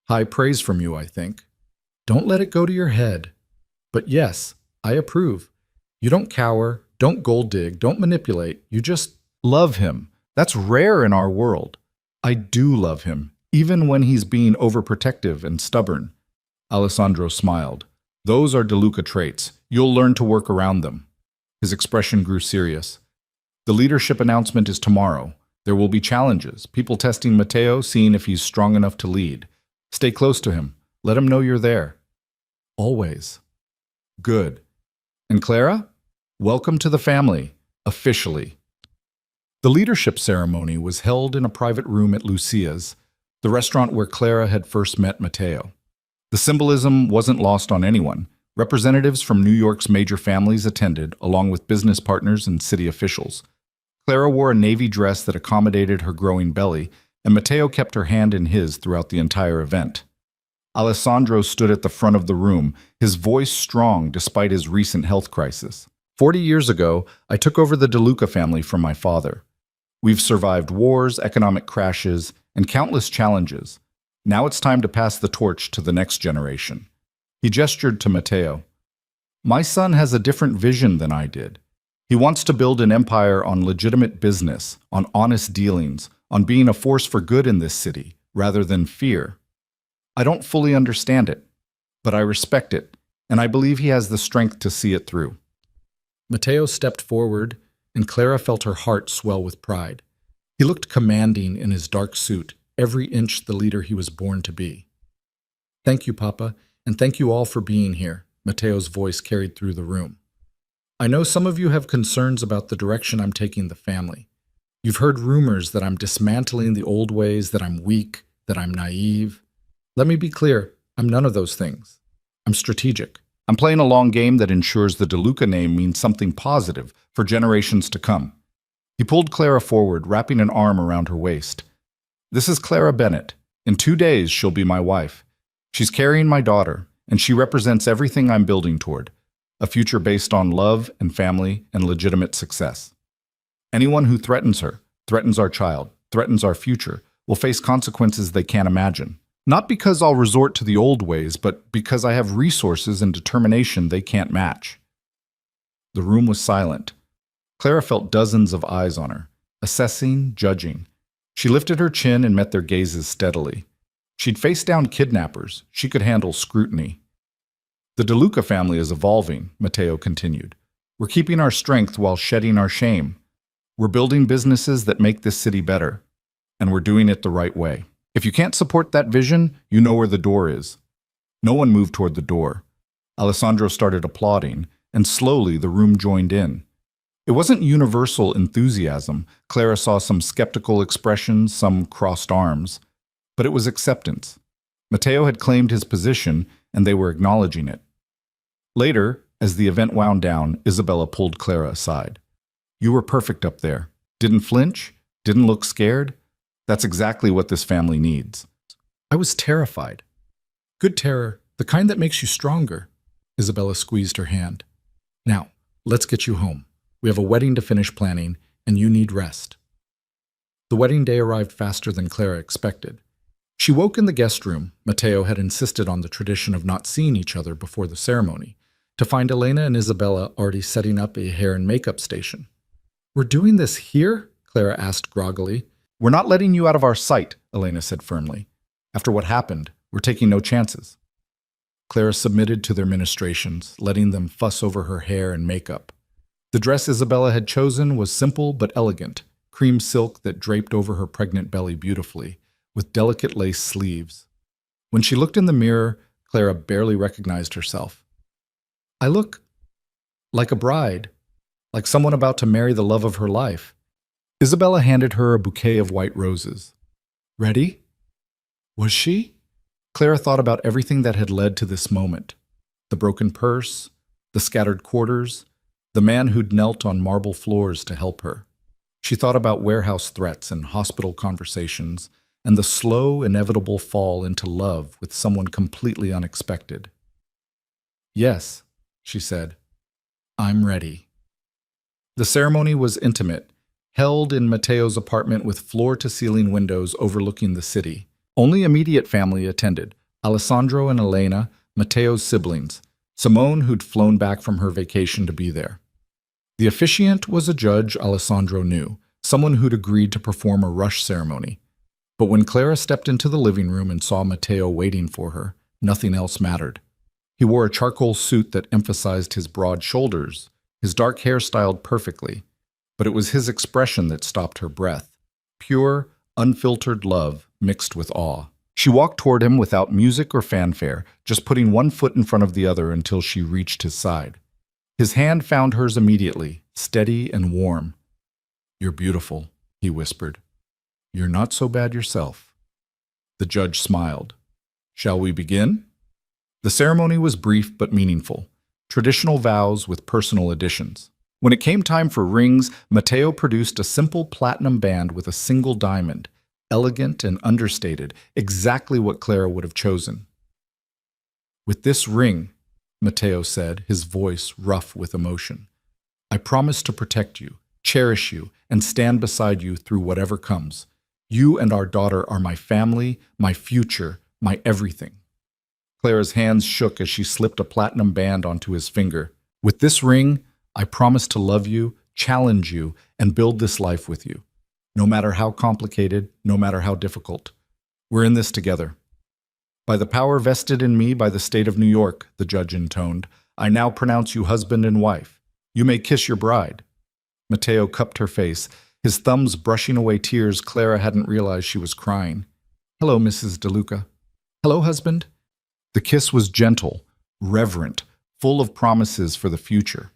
High praise from you, I think. Don't let it go to your head. But yes, I approve. You don't cower, don't gold dig, don't manipulate. You just love him. That's rare in our world. I do love him, even when he's being overprotective and stubborn." Alessandro smiled. "Those are DeLuca traits. You'll learn to work around them." His expression grew serious. "The leadership announcement is tomorrow. There will be challenges, people testing Matteo, seeing if he's strong enough to lead. Stay close to him. Let him know you're there. Always." "Good. And Clara? Welcome to the family, officially." The leadership ceremony was held in a private room at Lucia's, the restaurant where Clara had first met Matteo. The symbolism wasn't lost on anyone. Representatives from New York's major families attended, along with business partners and city officials. Clara wore a navy dress that accommodated her growing belly, and Matteo kept her hand in his throughout the entire event. Alessandro stood at the front of the room, his voice strong despite his recent health crisis. 40 years ago, I took over the DeLuca family from my father. We've survived wars, economic crashes, and countless challenges. Now it's time to pass the torch to the next generation." He gestured to Matteo. "My son has a different vision than I did. He wants to build an empire on legitimate business, on honest dealings, on being a force for good in this city, rather than fear. I don't fully understand it, but I respect it, and I believe he has the strength to see it through." Matteo stepped forward, and Clara felt her heart swell with pride. He looked commanding in his dark suit, every inch the leader he was born to be. "Thank you, Papa, and thank you all for being here," Matteo's voice carried through the room. "I know some of you have concerns about the direction I'm taking the family. You've heard rumors that I'm dismantling the old ways, that I'm weak, that I'm naive. Let me be clear, I'm none of those things. I'm strategic. I'm playing a long game that ensures the DeLuca name means something positive for generations to come." He pulled Clara forward, wrapping an arm around her waist. "This is Clara Bennett. In 2 days, she'll be my wife. She's carrying my daughter, and she represents everything I'm building toward, a future based on love and family and legitimate success. Anyone who threatens her, threatens our child, threatens our future, will face consequences they can't imagine. Not because I'll resort to the old ways, but because I have resources and determination they can't match." The room was silent. Clara felt dozens of eyes on her, assessing, judging. She lifted her chin and met their gazes steadily. She'd faced down kidnappers. She could handle scrutiny. "The DeLuca family is evolving," Matteo continued. "We're keeping our strength while shedding our shame. We're building businesses that make this city better, and we're doing it the right way. If you can't support that vision, you know where the door is. No one moved toward the door. Alessandro started applauding, and slowly the room joined in. It wasn't universal enthusiasm. Clara saw some skeptical expressions, some crossed arms. But it was acceptance. Matteo had claimed his position, and they were acknowledging it. Later, as the event wound down, Isabella pulled Clara aside. You were perfect up there. Didn't flinch? Didn't look scared? That's exactly what this family needs. I was terrified. Good terror, the kind that makes you stronger. Isabella squeezed her hand. Now, let's get you home. We have a wedding to finish planning, and you need rest. The wedding day arrived faster than Clara expected. She woke in the guest room. Matteo had insisted on the tradition of not seeing each other before the ceremony, to find Elena and Isabella already setting up a hair and makeup station. We're doing this here? Clara asked groggily. We're not letting you out of our sight, Elena said firmly. After what happened, we're taking no chances. Clara submitted to their ministrations, letting them fuss over her hair and makeup. The dress Isabella had chosen was simple but elegant, cream silk that draped over her pregnant belly beautifully, with delicate lace sleeves. When she looked in the mirror, Clara barely recognized herself. I look like a bride, like someone about to marry the love of her life. Isabella handed her a bouquet of white roses. Ready? Was she? Clara thought about everything that had led to this moment. The broken purse, the scattered quarters, the man who'd knelt on marble floors to help her. She thought about warehouse threats and hospital conversations, and the slow, inevitable fall into love with someone completely unexpected. Yes, she said, I'm ready. The ceremony was intimate, held in Matteo's apartment with floor-to-ceiling windows overlooking the city. Only immediate family attended, Alessandro and Elena, Matteo's siblings, Simone, who'd flown back from her vacation to be there. The officiant was a judge Alessandro knew, someone who'd agreed to perform a rush ceremony. But when Clara stepped into the living room and saw Matteo waiting for her, nothing else mattered. He wore a charcoal suit that emphasized his broad shoulders, his dark hair styled perfectly, but it was his expression that stopped her breath. Pure, unfiltered love mixed with awe. She walked toward him without music or fanfare, just putting one foot in front of the other until she reached his side. His hand found hers immediately, steady and warm. You're beautiful, he whispered. You're not so bad yourself. The judge smiled. Shall we begin? The ceremony was brief but meaningful, traditional vows with personal additions. When it came time for rings, Matteo produced a simple platinum band with a single diamond, elegant and understated, exactly what Clara would have chosen. With this ring, Matteo said, his voice rough with emotion, I promise to protect you, cherish you, and stand beside you through whatever comes. You and our daughter are my family, my future, my everything. Clara's hands shook as she slipped a platinum band onto his finger. With this ring, I promise to love you, challenge you, and build this life with you. No matter how complicated, no matter how difficult. We're in this together. By the power vested in me by the state of New York, the judge intoned, I now pronounce you husband and wife. You may kiss your bride. Matteo cupped her face, his thumbs brushing away tears. Clara hadn't realized she was crying. Hello, Mrs. DeLuca. Hello, husband. The kiss was gentle, reverent, full of promises for the future.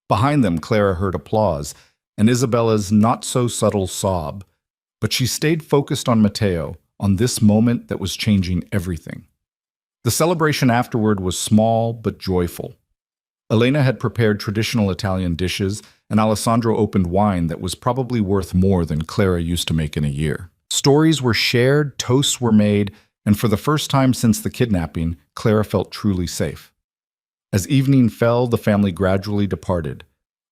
Behind them, Clara heard applause, and Isabella's not-so-subtle sob. But she stayed focused on Matteo, on this moment that was changing everything. The celebration afterward was small but joyful. Elena had prepared traditional Italian dishes, and Alessandro opened wine that was probably worth more than Clara used to make in a year. Stories were shared, toasts were made, and for the first time since the kidnapping, Clara felt truly safe. As evening fell, the family gradually departed.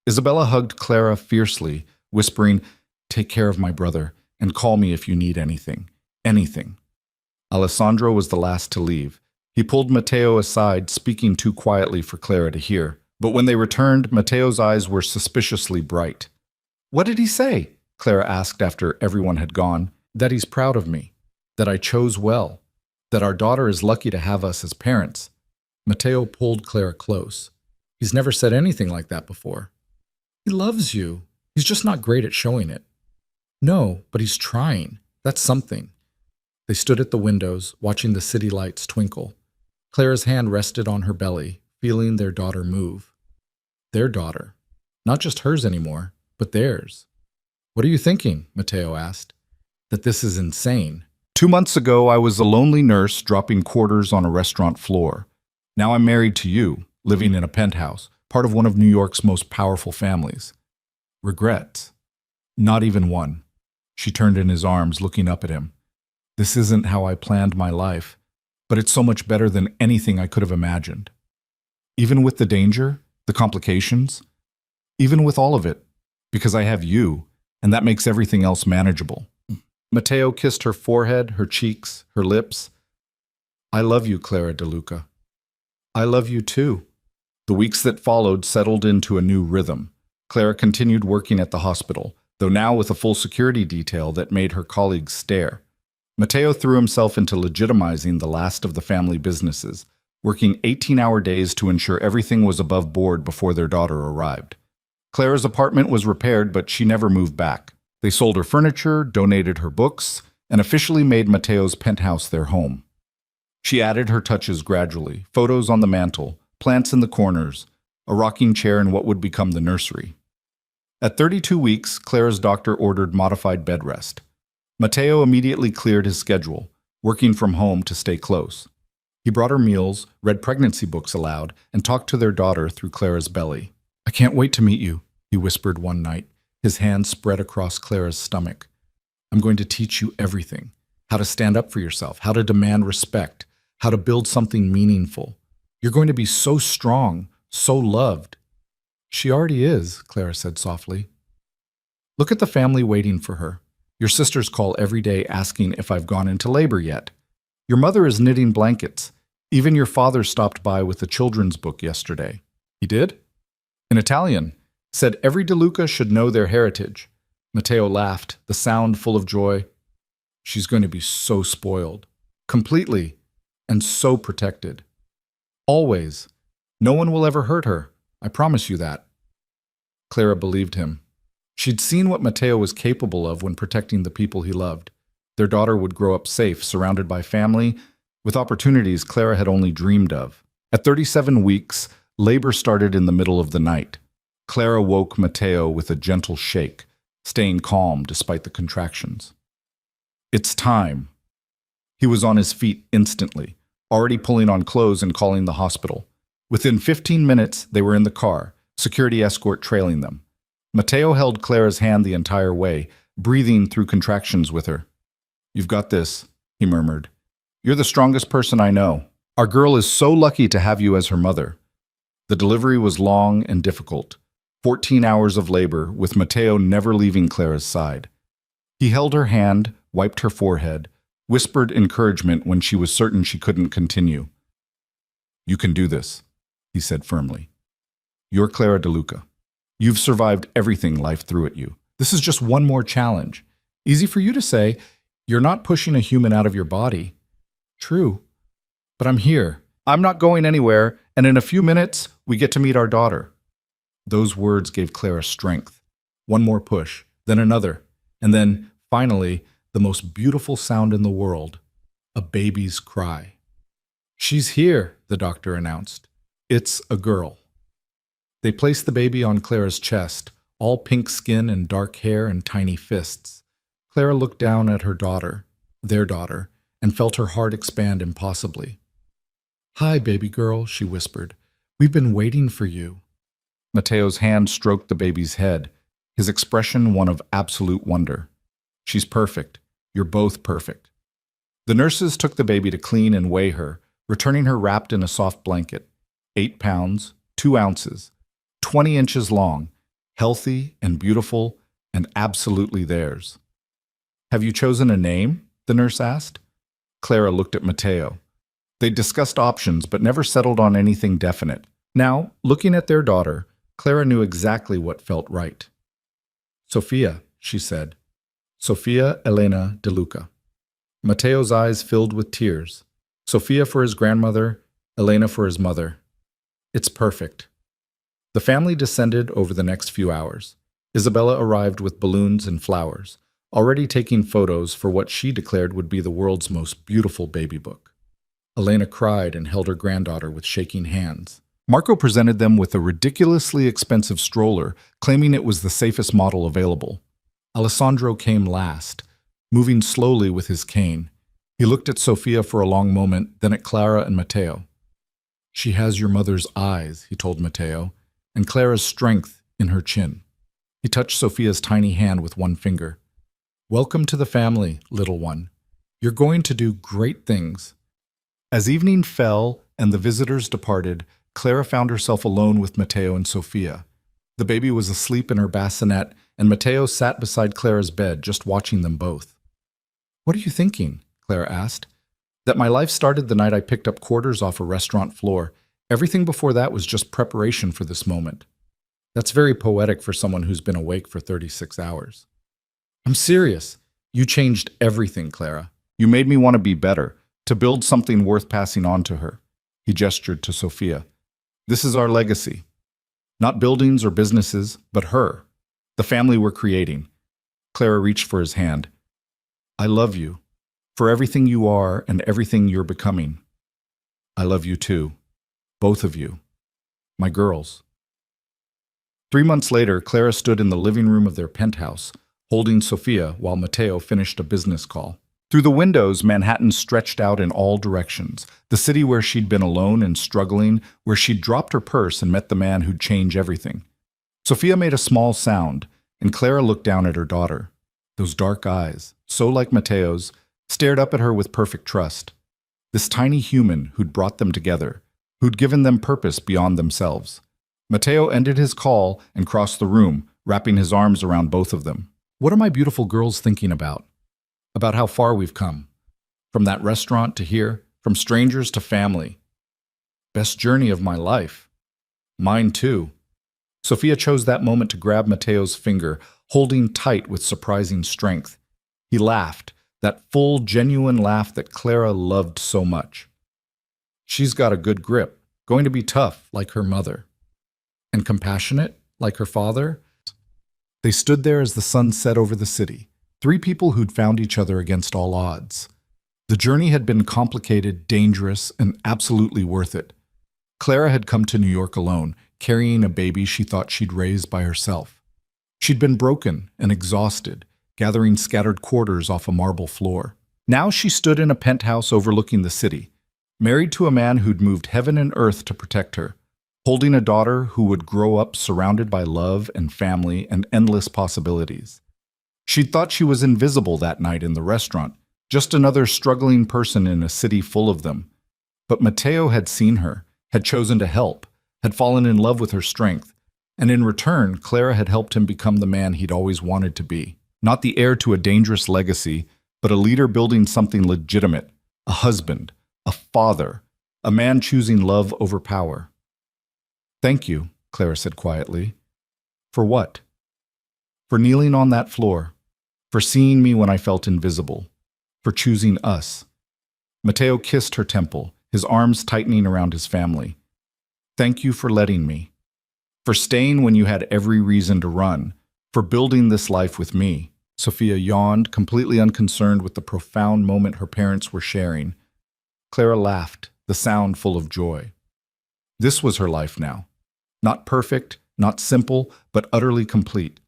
Isabella hugged Clara fiercely, whispering, Take care of my brother, and call me if you need anything. Anything. Alessandro was the last to leave. He pulled Matteo aside, speaking too quietly for Clara to hear. But when they returned, Matteo's eyes were suspiciously bright. What did he say? Clara asked after everyone had gone. That he's proud of me. That I chose well. That our daughter is lucky to have us as parents. Matteo pulled Clara close. He's never said anything like that before. He loves you. He's just not great at showing it. No, but he's trying. That's something. They stood at the windows, watching the city lights twinkle. Clara's hand rested on her belly, feeling their daughter move. Their daughter. Not just hers anymore, but theirs. What are you thinking? Matteo asked. That this is insane. 2 months ago, I was a lonely nurse dropping quarters on a restaurant floor. Now I'm married to you, living in a penthouse, part of one of New York's most powerful families. Regrets? Not even one. She turned in his arms, looking up at him. This isn't how I planned my life, but it's so much better than anything I could have imagined. Even with the danger, the complications, even with all of it, because I have you, and that makes everything else manageable. Matteo kissed her forehead, her cheeks, her lips. I love you, Clara De Luca. I love you too. The weeks that followed settled into a new rhythm. Clara continued working at the hospital, though now with a full security detail that made her colleagues stare. Matteo threw himself into legitimizing the last of the family businesses, working 18-hour days to ensure everything was above board before their daughter arrived. Clara's apartment was repaired, but she never moved back. They sold her furniture, donated her books, and officially made Matteo's penthouse their home. She added her touches gradually, photos on the mantel, plants in the corners, a rocking chair in what would become the nursery. At 32 weeks, Clara's doctor ordered modified bed rest. Matteo immediately cleared his schedule, working from home to stay close. He brought her meals, read pregnancy books aloud, and talked to their daughter through Clara's belly. I can't wait to meet you, he whispered one night, his hand spread across Clara's stomach. I'm going to teach you everything. How to stand up for yourself, how to demand respect, how to build something meaningful. You're going to be so strong, so loved. She already is, Clara said softly. Look at the family waiting for her. Your sisters call every day asking if I've gone into labor yet. Your mother is knitting blankets. Even your father stopped by with a children's book yesterday. He did? In Italian. Said every De Luca should know their heritage. Matteo laughed, the sound full of joy. She's going to be so spoiled. Completely. And so protected. Always. No one will ever hurt her. I promise you that. Clara believed him. She'd seen what Matteo was capable of when protecting the people he loved. Their daughter would grow up safe, surrounded by family, with opportunities Clara had only dreamed of. At 37 weeks, labor started in the middle of the night. Clara woke Matteo with a gentle shake, staying calm despite the contractions. It's time. He was on his feet instantly, already pulling on clothes and calling the hospital. Within 15 minutes, they were in the car, security escort trailing them. Matteo held Clara's hand the entire way, breathing through contractions with her. You've got this, he murmured. You're the strongest person I know. Our girl is so lucky to have you as her mother. The delivery was long and difficult. 14 hours of labor, with Matteo never leaving Clara's side. He held her hand, wiped her forehead, whispered encouragement when she was certain she couldn't continue. You can do this, he said firmly. You're Clara De Luca. You've survived everything life threw at you. This is just one more challenge. Easy for you to say, you're not pushing a human out of your body. True. But I'm here. I'm not going anywhere, and in a few minutes, we get to meet our daughter. Those words gave Clara strength. One more push, then another, and then, finally, the most beautiful sound in the world, a baby's cry. She's here, the doctor announced. It's a girl. They placed the baby on Clara's chest, all pink skin and dark hair and tiny fists. Clara looked down at her daughter, their daughter, and felt her heart expand impossibly. Hi, baby girl, she whispered. We've been waiting for you. Matteo's hand stroked the baby's head, his expression one of absolute wonder. She's perfect. You're both perfect. The nurses took the baby to clean and weigh her, returning her wrapped in a soft blanket. 8 pounds, 2 ounces, 20 inches long, healthy and beautiful and absolutely theirs. Have you chosen a name? The nurse asked. Clara looked at Matteo. They discussed options but never settled on anything definite. Now, looking at their daughter, Clara knew exactly what felt right. Sofia, she said. Sofia Elena De Luca. Matteo's eyes filled with tears. Sofia for his grandmother, Elena for his mother. It's perfect. The family descended over the next few hours. Isabella arrived with balloons and flowers, already taking photos for what she declared would be the world's most beautiful baby book. Elena cried and held her granddaughter with shaking hands. Marco presented them with a ridiculously expensive stroller, claiming it was the safest model available. Alessandro came last, moving slowly with his cane. He looked at Sofia for a long moment, then at Clara and Matteo. "She has your mother's eyes," he told Matteo, "and Clara's strength in her chin." He touched Sofia's tiny hand with one finger. "Welcome to the family, little one. You're going to do great things." As evening fell and the visitors departed, Clara found herself alone with Matteo and Sofia. The baby was asleep in her bassinet, and Matteo sat beside Clara's bed, just watching them both. "What are you thinking?" Clara asked. "That my life started the night I picked up quarters off a restaurant floor. Everything before that was just preparation for this moment." "That's very poetic for someone who's been awake for 36 hours. "I'm serious. You changed everything, Clara. You made me want to be better, to build something worth passing on to her." He gestured to Sofia. "This is our legacy. Not buildings or businesses, but her. The family we're creating." Clara reached for his hand. "I love you. For everything you are and everything you're becoming. I love you too. Both of you. My girls." 3 months later, Clara stood in the living room of their penthouse, holding Sofia while Matteo finished a business call. Through the windows, Manhattan stretched out in all directions, the city where she'd been alone and struggling, where she'd dropped her purse and met the man who'd change everything. Sofia made a small sound, and Clara looked down at her daughter. Those dark eyes, so like Matteo's, stared up at her with perfect trust. This tiny human who'd brought them together, who'd given them purpose beyond themselves. Matteo ended his call and crossed the room, wrapping his arms around both of them. "What are my beautiful girls thinking about? About how far we've come. From that restaurant to here, from strangers to family. Best journey of my life. Mine too." Sofia chose that moment to grab Matteo's finger, holding tight with surprising strength. He laughed, that full, genuine laugh that Clara loved so much. "She's got a good grip, going to be tough like her mother. And compassionate like her father." They stood there as the sun set over the city, 3 people who'd found each other against all odds. The journey had been complicated, dangerous, and absolutely worth it. Clara had come to New York alone, carrying a baby she thought she'd raise by herself. She'd been broken and exhausted, gathering scattered quarters off a marble floor. Now she stood in a penthouse overlooking the city, married to a man who'd moved heaven and earth to protect her, holding a daughter who would grow up surrounded by love and family and endless possibilities. She'd thought she was invisible that night in the restaurant, just another struggling person in a city full of them. But Matteo had seen her, had chosen to help, had fallen in love with her strength, and in return, Clara had helped him become the man he'd always wanted to be. Not the heir to a dangerous legacy, but a leader building something legitimate, a husband, a father, a man choosing love over power. "Thank you," Clara said quietly. "For what?" "For kneeling on that floor, for seeing me when I felt invisible, for choosing us." Matteo kissed her temple, his arms tightening around his family. "Thank you for letting me, for staying when you had every reason to run, for building this life with me." Sofia yawned, completely unconcerned with the profound moment her parents were sharing. Clara laughed, the sound full of joy. This was her life now. Not perfect, not simple, but utterly complete.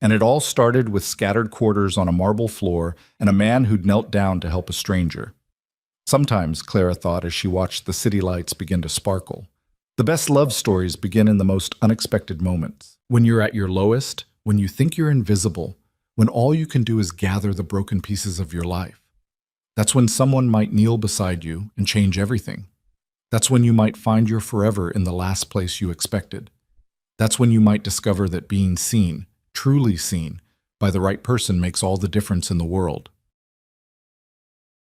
And it all started with scattered quarters on a marble floor and a man who'd knelt down to help a stranger. Sometimes, Clara thought as she watched the city lights begin to sparkle, the best love stories begin in the most unexpected moments. When you're at your lowest, when you think you're invisible, when all you can do is gather the broken pieces of your life. That's when someone might kneel beside you and change everything. That's when you might find your forever in the last place you expected. That's when you might discover that being seen, truly seen, by the right person makes all the difference in the world.